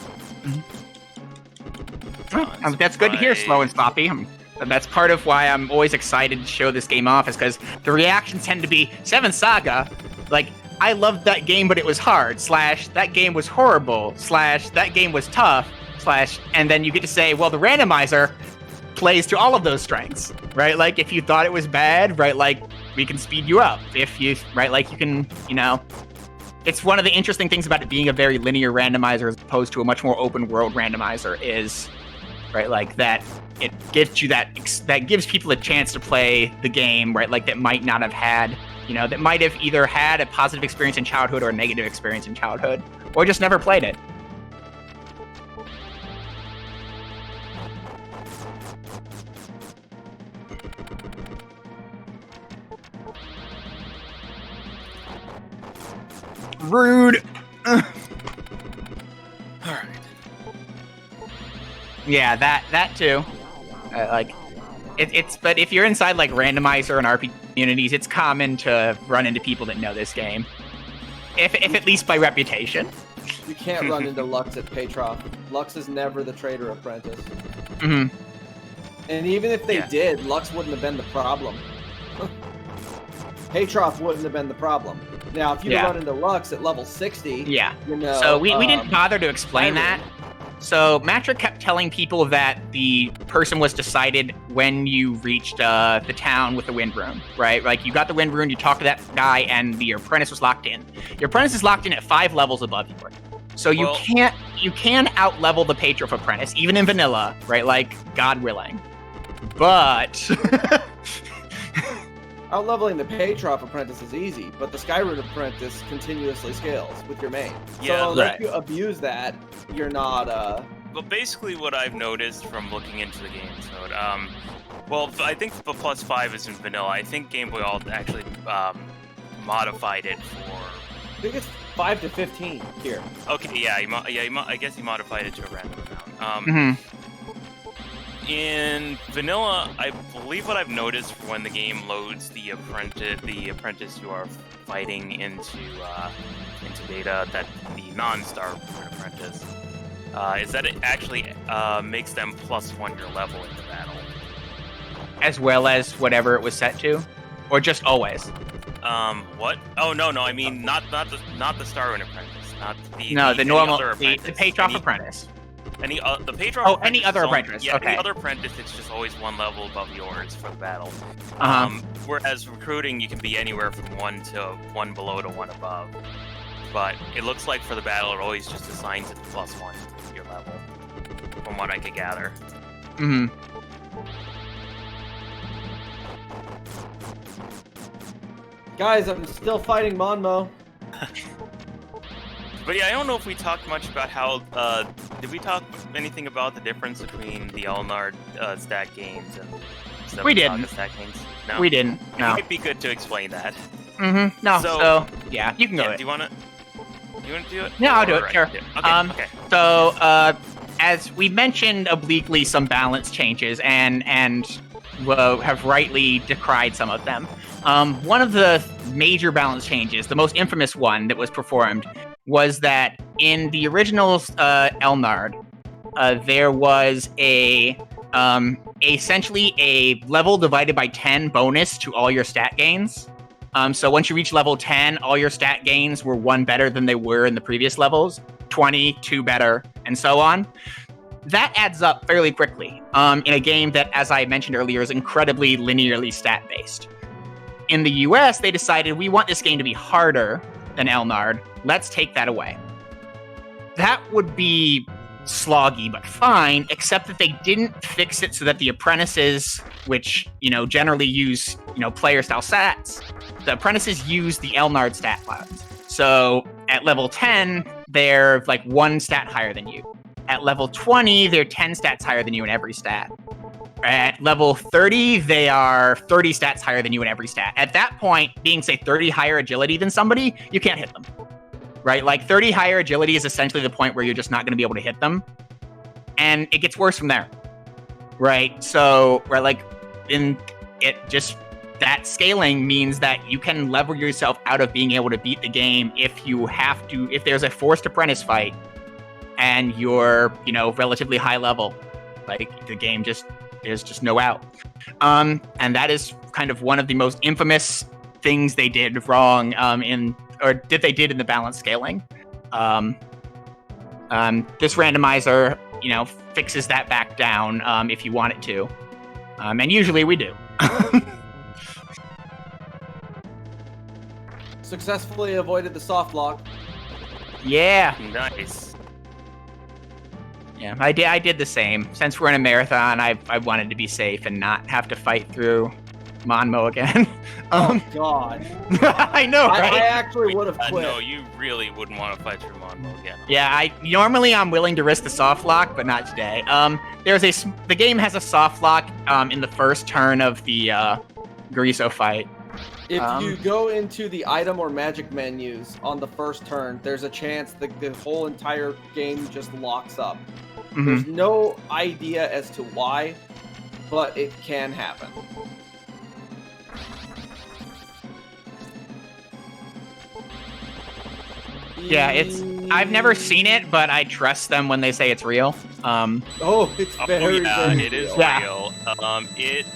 That's good to hear, Slow and Sloppy. That's part of why I'm always excited to show this game off, is because the reactions tend to be 7th Saga, like, I loved that game but it was hard, / that game was horrible, / that game was tough, / and then you get to say, well, the randomizer plays to all of those strengths, right? Like, if you thought it was bad, right, like, we can speed you up. If you, right, like, you can, it's one of the interesting things about it being a very linear randomizer as opposed to a much more open world randomizer is, right, like, that it gives you that gives people a chance to play the game, right, like, that might not have had, that might have either had a positive experience in childhood or a negative experience in childhood, or just never played it. Rude. All right. Yeah, that too. It's but if you're inside like randomizer and RPG communities, it's common to run into people that know this game, if at least by reputation. You can't run into Lux at Petrov. Lux is never the traitor apprentice. Mm-hmm. And even if they did, Lux wouldn't have been the problem. Petrov wouldn't have been the problem. Now, if you run into Lux at level 60, So we didn't bother to explain that. So Matrick kept telling people that the person was decided when you reached the town with the wind rune, right? Like, you got the wind rune, you talked to that guy, and your apprentice was locked in. Your apprentice is locked in at 5 levels above you. So you can out-level the Patriot apprentice, even in vanilla, right? Like, God willing. But... Out-leveling the Petrov apprentice is easy, but the Skyroot apprentice continuously scales with your main. Yeah, so if you abuse that, you're not... But basically what I've noticed from looking into the game code, well, I think the +5 is in vanilla. I think Game Boy Alt actually modified it for... I think it's 5 to 15 here. Okay, yeah, I guess he modified it to a random amount. In vanilla, I believe what I've noticed for when the game loads the apprentice you are fighting into data, that the non-star apprentice, is that it actually makes them +1 your level in the battle. As well as whatever it was set to, or just always. What? Oh no, I mean not the Starwind apprentice, not the the normal other the apprentice. Patroff apprentice. The Patriarch. any other apprentice. Yeah, okay. any other apprentice, it's just always one level above yours for the battle. Whereas recruiting, you can be anywhere from one below to one above. But it looks like for the battle, it always just assigns it +1 to your level, from what I could gather. Mm-hmm. Guys, I'm still fighting Monmo. But yeah, I don't know if we talked much about how. Did we talk anything about the difference between the Elnard stat gains and 7th Saga stat gains? No, we didn't. No, it might be good to explain that. Mm-hmm. No, so yeah, you can go. Yeah, do you want to do it? Yeah, I'll do it. Sure. Okay. Okay. So, as we mentioned obliquely, some balance changes, and have rightly decried some of them. One of the major balance changes, the most infamous one that was performed, was that in the original Elnard, there was essentially a level divided by 10 bonus to all your stat gains. So once you reach level 10, all your stat gains were 1 better than they were in the previous levels, 20, 2 better, and so on. That adds up fairly quickly in a game that, as I mentioned earlier, is incredibly linearly stat-based. In the US, they decided, we want this game to be harder than Elnard. Let's take that away. That would be sloggy, but fine, except that they didn't fix it so that the apprentices, which, generally use, player-style stats, the apprentices use the Elnard stat clouds. So at level 10, they're like 1 stat higher than you. At level 20, they're 10 stats higher than you in every stat. At level 30, they are 30 stats higher than you in every stat. At that point, being, say, 30 higher agility than somebody, you can't hit them. Right? Like, 30 higher agility is essentially the point where you're just not going to be able to hit them. And it gets worse from there. Right? So, that scaling means that you can level yourself out of being able to beat the game if there's a forced apprentice fight and you're, relatively high level. Like, the game there's just no out. And that is kind of one of the most infamous things they did wrong in the balance scaling. This randomizer, fixes that back down if you want it to. And usually we do. Successfully avoided the soft lock. Yeah. Nice. Yeah, I did the same. Since we're in a marathon, I wanted to be safe and not have to fight through Monmo again. Oh, God. I know, right? I actually would have quit. No, you really wouldn't want to fight through Monmo again. Yeah, I'm willing to risk the soft lock, but not today. The game has a soft lock in the first turn of the Gariso fight. If you go into the item or magic menus on the first turn, there's a chance that the whole entire game just locks up. Mm-hmm. There's no idea as to why, but it can happen. Yeah, I've never seen it, but I trust them when they say it's real. It's very it is yeah. real.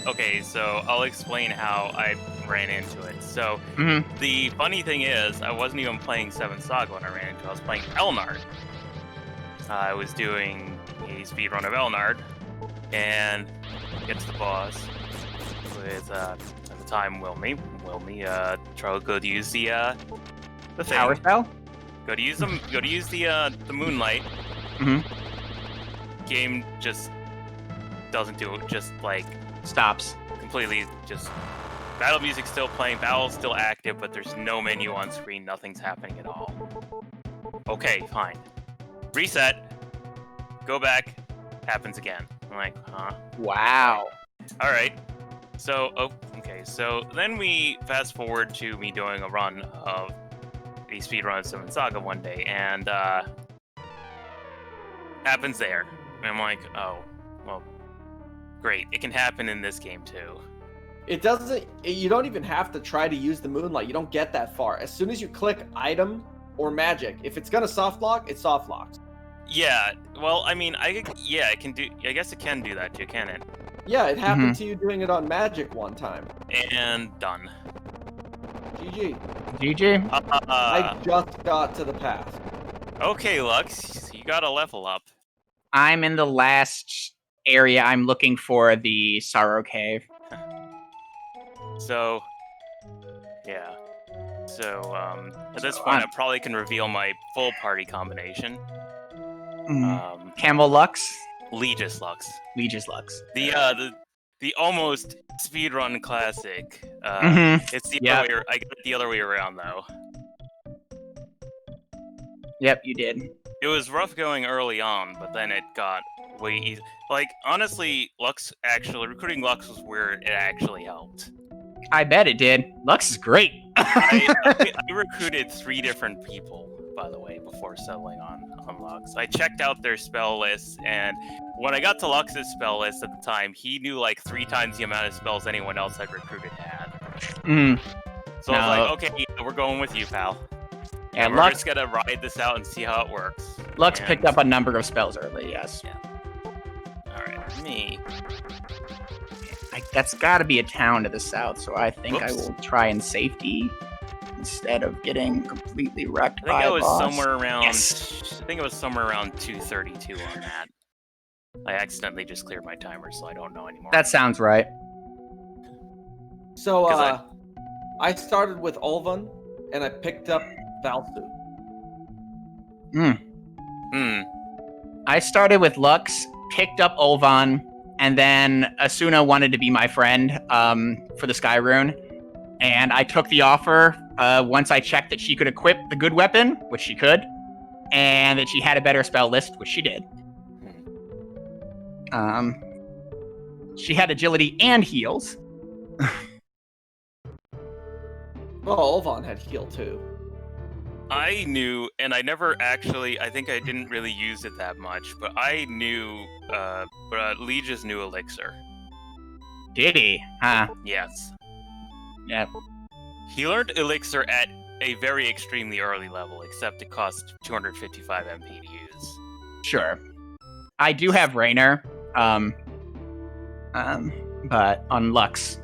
Okay, so I'll explain how I ran into it. So The funny thing is, I wasn't even playing 7th Saga when I ran into it. I was playing Elnard. I was doing a speedrun of Elnard, and gets the boss with at the time Wilmy try to go to use the thing. Power spell. Go to use the moonlight. Game just doesn't do it. Just like stops completely. Just battle music still playing, battle's still active, but there's no menu on screen. Nothing's happening at all. Okay, fine. Reset. Go back. Happens again. I'm like, huh? Wow. All right. So okay. So then we fast forward to me doing a run of the speedrun of 7th Saga one day, and happens there. And I'm like, oh, well, great. It can happen in this game too. It doesn't. You don't even have to try to use the moonlight. You don't get that far. As soon as you click item or magic, if it's gonna soft lock, it soft locks. Yeah. Well, I mean, I can do. I guess it can do that too, can it? Yeah, it happened to you doing it on magic one time. And done. GG. I just got to the path. Okay, Lux, you gotta level up. I'm in the last area. I'm looking for the Sorrow Cave. So, yeah. So, at this point, I probably can reveal my full party combination. Camel Lux? Legis Lux. Legis Lux. The almost speedrun classic. It's the other way. I got it the other way around though. Yep, you did. It was rough going early on, but then it got way easy. Like honestly, recruiting Lux was where it actually helped. I bet it did. Lux is great. I recruited 3 different people, by the way, before settling on Lux. I checked out their spell lists, and when I got to Lux's spell list at the time, he knew like 3 times the amount of spells anyone else I'd recruited had. So I was like, okay, we're going with you, pal. Yeah, and we're just gonna ride this out and see how it works. Lux picked up a number of spells early, yes. Yeah. Alright, me. That's gotta be a town to the south, so I think I will try in safety instead of getting completely wrecked by a boss. Somewhere around. Yes. I think it was somewhere around 232 on that. I accidentally just cleared my timer, so I don't know anymore. That sounds right. So I started with Ulvan, and I picked up Valsu. I started with Lux, picked up Ulvan, and then Asuna wanted to be my friend for the Sky Rune. And I took the offer once I checked that she could equip the good weapon, which she could, and that she had a better spell list, which she did. She had agility and heals. Well, Ulvan had heal too. I knew, and I never actually, I think I didn't really use it that much, but I knew, Legis knew Elixir. Did he? Huh. Yes. Yep. He learned Elixir at a very extremely early level, except it cost 255 MP to use. Sure. I do have Raynor, but on Lux.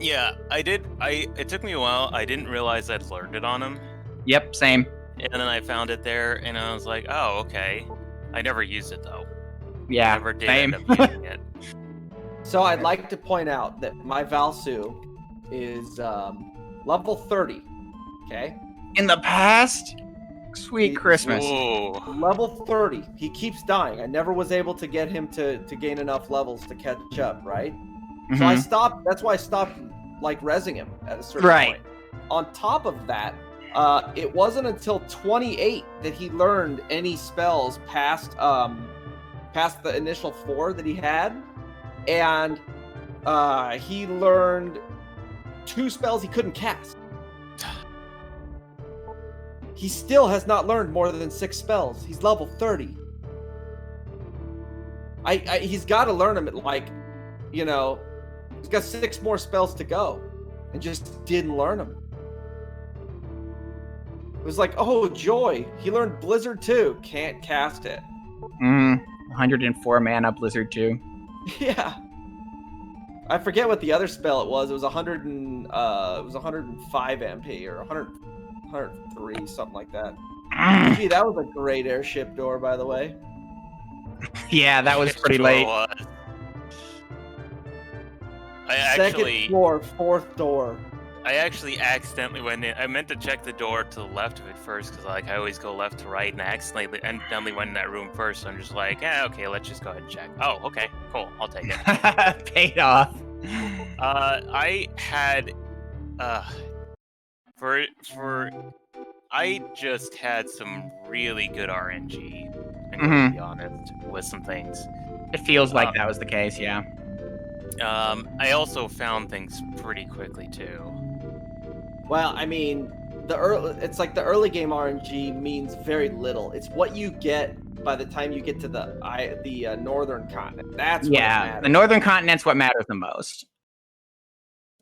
Yeah, I did. It took me a while. I didn't realize I'd learned it on him. Yep, same. And then I found it there, and I was like, oh, okay. I never used it, though. Yeah, I never did same. end up using it. So I'd like to point out that my Valsu is level 30, okay? In the past? Sweet Christmas. Whoa. Level 30. He keeps dying. I never was able to get him to gain enough levels to catch up, right? So I stopped. That's why I stopped, like, rezzing him at a certain point. On top of that, it wasn't until 28 that he learned any spells past the initial 4 that he had, and he learned 2 spells he couldn't cast. He still has not learned more than 6 spells. He's level 30. He's got to learn them at, like, you know, he's got 6 more spells to go, and just didn't learn them. It was like, oh, joy. He learned Blizzard 2. Can't cast it. 104 mana Blizzard 2. Yeah. I forget what the other spell it was. It was 105 MP or 103, something like that. Gee, that was a great airship door, by the way. Yeah, that was pretty late. Second floor, 4th door. I actually accidentally went in. I meant to check the door to the left of it first, because I always go left to right, and I accidentally went in that room first. So I'm just like, okay, let's just go ahead and check. Oh, okay, cool, I'll take it. Paid off. I had, I just had some really good RNG. I'm going to be honest with some things. It feels like that was the case, yeah. I also found things pretty quickly too. Well, I mean, it's like the early game RNG means very little. It's what you get by the time you get to the northern continent. That's what matters. The northern continent's what matters the most.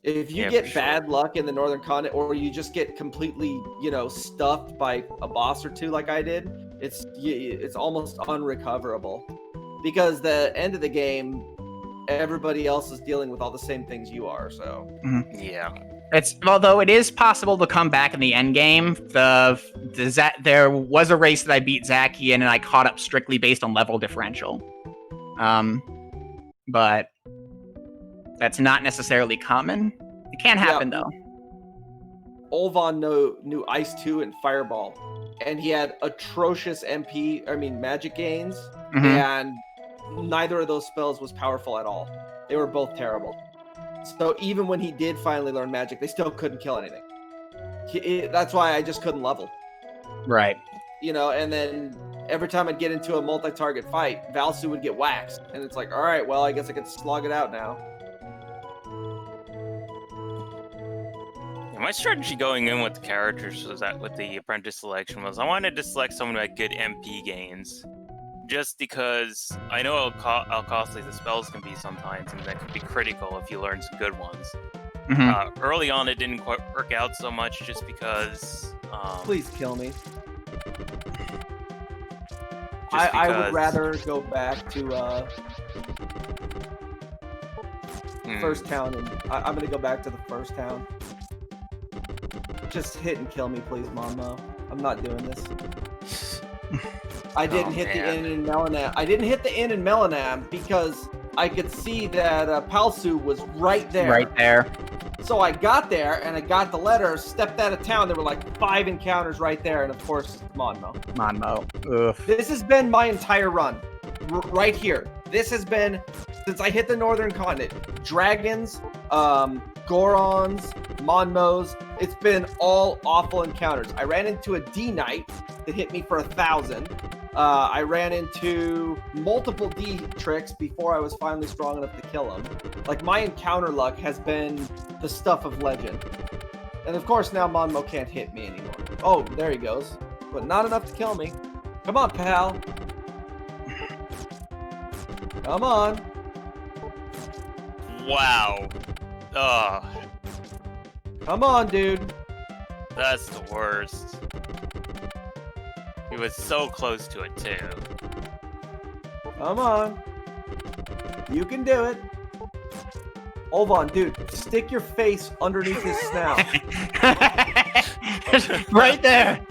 If you get bad luck in the northern continent, or you just get completely, stuffed by a boss or 2 like I did, it's almost unrecoverable, because the end of the game, everybody else is dealing with all the same things you are. So yeah. Although it is possible to come back in the end game. There was a race that I beat Zaki in, and I caught up strictly based on level differential. But that's not necessarily common. It can happen though. Olvan knew Ice 2 and Fireball, and he had atrocious magic gains, and neither of those spells was powerful at all. They were both terrible. So even when he did finally learn magic, they still couldn't kill anything. That's why I just couldn't level. Right. And then every time I'd get into a multi-target fight, Valsu would get waxed. And it's like, all right, well, I guess I can slog it out now. Yeah, my strategy going in with the characters was that with the apprentice selection was I wanted to select someone who had good MP gains. Just because I know how costly the spells can be sometimes, and that could be critical if you learn some good ones. Early on, it didn't quite work out so much just because... Please kill me. I would rather go back to first town, and I'm going to go back to the first town. Just hit and kill me, please, Monmo. I'm not doing this. I didn't hit the inn in Melanam. I didn't hit the inn in Melanam because I could see that Palsu was right there. Right there. So I got there and I got the letter, stepped out of town. There were like 5 encounters right there, and of course, Monmo. Ugh. This has been my entire run, right here. This has been since I hit the Northern Continent. Dragons, Gorons, Monmos. It's been all awful encounters. I ran into a D Knight that hit me for 1,000. I ran into multiple D tricks before I was finally strong enough to kill him. Like, my encounter luck has been the stuff of legend. And of course, now Monmo can't hit me anymore. Oh, there he goes. But not enough to kill me. Come on, pal. Come on. Wow. Ugh. Come on, dude. That's the worst. He was so close to it, too. Come on. You can do it. Olvan, dude, stick your face underneath his snout. Right there.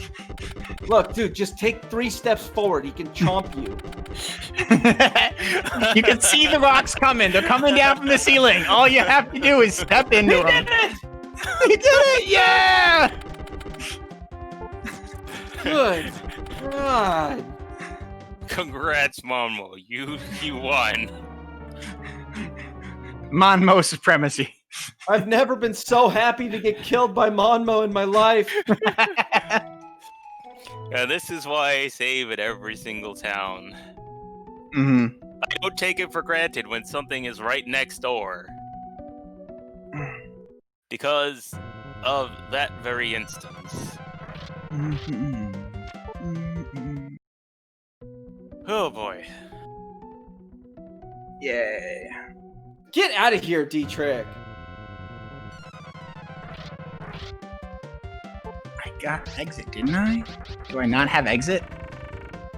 Look, dude, just take 3 steps forward. He can chomp you. You can see the rocks coming. They're coming down from the ceiling. All you have to do is step into them. He did it! He did it! Yeah! Good God. Congrats, Monmo. You won. Monmo supremacy. I've never been so happy to get killed by Monmo in my life. This is why I save at every single town. Mm-hmm. I don't take it for granted when something is right next door. Because of that very instance. Oh boy. Yay. Get out of here, D-Trick. I got exit, didn't I? Do I not have exit?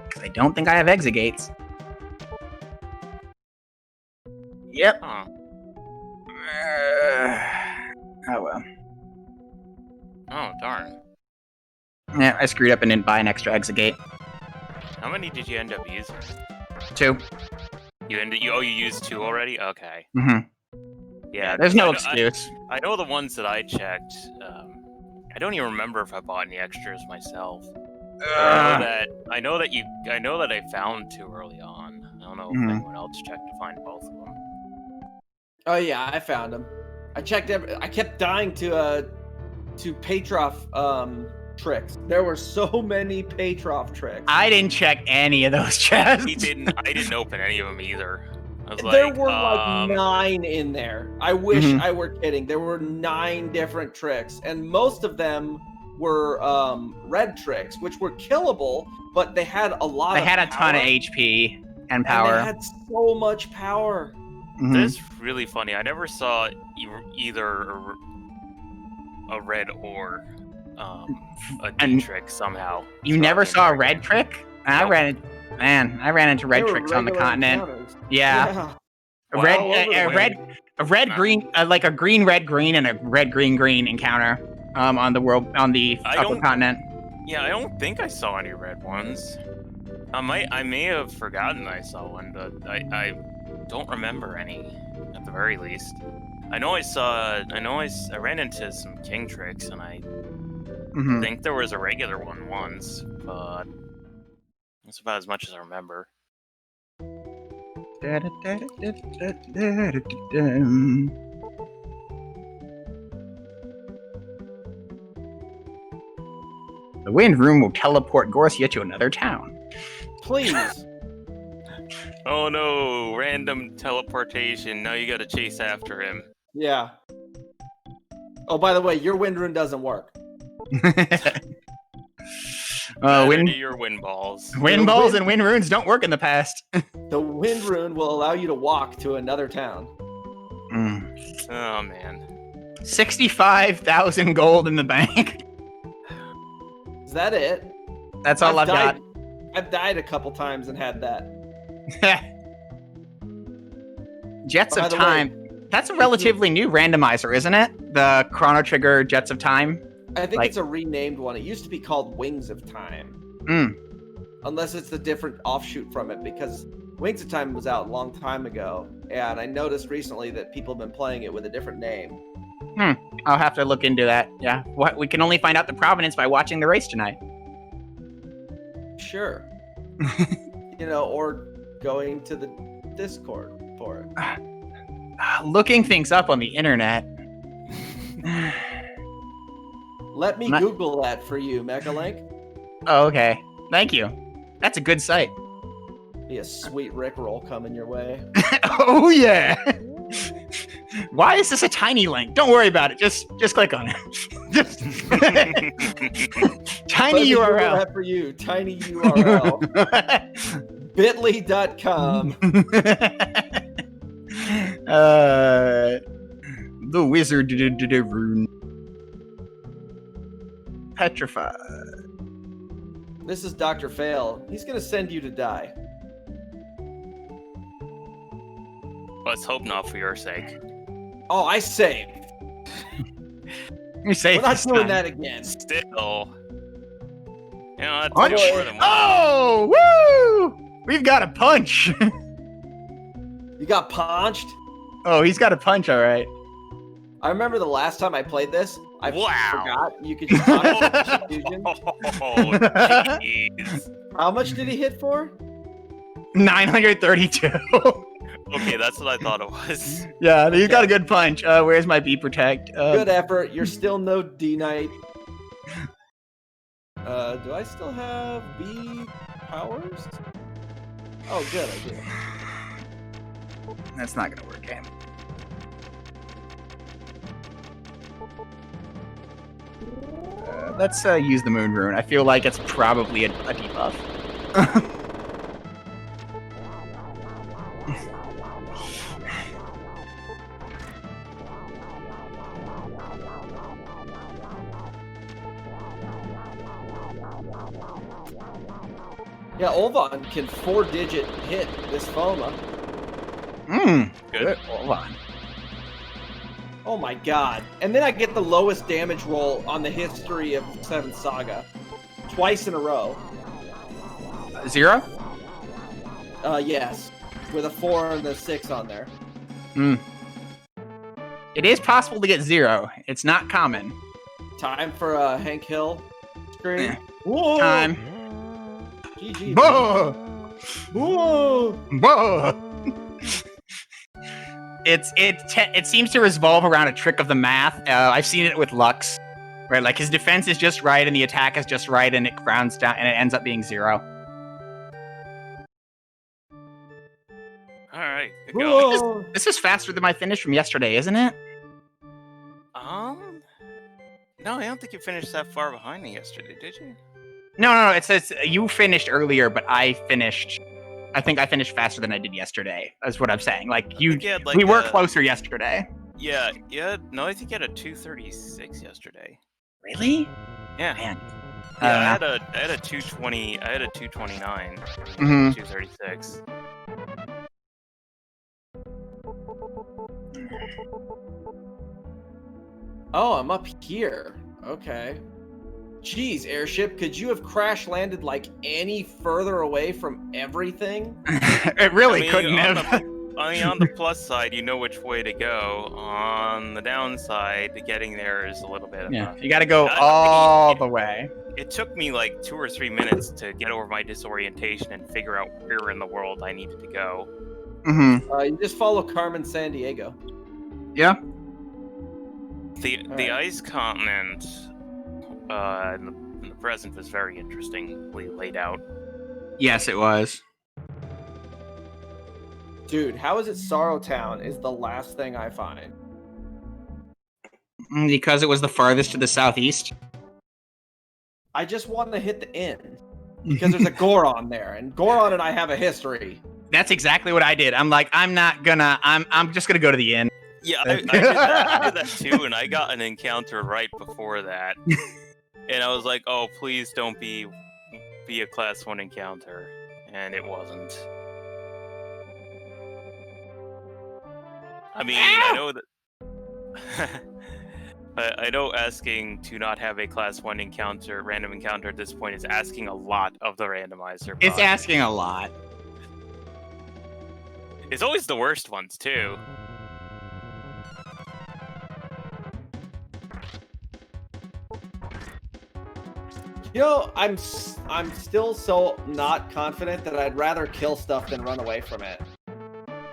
Because I don't think I have exit gates. Yep. Huh. Oh well. Oh, darn. Yeah, I screwed up and didn't buy an extra exit gate. How many did you end up using? 2. You used 2 already? Okay. Mm-hmm. Yeah, there's no excuse. I know the ones that I checked. I don't even remember if I bought any extras myself. I know that I found 2 early on. I don't know if anyone else checked to find both of them. Oh yeah, I found him. I checked. I kept dying to Petrov tricks. There were so many Petrov tricks. I didn't check any of those chests. I didn't open any of them either. There were like 9 in there. I wish I were kidding. There were 9 different tricks, and most of them were red tricks, which were killable, but they had a lot. They had a ton of HP and power. And they had so much power. That's really funny. I never saw either a red or a D trick somehow. You never saw a red trick? Nope. I ran into red tricks on the continent. Encounters. Yeah. Wow. A red green, like a green red green and a red green green encounter on the upper continent. Yeah, I don't think I saw any red ones. I may have forgotten I saw one, but I don't remember any at the very least. I ran into some king tricks, and I think there was a regular one once, but that's about as much as I remember. The wind rune will teleport Gorsia to another town. Please. Oh no, random teleportation. Now you gotta chase after him. Yeah. Oh, by the way, your wind rune doesn't work. Your wind balls. Wind balls and wind runes don't work in the past. The wind rune will allow you to walk to another town. Oh man. 65,000 gold in the bank. Is that it? That's all I've got. I've died a couple times and had that. Jets of Time. That's a relatively new randomizer, isn't it? The Chrono Trigger Jets of Time. I think it's a renamed one. It used to be called Wings of Time. Unless it's a different offshoot from it, because Wings of Time was out a long time ago, and I noticed recently that people have been playing it with a different name. I'll have to look into that. Yeah. We can only find out the provenance by watching the race tonight. Sure. Or going to the Discord for it. Looking things up on the internet. Let me Google that for you, Mechalink. Oh, okay. Thank you. That's a good site. Be a sweet Rickroll coming your way. Oh, yeah. Why is this a tiny link? Don't worry about it. Just click on it. Just tiny URL. That for you. Tiny URL. Bitly.com. The wizard rune. Petrified. This is Dr. Fail. He's gonna send you to die. Let's hope not, for your sake. Oh, I saved. You're safe. We're not doing that again. Still. That's punch. More than one. Oh, woo! We've got a punch. You got punched? Oh, he's got a punch, all right. I remember the last time I played this. I forgot you could just confusion. Oh, jeez. How much did he hit for? 932. Okay, that's what I thought it was. Yeah, he's got a good punch. Where's my B protect? Good effort. You're still no D Knight. Do I still have B powers? Oh, good, I do. That's not gonna work, game. Let's use the moon rune. I feel like it's probably a debuff. Yeah, Olvan can 4-digit hit this Foma. Good. Olvan. Oh my god. And then I get the lowest damage roll on the history of 7th Saga. Twice in a row. 0? Yes. With a 4 and a 6 on there. It is possible to get 0. It's not common. Time for a Hank Hill screen. Whoa! Time. GG. Whoa! Whoa! Whoa! It seems to revolve around a trick of the math. I've seen it with Lux, right? Like his defense is just right and the attack is just right, and it rounds down and it ends up being 0. All right, good go. This is faster than my finish from yesterday, isn't it? No, I don't think you finished that far behind me yesterday, did you? No. It says you finished earlier, but I think I finished faster than I did yesterday. That's what I'm saying. Like we were closer yesterday. Yeah. No, I think you had a 236 yesterday. Really? Yeah. Man. Yeah, I had a 220. I had a 229. 236. Oh, I'm up here. Okay. Jeez, airship, could you have crash landed like any further away from everything? It really couldn't have. On the plus side, you know which way to go. On the downside, getting there is a little bit of You got to go all the way. It took me like 2 or 3 minutes to get over my disorientation and figure out where in the world I needed to go. You just follow Carmen Sandiego. Yeah. The ice continent in the present is very interestingly laid out. Yes, it was. Dude, how is it Sorrow Town is the last thing I find? Because it was the farthest to the southeast. I just want to hit the inn. Because there's a Goron there, and Goron and I have a history. That's exactly what I did. I'm like, I'm just gonna go to the inn. Yeah, I did that too, and I got an encounter right before that. And I was like, oh, please don't be a class 1 encounter. And it wasn't. I mean, I know that... I know asking to not have a class 1 encounter, random encounter at this point is asking a lot of the randomizer. It's asking a lot. It's always the worst ones, too. You know, I'm still so not confident that I'd rather kill stuff than run away from it.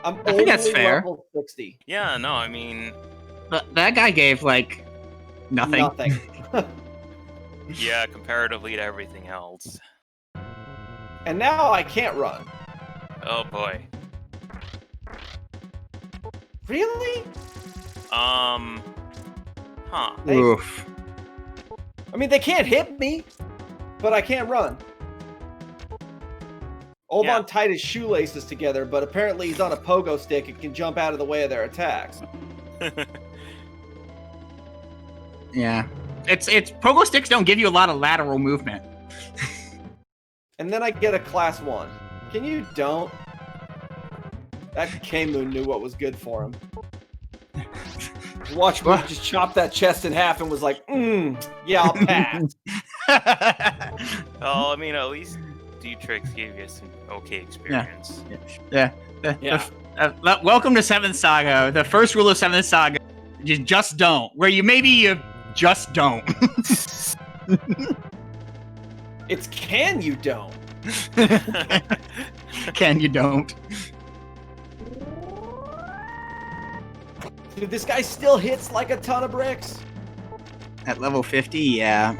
I think that's fair. Level 60. Yeah, no, I mean... But that guy gave, like, nothing. Nothing. Yeah, comparatively to everything else. And now I can't run. Oh, boy. Really? Huh. Oof. I mean, they can't hit me, but I can't run. Oban tied his shoelaces together, but apparently he's on a pogo stick and can jump out of the way of their attacks. Yeah. It's pogo sticks don't give you a lot of lateral movement. And then I get a class 1. Can you don't? That K-Moon knew what was good for him. Watch me just chop that chest in half and was like, yeah, I'll pass. Well, I mean, at least D-Trix gave you some okay experience. Yeah. Welcome to 7th Saga. The first rule of 7th Saga, you just don't. Where you just don't. It's can you don't. Can you don't. Dude, this guy still hits like a ton of bricks. At level 50, yeah.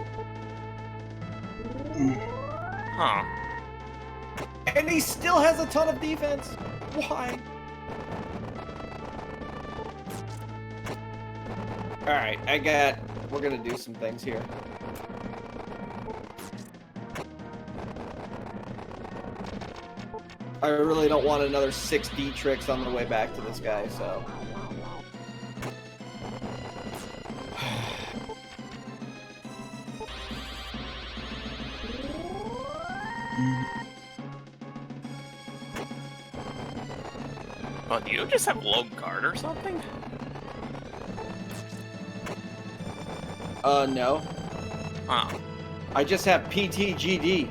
Huh. And he still has a ton of defense. Why? Alright, we're gonna do some things here. I really don't want another 6D tricks on the way back to this guy, so... Oh, do you just have low guard or something? No. Huh. I just have PTGD.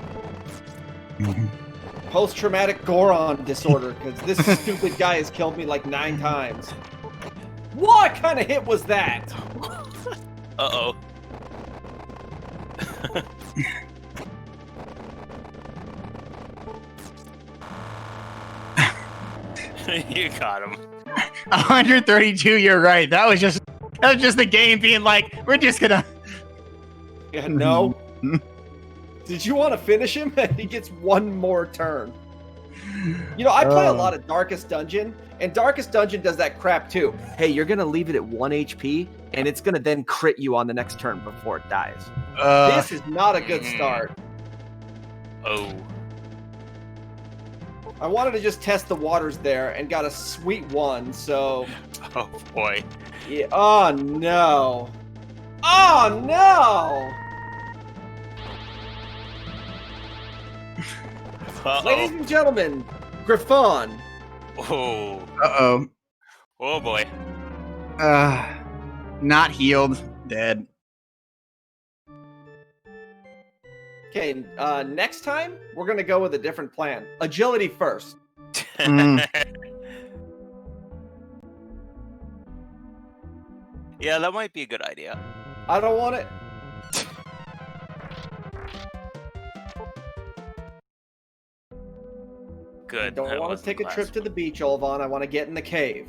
Post-traumatic Goron disorder, because this stupid guy has killed me like 9 times. What kind of hit was that? Uh-oh. You got him. 132, you're right. That was just the game being like, we're just gonna... Yeah, no. Did you want to finish him? He gets 1 more turn. You know, I play a lot of Darkest Dungeon, and Darkest Dungeon does that crap too. Hey, you're going to leave it at 1 HP, and it's going to then crit you on the next turn before it dies. This is not a good start. Oh. I wanted to just test the waters there and got a sweet 1, so... Oh, boy. Yeah. Oh, no. Oh, no! Ladies and gentlemen, Griffon. Oh. Uh-oh. Oh, boy. Not healed. dead. Okay, next time we're gonna go with a different plan. Agility first. Mm. Yeah, that might be a good idea. I don't want it. Good. I don't that want to wasn't take the a trip last to the beach, Olvan. I want to get in the cave.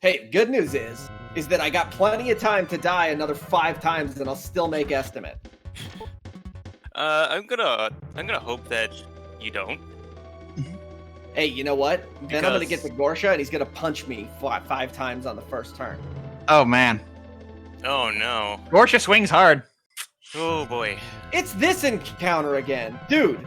Hey, good news is that I got plenty of time to die another 5 times, and I'll still make estimate. I'm gonna hope that you don't. Hey, you know what? Then I'm gonna get Because- to Gorsha, and he's gonna punch me 5 times on the first turn. Oh man, Oh no. Gorsha swings hard. Oh boy. It's this encounter again, dude.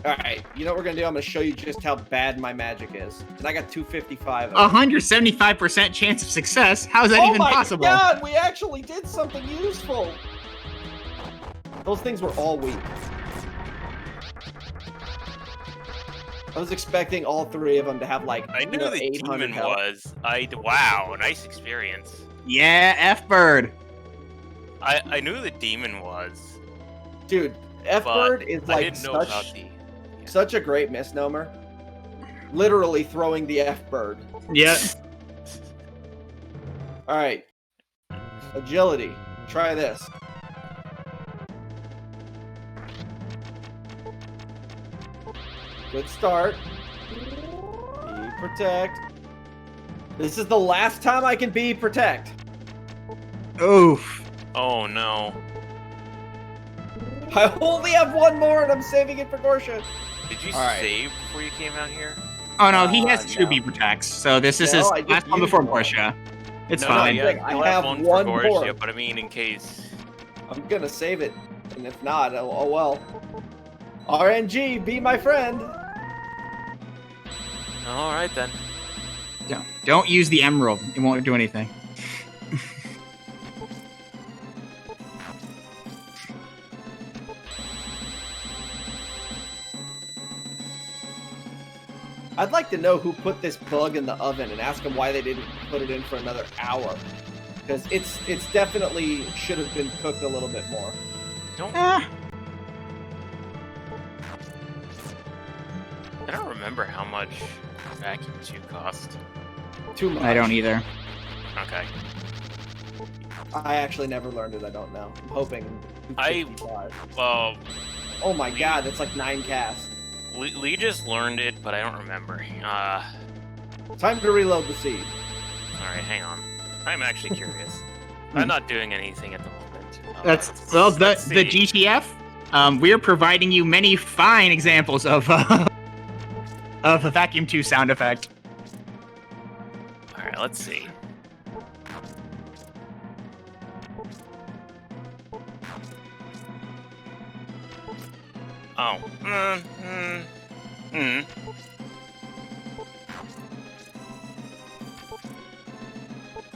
All right, you know what we're gonna do? I'm gonna show you just how bad my magic is, and I got 255. 175% chance of success. How is that even possible? Oh my god, we actually did something useful. Those things were all weak. I was expecting all 3 of them to have like I knew the 800 demon health. was. Wow, nice experience. Yeah, F-Bird. I knew the demon was. Dude, But F-Bird is I like didn't know about the. such a great misnomer. Literally throwing the F-Bird. Yeah. All right. Agility. Try this. Good start. Be protect. This is the last time I can be protect. Oof. Oh no. I only have 1 more and I'm saving it for Gorsha. Did you All right. save before you came out here? Oh no, he has 2 no. B protects, so this is No, his I just last one used before one. Gorsha. It's No, fine. No, I you'll have one one for more. Gorgia, but I mean in case. I'm gonna save it. And if not, oh well. RNG, be my friend. All right then. Don't use the emerald. It won't do anything. I'd like to know who put this bug in the oven and ask them why they didn't put it in for another hour. Because it's definitely should have been cooked a little bit more. Don't. Ah. I don't remember how much vacuum 2 cost. Too much. I don't either. Okay. I actually never learned it. I don't know. I'm hoping. 255. Well, Oh my god, that's like 9 casts. Lee just learned it, but I don't remember. Time to reload the seed. All right, hang on. I'm actually curious. I'm not doing anything at the moment. That's well, the let's see. GTF. We are providing you many fine examples of a vacuum 2 sound effect. All right, let's see. Oh.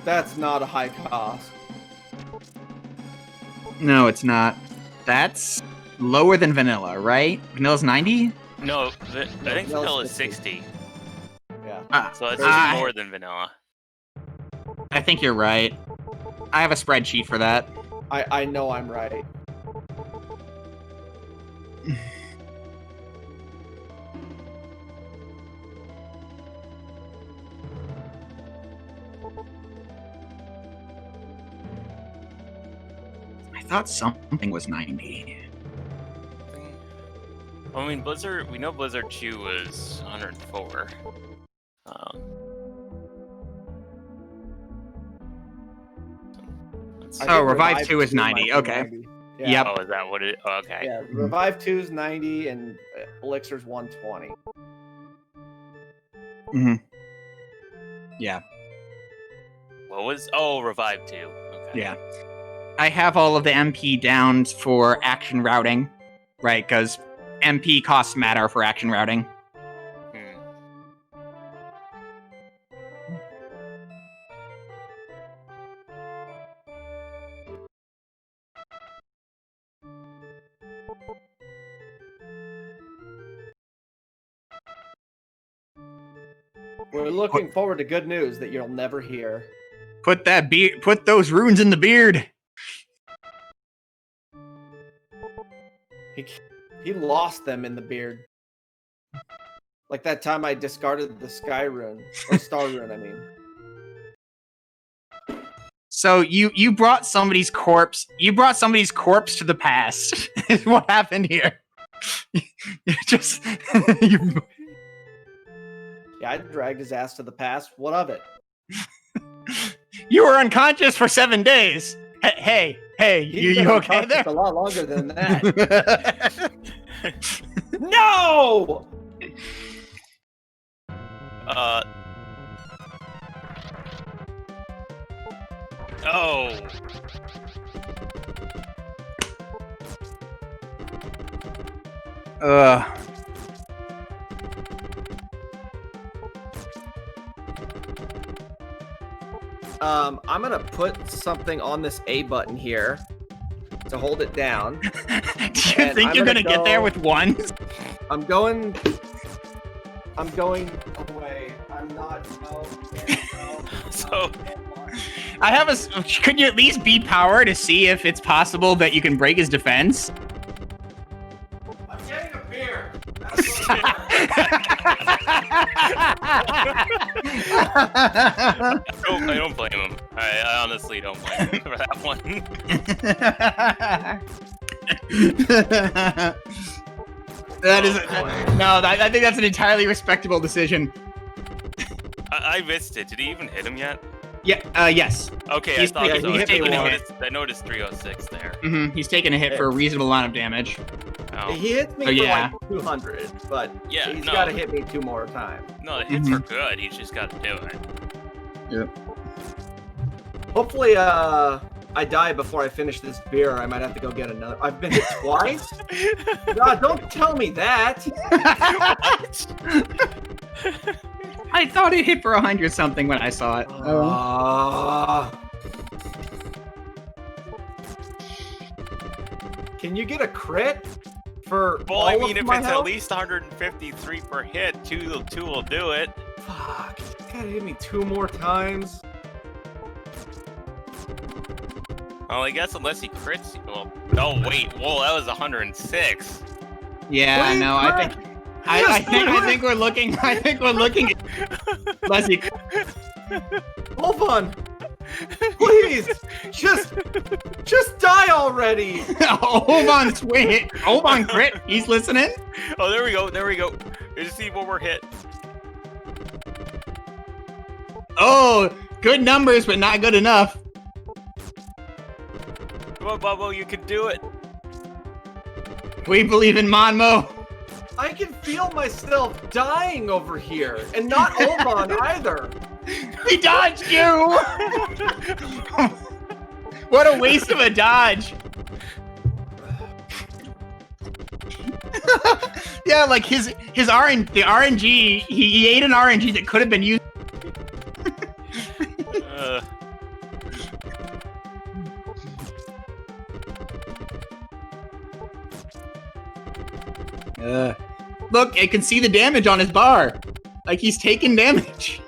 That's not a high cost. No, it's not. That's lower than vanilla, right? Vanilla's 90? No, I think Vanilla's vanilla is 60. 60. Yeah. So it's Ah. even more than vanilla. I think you're right. I have a spreadsheet for that. I know I'm right. I thought something was 90. Well, I mean, Blizzard. We know Blizzard 2 was 104. Let's see. I think Revive 2 is 2 might 90. be Okay. 90. Yeah. Yep. Oh, is that what it? Oh, okay. Yeah, Revive 2's 90 and Elixir's 120. Mm-hmm. Yeah. What was? Oh, Revive 2. Okay. Yeah. I have all of the MP downs for action routing, right? Because MP costs matter for action routing. Hmm. We're looking forward to good news that you'll never hear. Put those runes in the beard. He lost them in the beard. Like that time I discarded the sky rune. Or star rune, I mean. So you brought somebody's corpse. You brought somebody's corpse to the past. Is what happened here. Yeah, I dragged his ass to the past. What of it? You were unconscious for 7 days. Hey, He's been you okay unconscious there? a lot longer than that. No! Oh. I'm gonna put something on this A button here to hold it down. Do you think you're gonna get there with ones? I'm going away. I'm not. No. So I have a. Could you at least beat power to see if it's possible that you can break his defense? I'm getting a beer. I don't blame him. I honestly don't blame him for that one. That is no. I think that's an entirely respectable decision. I missed it. Did he even hit him yet? Yeah. Yes. Okay, He's I thought taking- so. he's taking a I noticed 306 there. He's taking a hit for a reasonable amount of damage. Oh. He hits me Oh, yeah. for like 200, but Yeah, he's no. got to hit me 2 more times. No, the hits are good. He's just got to do it. Yep. Hopefully, I die before I finish this beer. I might have to go get another. I've been hit twice? God, don't tell me that. I thought it hit for 100 something when I saw it. Can you get a crit for Well, all I mean, of if my it's health? at least 153 per hit, two will do it. Fuck, you gotta hit me 2 more times. Well, I guess unless he crits. Well, oh wait, whoa, that was 106. Yeah, Please, no, I crit. think. I think we're looking. I think we're looking. Leslie, Hold on. Please, just die already. hold on, swing. Hold on, crit. He's listening. Oh, there we go. There we go. Let's see what we're hit. Oh, good numbers, but not good enough. Come on, Bubbo, you can do it. We believe in Monmo. I can feel myself dying over here, and not Oban either. He dodged you. What a waste of a dodge. Yeah, like the RNG. He ate an RNG that could have been used. Look, I can see the damage on his bar. Like he's taking damage.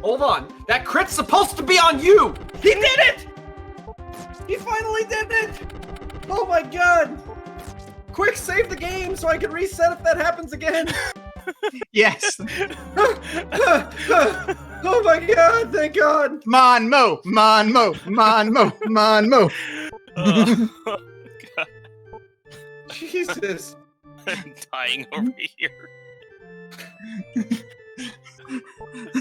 Hold on. That crit's supposed to be on you. He did it. He finally did it. Oh my god. Quick, save the game so I can reset if that happens again. Yes. Oh my god, thank god. Monmo. Oh, God. Jesus. I'm dying over here.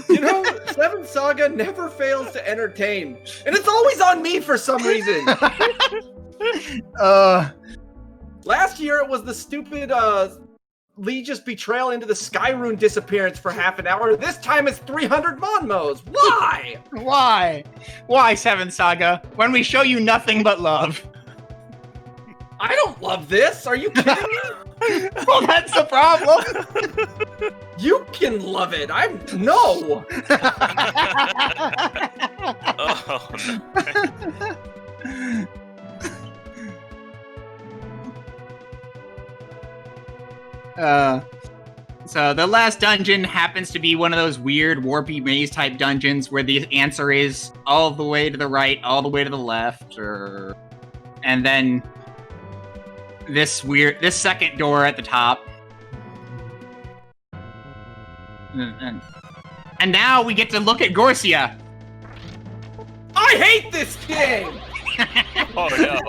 You know, 7th Saga never fails to entertain. And it's always on me for some reason. Last year it was the stupid Legis betrayal into the Skyrune disappearance for half an hour. This time it's 300 Monmos. Why? Why? Why, 7th Saga? When we show you nothing but love. I don't love this. Are you kidding me? Well, that's the problem. You can love it. I'm no. Oh, no. So the last dungeon happens to be one of those weird warpy maze type dungeons where the answer is all the way to the right, all the way to the left, and then this second door at the top. And now we get to look at Gorsia. I hate this game! Oh no.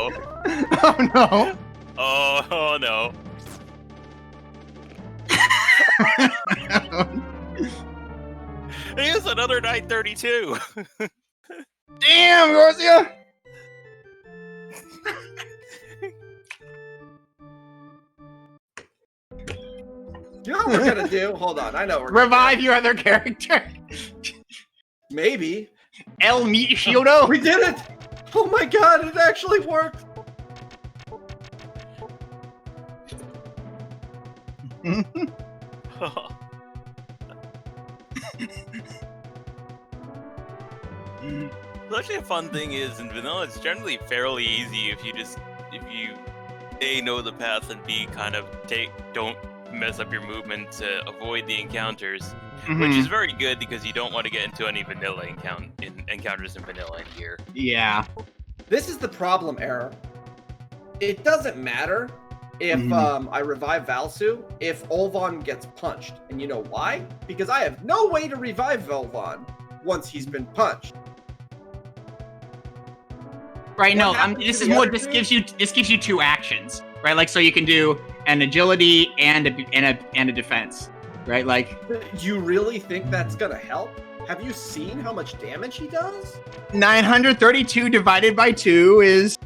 Oh no. Oh no. Here's another 932. Damn, Gorsia! You know what we're gonna do? Hold on, I know we're Revive your other character. Maybe. El Shieldo. We did it! Oh my god, it actually worked! Actually, a fun thing is in vanilla, it's generally fairly easy if you A, know the path, and B, kind of don't mess up your movement to avoid the encounters, which is very good because you don't want to get into any vanilla encounters in vanilla in here. Yeah. This is the problem, Error. It doesn't matter if I revive Valsu if Olvan gets punched. And you know why? Because I have no way to revive Olvan once he's been punched. Right, no, this gives you two actions, right? Like, so you can do an agility and a defense, right? Like, you really think that's gonna help? Have you seen how much damage he does? 932 divided by 2 is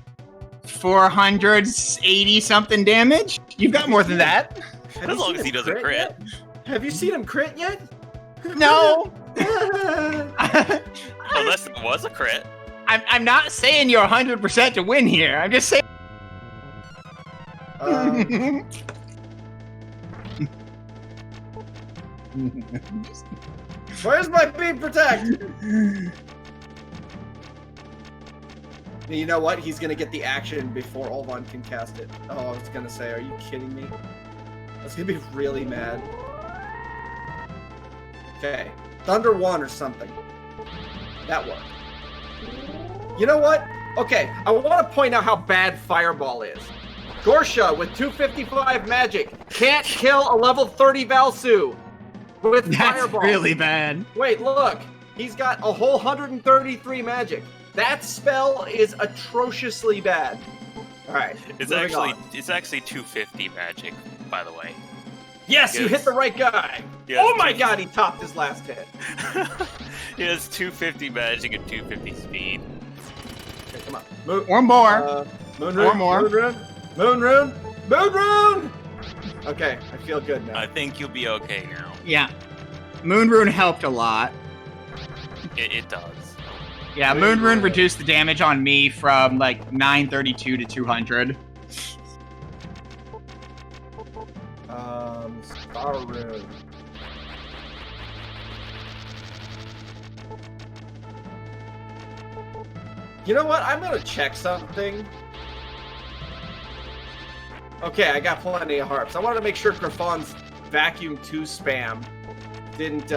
480 something damage. You've got more than that. As long as he doesn't crit. Have you seen him crit yet? No. Unless it was a crit. I'm not saying you're 100% to win here. I'm just saying. Where's my beam protect? You know what? He's gonna get the action before Olvan can cast it. Oh, I was gonna say, are you kidding me? That's gonna be really mad. Okay, Thunder 1 or something. That worked. You know what? Okay, I want to point out how bad Fireball is. Gorsia with 255 magic can't kill a level 30 Valsu with Fireball. That's really bad. Wait, look. He's got a whole 133 magic. That spell is atrociously bad. All right. It's actually 250 magic, by the way. Yes, you hit the right guy. Oh my god, he topped his last hit. He has 250 magic and 250 speed. Okay, come on. Or more. Moon rune. Or more. Moon rune. Moon rune. Moon rune. Okay, I feel good now. I think you'll be okay now. Yeah. Moon Rune helped a lot. It does. Yeah, Moon Rune reduced the damage on me from like 932 to 200. Star Rune. You know what? I'm gonna check something. Okay, I got plenty of harps. I wanted to make sure Griffon's Vacuum 2 spam didn't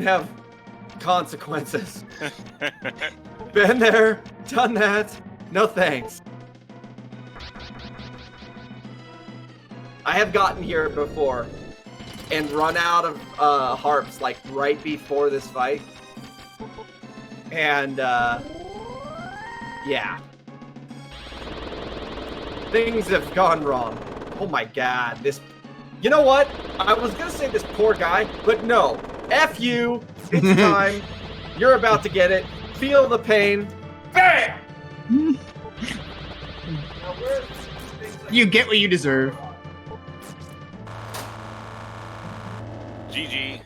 have consequences. Been there, done that. No thanks. I have gotten here before and run out of harps like right before this fight. And yeah. Things have gone wrong. Oh my god, this... You know what? I was gonna say this poor guy, but no. F you. It's time. You're about to get it. Feel the pain. Bam! You get what you deserve. GG.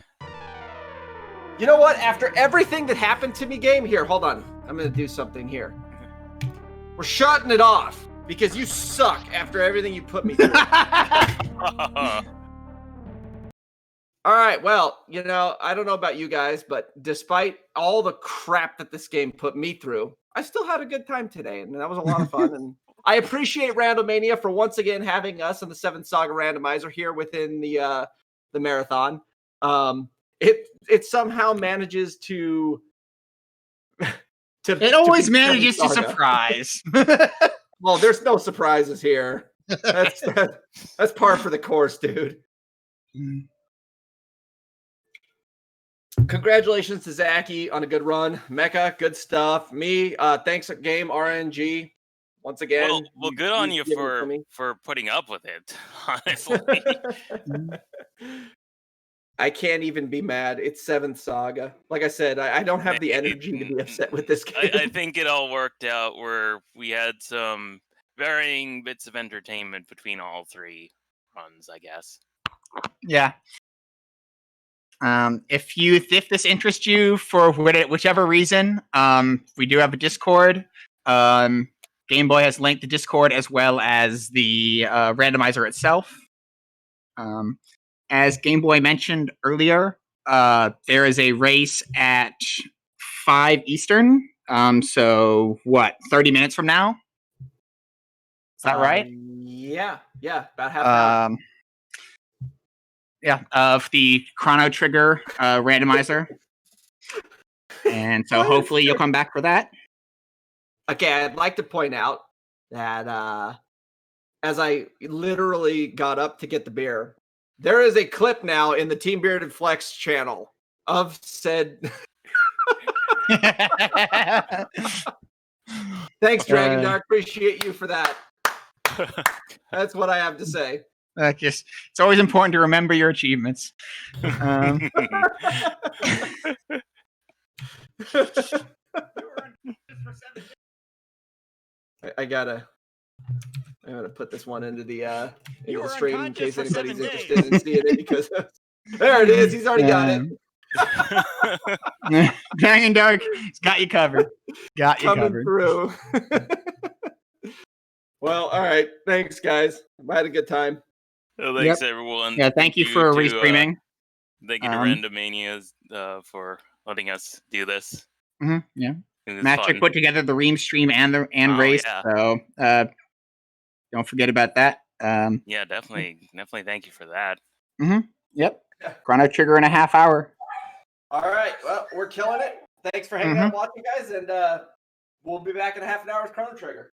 You know what? After everything that happened to me, game, here, hold on. I'm gonna do something here. We're shutting it off because you suck after everything you put me through. All right, well, you know, I don't know about you guys, but despite all the crap that this game put me through, I still had a good time today, and that was a lot of fun. And I appreciate Randomania for once again having us on the 7th Saga randomizer here within the marathon. It somehow manages to It always beat manages 7th to Saga. surprise. Well, there's no surprises here. That's par for the course, dude. Congratulations to Zachy on a good run. Mecha, good stuff. Me, thanks game RNG. Once again. Well, good on you for putting up with it, honestly. I can't even be mad. It's 7th Saga. Like I said, I don't have the energy to be upset with this game. I think it all worked out where we had some varying bits of entertainment between all three runs, I guess. Yeah. If this interests you for whichever reason, we do have a Discord. Game Boy has linked the Discord as well as the randomizer itself. As Game Boy mentioned earlier, there is a race at 5 Eastern. So what, 30 minutes from now? Is that right? Yeah, about half an hour. Yeah, of the Chrono Trigger randomizer. And so hopefully you'll come back for that. Okay, I'd like to point out that as I literally got up to get the beer, there is a clip now in the Team Bearded Flex channel of said. Thanks, Dragon Dark. Appreciate you for that. That's what I have to say. It's always important to remember your achievements. I gotta put this one into the stream in case anybody's interested in seeing it, because there it is. He's already got it. Dragon Dark, he's got you covered. Coming through. Well, all right. Thanks, guys. I had a good time. Well, thanks, everyone. Yeah, thank you for restreaming. Thank you to Randomania for letting us do this. Yeah. Matrick put together the Ream stream and race, so don't forget about that. Yeah, definitely thank you for that. Yep. Chrono Trigger in a half hour. All right. Well, we're killing it. Thanks for hanging out watching, guys, and we'll be back in a half an hour with Chrono Trigger.